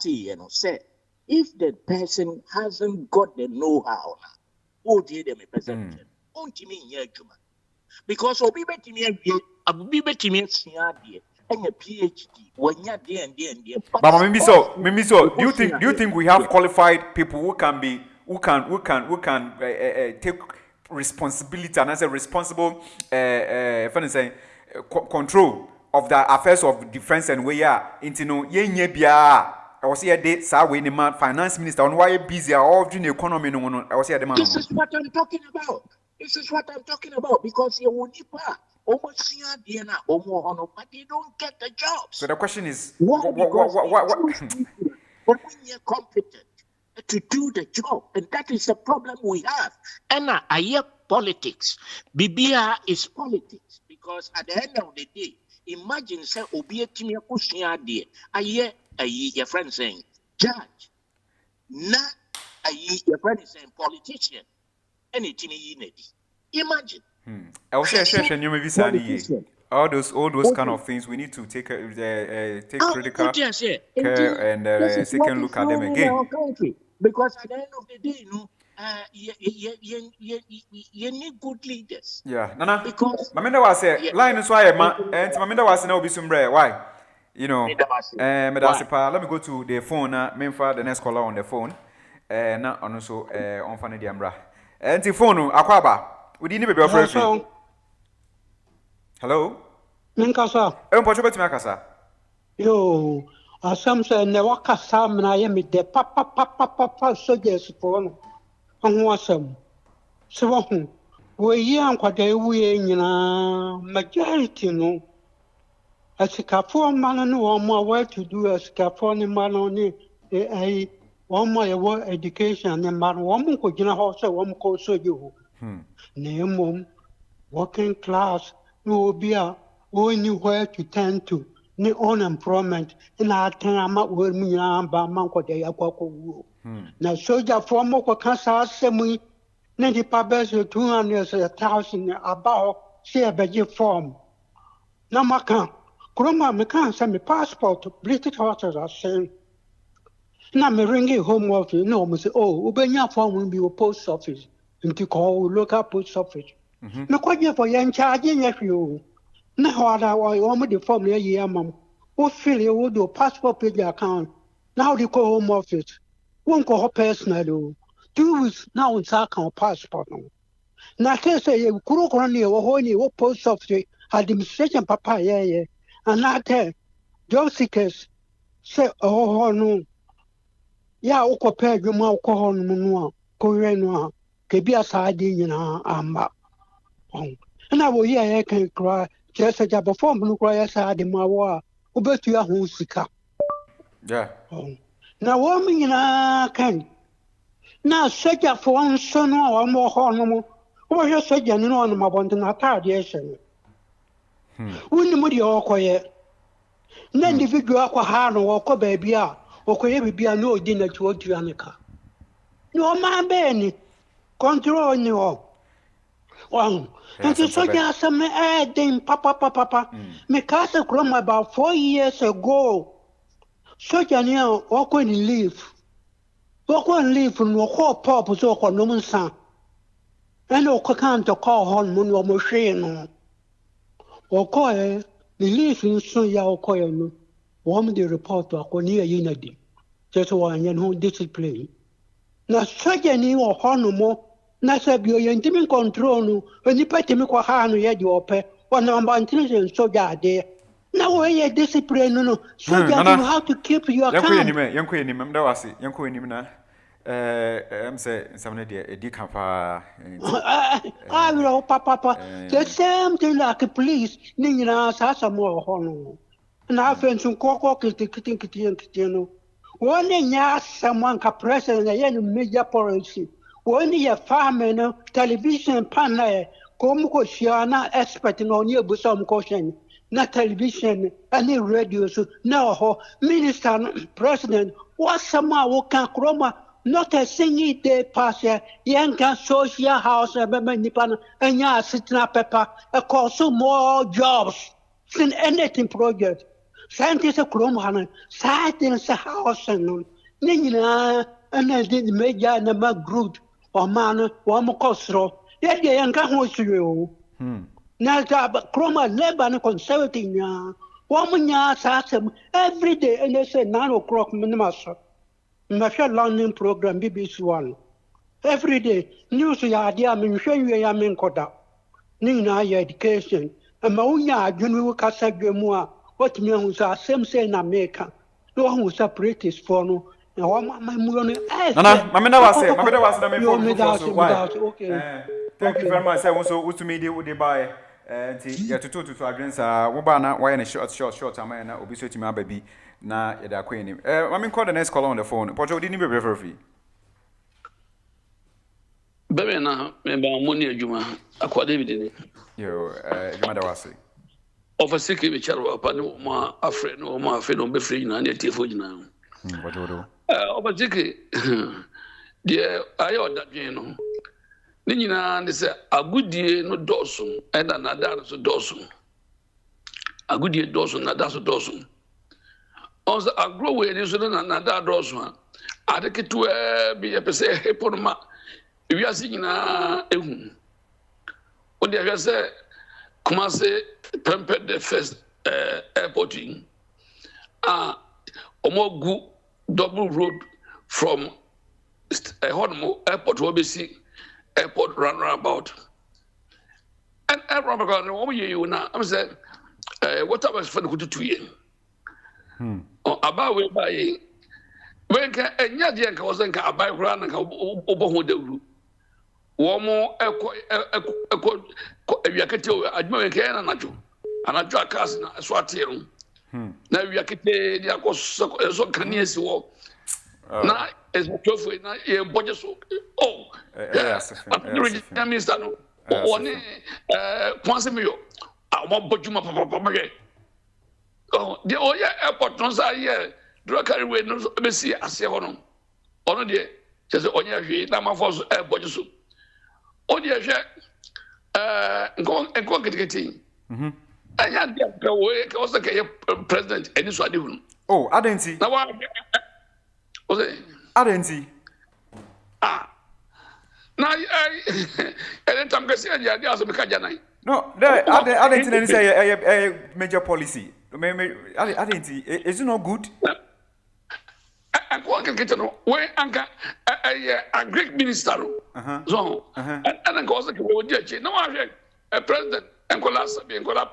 say if the person hasn't got the know-how, oh dear them a person. Don't you mean because obi betimi and a PhD when you're there. But maybe so. Do you think we have qualified people who can take responsibility and as a responsible control of the affairs of defense and we are into no yenye bia I was here day sa we ni man finance minister on why busy all doing the economy no I was here the man. This is what I'm talking about because you will nipa almost see there na omo but they don't get the jobs. So the question is what? When you're competent to do the job, and that is the problem we have. And I hear politics. BBR is politics because at the end of the day, imagine say Obi Timia Kushia there. I hear your friend saying judge. Na I hear your friend saying politician. Anything imagine. I was saying you may be saying all those kind of things we need to take critical care and second look at them again. Because at the end of the day, you need good leaders. Yeah, Nana. Because Maminda was say line is why and Maminda was now be somewhere. Why? Let me go to the phone. Main for the next caller on the phone. Now also on Fanny Diambra. And the phone, Akwaba. We didn't be free. Hello. Minkasa. Makasa. Yo. Asam say ne wakasa na ye me de papa soldiers for no ho asam so ho we yi ankwada ewuye nyina majority no asikafo man no wo ma what to do asikafo ne man no ne ai wo ma ye wo education ne man wo mo ko gina ho so wo mo ko soje ho ne mom working class no bia wo ni where to turn to ni unemployment ina atama wo mu nyina ba man ko de yakwakowo na soldier for mo ko kasa asemu na di pabes 200,000 about share beji form na maka kroma me kan say me passport British horses are saying na me ringi home office no me say oh ubenya form bi post office nti call local post office me ko je for yan charge nya hwe na wada wa mo the form ye amam wo fill you do passport page account now they call home office won ko personal 2 weeks now on account passport no na say kuro ne wo ho ni wo post office administration papa and na job seekers Say, oh, no. Ya uko pay juma uko hon munua korenwa ke bia saadi nyina amba na wo ye ye kan kra just ja before mu kra ya saadi ma wo a obetu ya ho sika yeah na wo mi nyina kan na soja fo nso no a mo ho no mo wo hwe soja ni no ma bonde na taade e hye woni mu de okoye na individual kwa ha no wo ko ba bia okoye bibia na odi na ti otu aneka no man be ni control ni o nti soja asem den papa me kasa from about 4 years ago soja ni o ko ni leave no ko pop so ko no nsa and o ko kan to call hon mo no mo hwe no o ko ni leave nso ya o ko no wo the report ko ni yi na di just one yan who discipline na soja ni o hono mo na se bio ye ntimi control no oni patimi ko ha no ye di ope ona amba intelligence soja ade na wo ye discipline no soja you have to keep your calm yanko ni mem da wase yanko ni na say samne de edi kan pa I will papa the same thing like police ni nyina sa mo hono na afensu kokko kitin no one nya someone ka president ya no major policy one ya farmer no television panel ko mu ko shiana expert no ni ebusam ko shen na television ani radio so na ho minister president what sama wo kan kroma not a single day pass yanka social house be nipa anya sitina paper a cause more jobs than anything project scientists krom hanan scientists house no nina ana did meja na ma group o man o mo kosro ye yanka ho suyo na ta kroma leba na conservative nya o mo nya sasem every day and they say 9 o'clock minimum Masha learning program BBC One. Every day, news ya dia min hwe ya min koda. Ni na ya education. Ma unya adwunu ka sagwemu a what me hu sa same say na America. No hu separate is for no. Na wa ma mu no nana mameda wase na me for why. Okay. Thank you very much. I also utumi de wo buy nti ya tutu adwensa wo ba na why na short am na obi so timi ababi na yeda kwani I mean call the next caller on the phone but you didn't be referee bebe na me ba mo ni adwuma akwa David ni yo adwuma da wase office ke be charo apa no ma afre no ma afi no be free na na tiefo gina wadodo office ke de ayo dadwen no ni nyina ne se agudie no dosun ena na da so dosun agudie dosun na da so dosun also agro we ni so na da dosun adeketu bi e pese eponma wi asi nyina ehu o de ya se commencer pempe the first airport in omogu double road from Honmo airport obesi airport roundabout and roundabout no we you na am say what was for the kutu yen about we buy when ka enya de nka was nka abai kura na nka obohu dawru wo mo eko awiakete adwuma we ka na najo anajo akas na so atero na awiakete dia ko so kaniesi wo na es motofo na e boje so minister no oni kwanse mi yo mo bojuma papa mage de oya airport no sa ye do carry we no be si ase ho no ono de se onya hwe na ma force boje so o de hwe nko ketekete anya de pe we ke o se ke president eni so ade hu oh adenti na wa o se adenti na ele tam kesi ya dia so be ka janai no adenti na say major policy adenti is it not good akwa kekete no we anka a great minister so and go so ke we di na wa hwe president enkola sabi enkola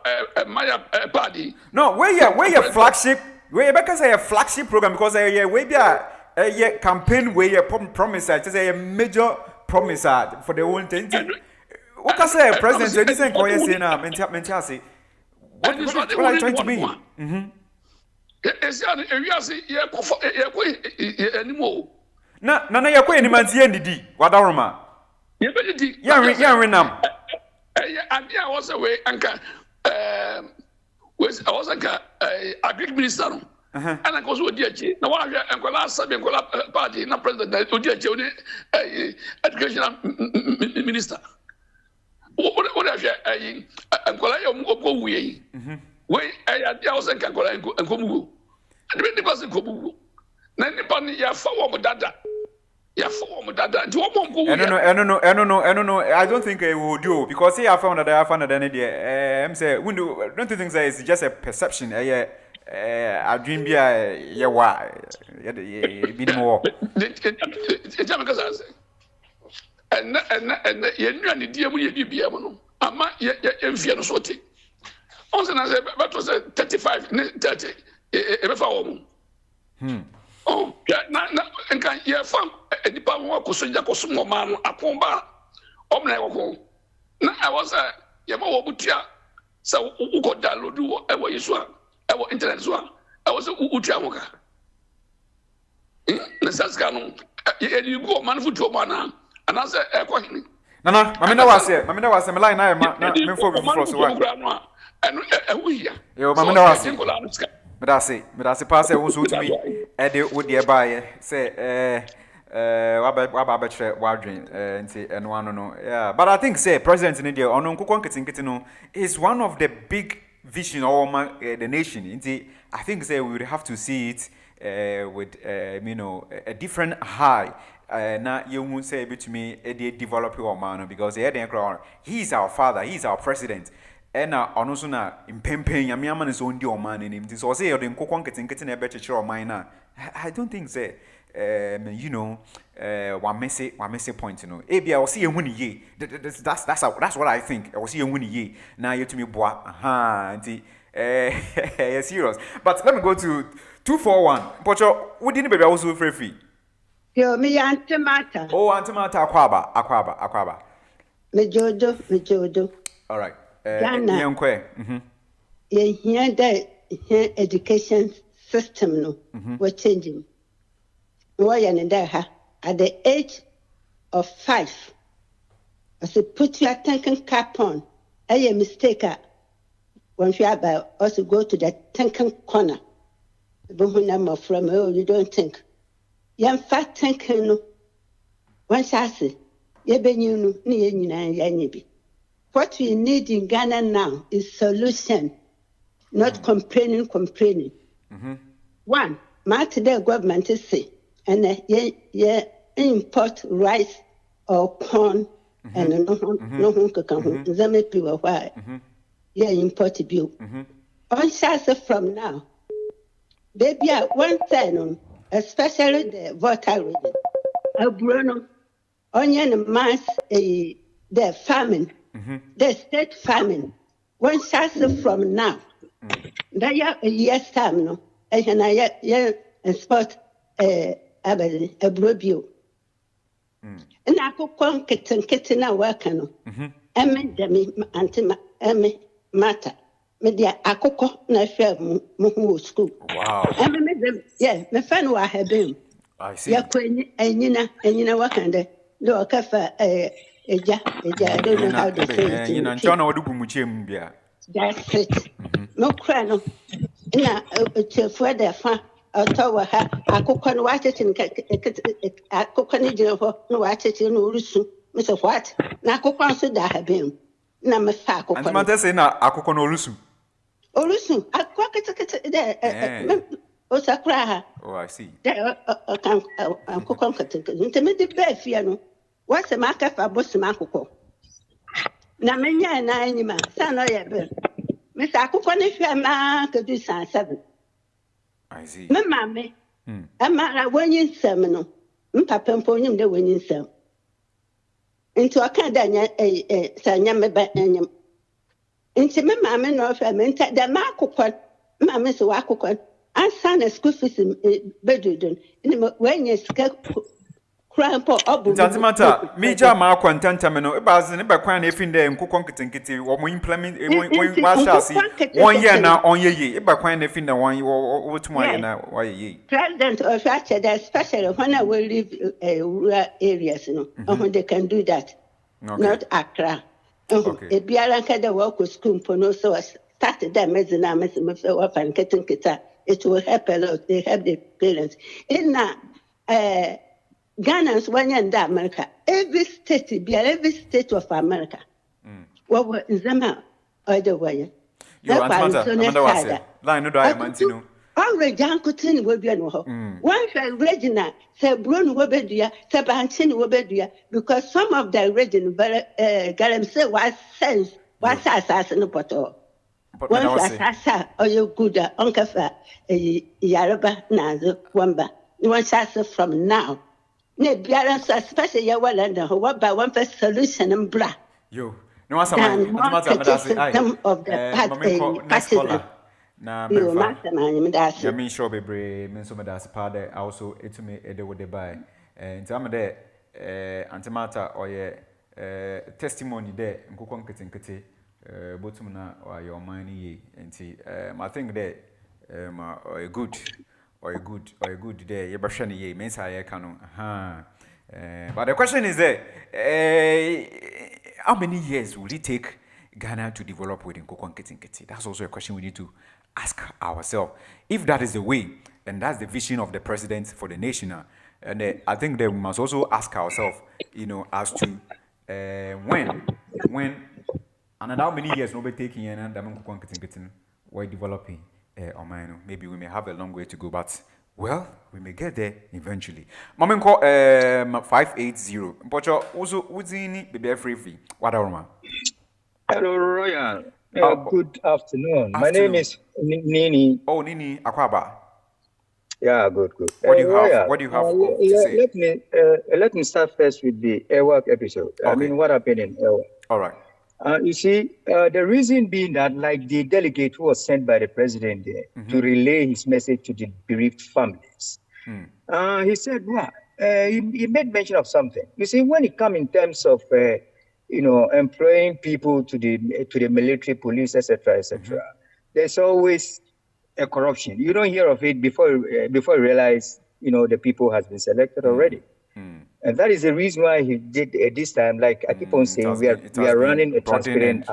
maya party no where your flagship we because a flagship program because we be a campaign where promise just a major promise for the whole thing. What can say president anything ko yes na mentasi. What are you trying to mean? Na ya kwa ni mantie ndidi wadaroma. Ye be di. Ya renam. I was away anka I was anka agric minister no. And I was with DH. Now I am last party, not president, education minister. What have you? I'm calling you. Wait, I was a Kankola and Komu. And the person Komu. Nanipani, ya forward dada. Ya forward dada. I don't know. I don't think it will do because I found that any day. I'm saying, don't you think that it's just a perception? I dream be a why. Be more. And you knew any dear will be able to. I'm not yet in sorting. Also, I said, that was 35, 30. If I were. Oh, and can you find a department of Kusuja man upon bar? Omne. Now I was a Yamabutia. So, who got download ever you swam? I was internet swam. I was a Ujamoka. Nasaskano. You go man for 2 man. And I said, Nana, Mamina was a line. I'm for and we yo, Mamina was but I say, pass it was to me. Eddie would nearby say, and one no, yeah. But I think, say, President in India, on Uncle is one of the big vision of the nation. I think, say, we would have to see it with, a different high. Now you won't say to me a develop your man because he's our father, he's our president. And also now in Pempen, Yamiaman is only your man in him. So say you're in getting a better chair of mine. I don't think say one messy point, Maybe I will see a winning ye. That's what I think. I will see a winning ye. Now you to me boy. Serious. But let me go to 241. Pocho, we didn't be also free. Yo, me antimata. Oh, antimata aquaba. Me jodo. All right. Ghana. You hear the education system no, we're changing. Why and there at the age of 5, I said put your thinking cap on. A mistake. When you about also go to the thinking corner. The from you don't think. Young fat thinking no. Once I say, what we need in Ghana now is solution, not complaining. One, the government is say, and import rice or corn, and no one can come. Why? Yeah, import bill. On from now, baby, one thing, especially the voter region. A Bruno, onion mass the famine, the state famine. One chance from now. That a year's time, no, and I spot a blue. And I could conquer and kitten a worker. Emmy matter. Media akoko na share mu school. Wow. My friend wa have been. I see. Ya kwenye enyina wakande. Do kafa eja I don't know how to say it. You know, John odugu muchem bia. That's it. No cry no. Na chefu da fa otawa ha akoko no wachechi akoko ni jina ho no wachechi no rusu. Mr. What? Na akoko so da have been. Na me fa akoko. And man say na akoko no rusu. Olusun, Osakra. Oh, I see. I'm cooking. Intimate befiano. What's a marker for Bosmaco? Namenya and Anima, son of your Miss Akukon, if you are man, could do 7. I see. Mamma, a man, a winning seminal. Papa ponium the winning sem. Into a cadanya a Sanyama Into my mamma, no ferment, the Marco, Mamma's Wakukon. Ansa na school fees bedudun. When you Tantimata, Mija ma quantantameno, Bazin, Bakwan, if in there, and cook kitty, or we implement one year now on ye, Bakwan, if in the one you over to my why ye. President of Russia, especially when I will live rural areas, when they can do that. Not Accra. A Bialanka, the work with school, no, so I started them as an Amazon of and getting kita. It will help a lot. They help the parents. In that, Ghanaians, when you're in America, every state of America, what was in Zama or the way? You're line no diamantino. Already, Uncle Tin will be no hope. One shall Regina, say Bruno Webedia, Sabantin Webedia, because some of the region, Galamse was sense, was assassin of Poto. One assassin, or you good, Uncle Yaruba, Nazo, Wamba. One assassin from now. Ne balance, especially your well under who by one first solution and blah. You no answer of the partisan. Na I mean sure bebre men so medasi pade also etumi ede wo de bai ntama de antimata oye testimony de nkokon nkete botum na your man ye nti I think that or good there ye bahwe ne ye mensa ye ka no but the question is there how many years will it take Ghana to develop within nkokon nkete? That's also a question we need to ask ourselves. If that is the way, and that's the vision of the president for the nation, and I think that we must also ask ourselves, as to when, and how many years we'll be taking and we're developing maybe we may have a long way to go, but well, we may get there eventually. Mama call 580. But also Uzini baby free. What are Hello, Royal. Good afternoon. My name is Nini. Oh, Nini Akwaba. Yeah, good. What do you have? What do you have to say? Let me start first with the Airwork episode. Okay. I mean, what happened in Airwork? All right. You see, the reason being that, like the delegate who was sent by the president there to relay his message to the bereaved families, he said, he made mention of something. You see, when it comes in terms of employing people to the military, police, etc., there's always a corruption. You don't hear of it before you realize, the people has been selected already. And that is the reason why he did this time. Like I keep on saying, we are running a transparent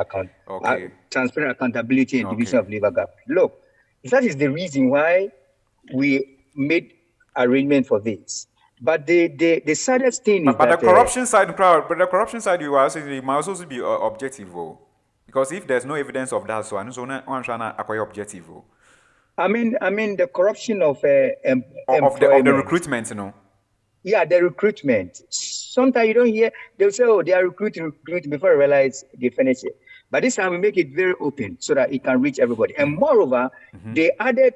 transparent accountability and division of labor gap. Look, that is the reason why we made arrangement for this. But the saddest thing is that the corruption side, you are saying it must also be objective, because if there's no evidence of that, so I'm trying to acquire objective. I mean the corruption of the recruitment, Yeah, the recruitment. Sometimes you don't hear, they'll say, they are recruiting before I realize they finish it. But this time we make it very open so that it can reach everybody. And moreover, they added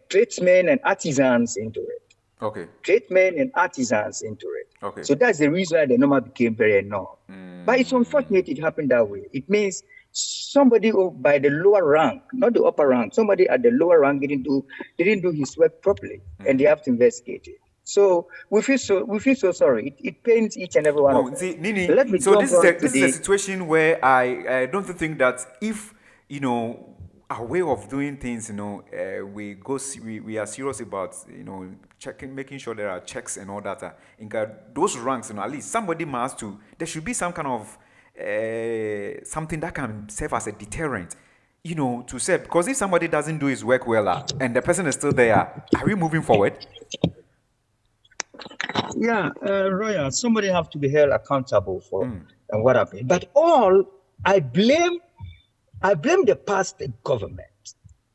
tradesmen and artisans into it. Okay. Tradesmen and artisans into it. Okay. So that's the reason why the number became very enormous. But it's unfortunate it happened that way. It means somebody by the lower rank, not the upper rank, somebody at the lower rank didn't do his work properly, and they have to investigate it. So we feel so sorry. It pains each and every one of us. Nini, so this is a situation where I don't think that if our way of doing things, we are serious about checking, making sure there are checks and all that. In those ranks, at least somebody must to. There should be some kind of something that can serve as a deterrent. To say, because if somebody doesn't do his work well and the person is still there, are we moving forward? Yeah, Royal, somebody have to be held accountable for and what happened. But I blame the past government,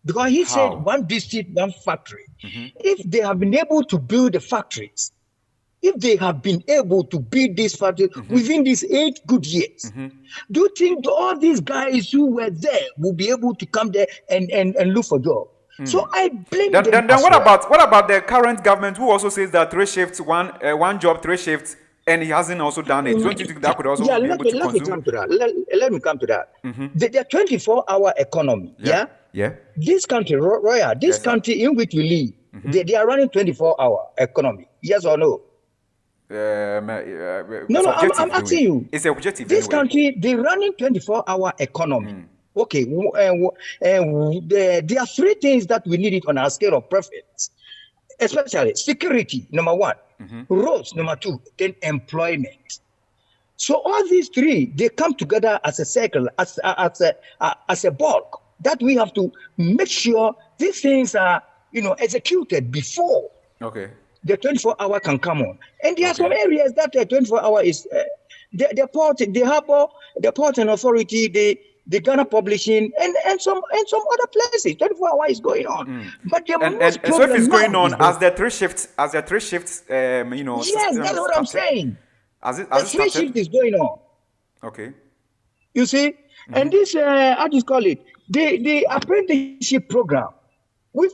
because he said one district, one factory. If they have been able to build the factories, if they have been able to build these factories within these 8 good years, do you think all these guys who were there will be able to come there and look for jobs? So I blame them. Then what about the current government who also says that 3 shifts, one job, 3 shifts, and he hasn't also done it? Don't you think that could also be able to consume? Let me come to that. The 24-hour economy, Yeah. This country, Royal, this country in which we live, they are running 24-hour economy. Yes or no? No, I'm asking you. It's objective. This anyway. country, they running 24-hour economy. Okay, there are three things that we need it on our scale of preference, especially security, number one, roads, number two, then employment. So all these three, they come together as a circle, as a bulk that we have to make sure these things are, executed before the 24-hour can come on. And there are some areas that the 24-hour is the port, the harbor, the port and authority, the Ghana publishing, and some other places. 24-hour is going on. But the most so if it's going now on as the three shifts, yes, that's what I'm saying. The three shift is going on. Okay. You see, and this how do you call it? The apprenticeship program. We've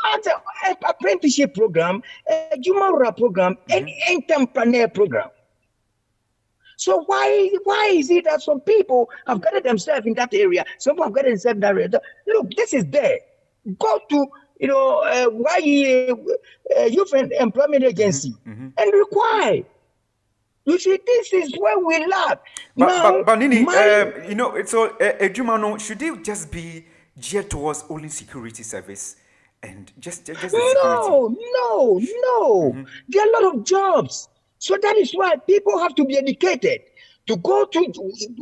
had an apprenticeship program, a human program, an entrepreneur program. So why is it that some people have gotten themselves in that area? Some people have gotten themselves in that area. Look, this is there. Go to Youth and Employment Agency and require. You see, this is where we lack. But Nini, it's all Ejumano, should it just be geared towards only security service and just the security? No. There are a lot of jobs. So that is why people have to be educated to go to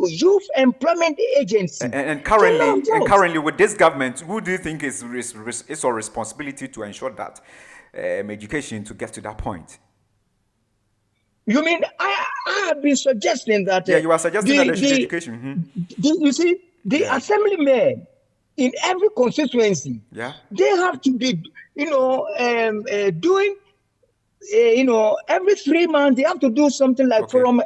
Youth Employment Agency. And currently with this government, who do you think is our responsibility to ensure that education to get to that point? You mean I have been suggesting that? You are suggesting that there should be education. You see, the assemblymen in every constituency, they have to be, doing, every 3 months they have to do something like from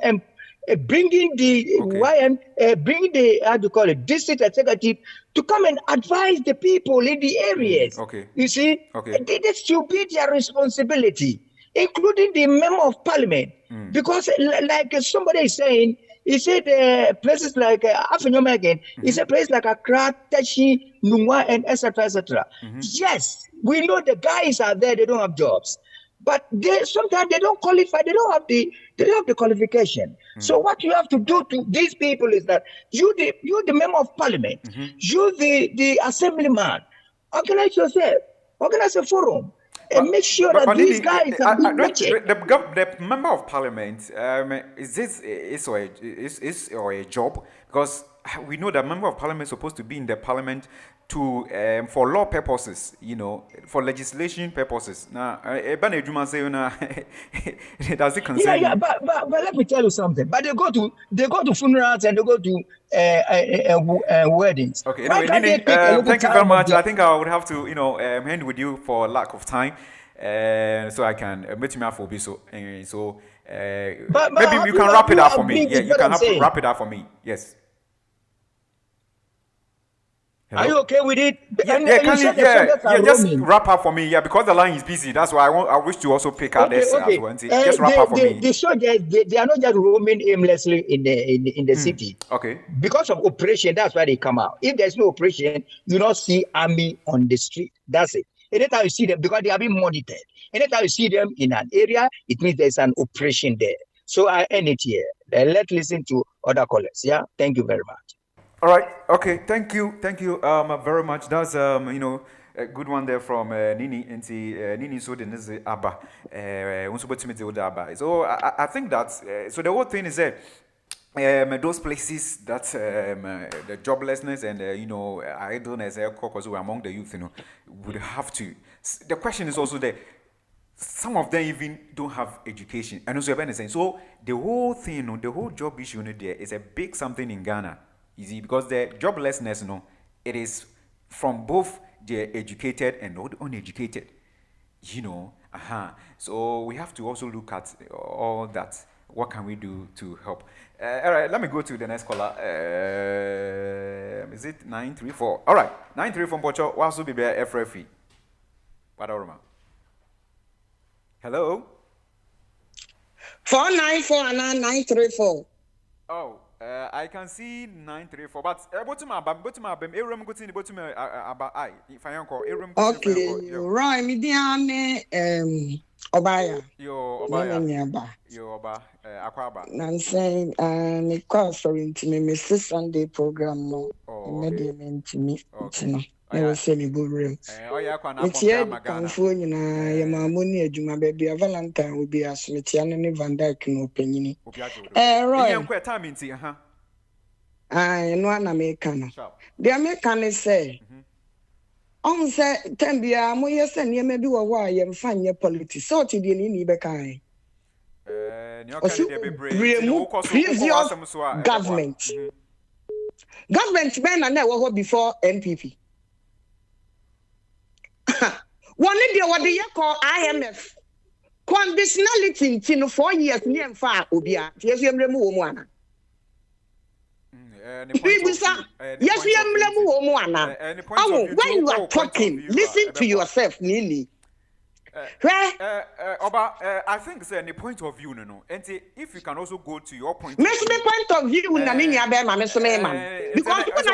bringing bringing the how do you call it, district executive to come and advise the people in the areas. You see, this should be their responsibility, including the member of parliament. Because like somebody is saying, he said places like Afenyoma again, it's a place like Accra, Tashi, Nungwa, and etc. Yes, we know the guys are there, they don't have jobs. But sometimes they don't qualify, they don't have the qualification. So what you have to do to these people is that you the member of parliament, you the assemblyman, organize yourself, organize a forum. And make sure that these guys are being vetted. The member of parliament, is a job? Because we know that member of parliament is supposed to be in the parliament to for law purposes, for legislation purposes. Now, does it concern? Yeah, but let me tell you something. But they go to funerals and they go to weddings. Okay, anyway, thank you very much. I think I would have to, end with you for lack of time, so I can meet me up for so. Maybe you can wrap it up for me. Yeah, you can wrap it up for me. Yes. Hello? Are you okay with it? Just wrap up for me. Yeah, because the line is busy. That's why I wish to also pick out this as well. Just wrap up for me. The soldiers, they are not just roaming aimlessly in the city. Okay. Because of operation, that's why they come out. If there's no operation, you don't see army on the street. That's it. Anytime you see them, because they are being monitored. Anytime you see them in an area, it means there's an operation there. So I end it here. Let's listen to other callers. Yeah. Thank you very much. All right. Okay. Thank you very much. That's a good one there from Nini. Nini so the Abba. So I think that so the whole thing is that those places that the joblessness and idleness among the youth, would have to. The question is also that some of them even don't have education, and also saying so the whole thing, the whole job issue there is a big something in Ghana. Easy because the joblessness, it is from both the educated and uneducated, So we have to also look at all that. What can we do to help? All right, let me go to the next caller. Is it 934? All right, 934 Pocho. What's be FRFE? Hello. 494 and 934. Oh. I can see 934, but bottom up, Aram go to the bottom about I. If I call Aram. Okay, right, Midiane, Obaya. Yo, Obaya. Yo, Oba, Aquaba. I'm saying, me call for into me, Mr. Sunday program, no, immediately to me, I was saying, good room. It's yet, California, your mamma, Juma baby, a Valentine will be a Smithian and Van Dyke, no opinion. Roy. I know an American. The American say, on say, Tambia, Moya send you maybe a why and find your politics. So to the Nibekai. Previous government. Government men are never before NPP. One idea what they call IMF. Conditionality in 4 years near far Ubia. Yes, you remove one. Yes, we are when you are talking, listen to yourself, Nini. Oba, I think it's any point of view, no. And if you can also go to your point. Point of view, because when I am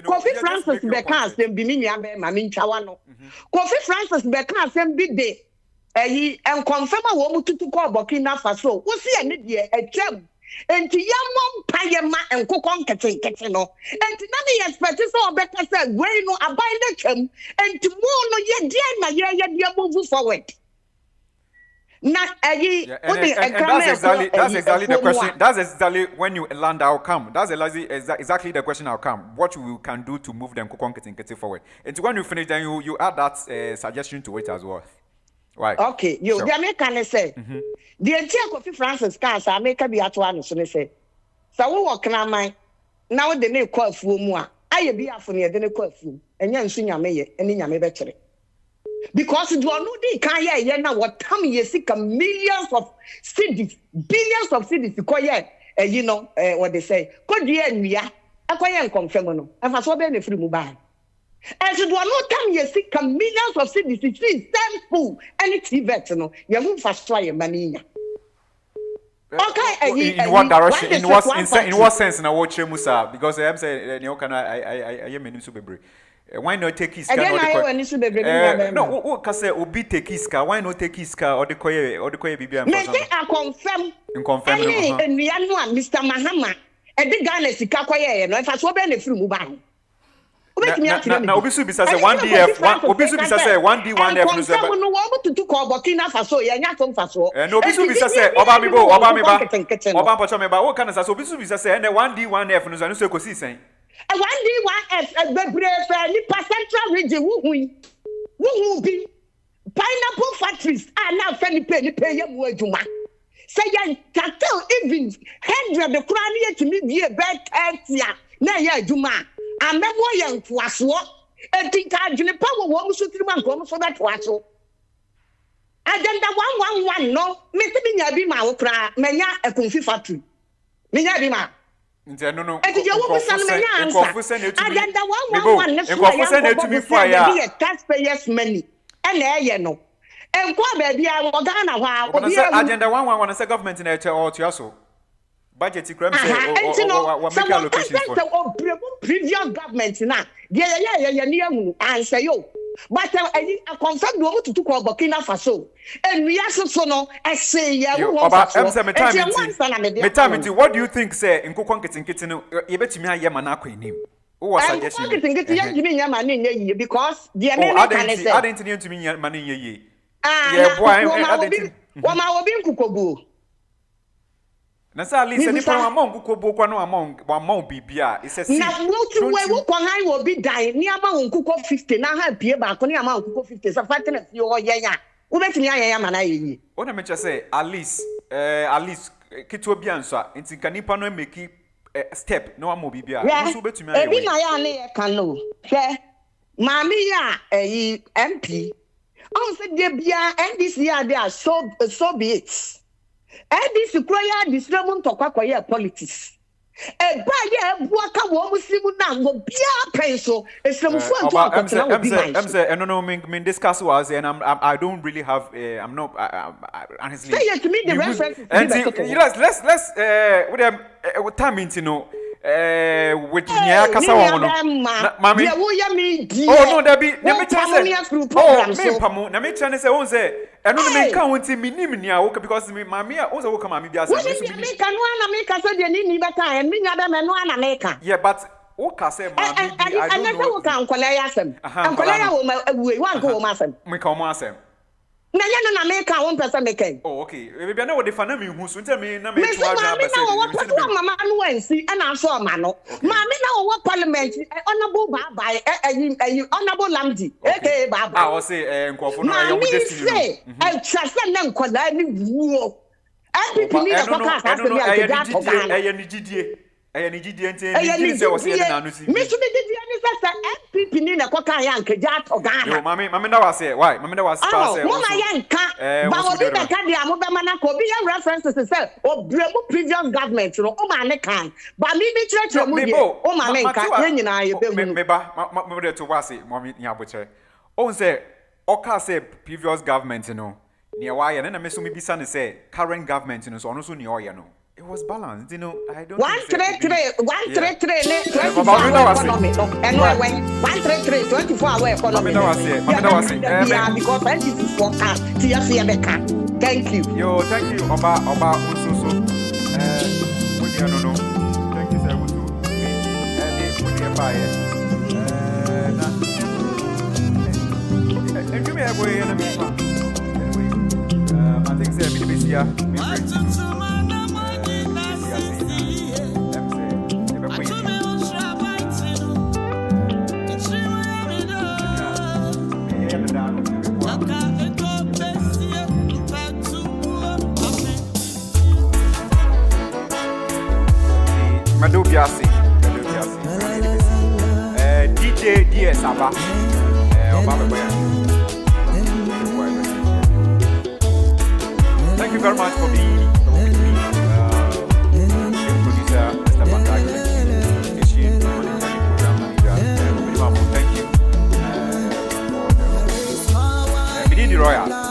Coffee Francis Becas, then Biminia Mamin Chawano. Coffee Francis Becas, and big day. And confirm a woman to call Burkina Faso. What's the idea? A gem. And to young mom, Payama and cook on Catino. And to none expect so better said, where you know, I buy the gem. And to more no yet, dear, move forward. Not that's exactly the question. That's exactly when you land our come. That's exactly the question I'll come. What you can do to move them forward. And when you finish, then you add that suggestion to it as well. Right. Okay, you the American say the entire Coffee Francis cars I make a be at one so they say. So we walk now the name call for more. I be after near the call for and young senior mayor and in your better. Because you are not the kind now what time you see millions of cities, billions of cities to call you know what they say. Could you and we are acquiring confirm and for so many free mobile. And so, do not time you see millions of cities, it's temple, and it's no. You move fast try your money. Okay, in what direction? In what sense? Now, what Musa? Because I'm saying, you can I am a new super. Why not take his car? No, what can say? Obi take his car. Why not take his car or the koye bibi? Make I confirm. And we are one, Mr. Mahama. And the Ghana is Kakoye. No, if I saw any free mobile. Now, Obisu bisa say 1DF, Obisu bisa say 1D1F. No one to call Burkina Faso. You are not from Faso. And Obisu bisa say Obamibo. Obam Pachomeba. What can I say? Obisu bisa say and 1D1F. No, I know so kosi say. 1D1F. The brave Central region. Who be pineapple factories are now fairly pay your word. Say you can tell even 100 the crown to me be a bad year. Now yeah, Juma. I'm not young to us what a think I didn't power what was to one for that was so. Agenda 111 no, Mr. Binyabi Maokra, Mania a Confi factory. Minyabima. No. And you will send me answer. Agenda 111 to me fire taxpayers' money. And there you know. And what baby I will Ghana while agenda 111 is a government in a or to budget crime what make allocations for previous government now yeah answer you but I confirm you want to call Burkina Faso and we are so no I say yeah what do you think say in kokon kitten you betimi aye manako enim who was suggestion because the American say I didn't need to me money ye yeah boy I didn't kukobu. Nasa at least any from among Kuko Bokwano among Bibia. It's a sin. Now, I will be dying near Mount Kuko 50. Now, I have about Konya Mount Kuko 50. So, fighting a few or yeah. Who makes me I am and I. What I just say, at least Kitobiansa, and Tikanipano make a step, no more Bibia. Every my canoe. Mammy, a MP. I said, Debia, and this year they are so be it. And this require disrespect to acquire politics. Buy waka womusimu na go bia penso. Esremufu anto akotena wo bi man. No, me discuss was and I don't really have I'm not honestly. Say it to me the reference. And let's what time into know with Nya Kasa wono. Mami. Oh no, there be let me tell you. Oh, me pamo, na me tell you say won say eno no me kan won ti me nim nia wo because me mami a won say wo kan mami bi ase. Me kan no na me ka so de ni beta en me nya da me no na me ka. Yeah, but wo ka say mami bi I don't know. And wo kan kwala ya asem. Kwala ya wo ma we wan ko wo ma asem. Me ka wo asem. Na nya no na me ka won pese me ken. Oh, okay. Maybe na wo de fa na me hu so ntia me na me twa ja ba say. Mama no ansi e na so ma no. Mama na wo parliament honorable baba honorable Lamdi aka baba. Ah, o say nkofo no ayo mo destiny no. E twase na nkola ni wuo. MPP ni na kwaka sa se ni agida to Ghana. Eye ni gidie. Eye ni gidie nti ni say wo say na no si. Me so be gidie ni say MPP ni na kwaka ya nkeja to Ghana. Yo mami na wa say why? Mami na wa say say. Mo ma ya nka. Ba obi be ka dia mo be mana ko bi ya references say obremu previous government no o ma ne kan. Ba mi bi chire mu ye. O ma ne nka ye nyina ye be hu. Me ba mo de to wa say mami nya boche. O say oka say previous government no. Near why and then me so me bisa ne say current government no so ono so ne oye no. It was balanced, you know. I don't. 133, 24 hour economy. And no way. 133, 24 hour economy. Yeah, because when this is forecast, thank you. Yo, thank you, Oba Ususo. We no. Thank you, sir. And give me a way in the I think say me be here. Madobiasi. DJ DS Aba. Thank you very much for being with me. Producer Mr. Bandago. Thank you. Royal.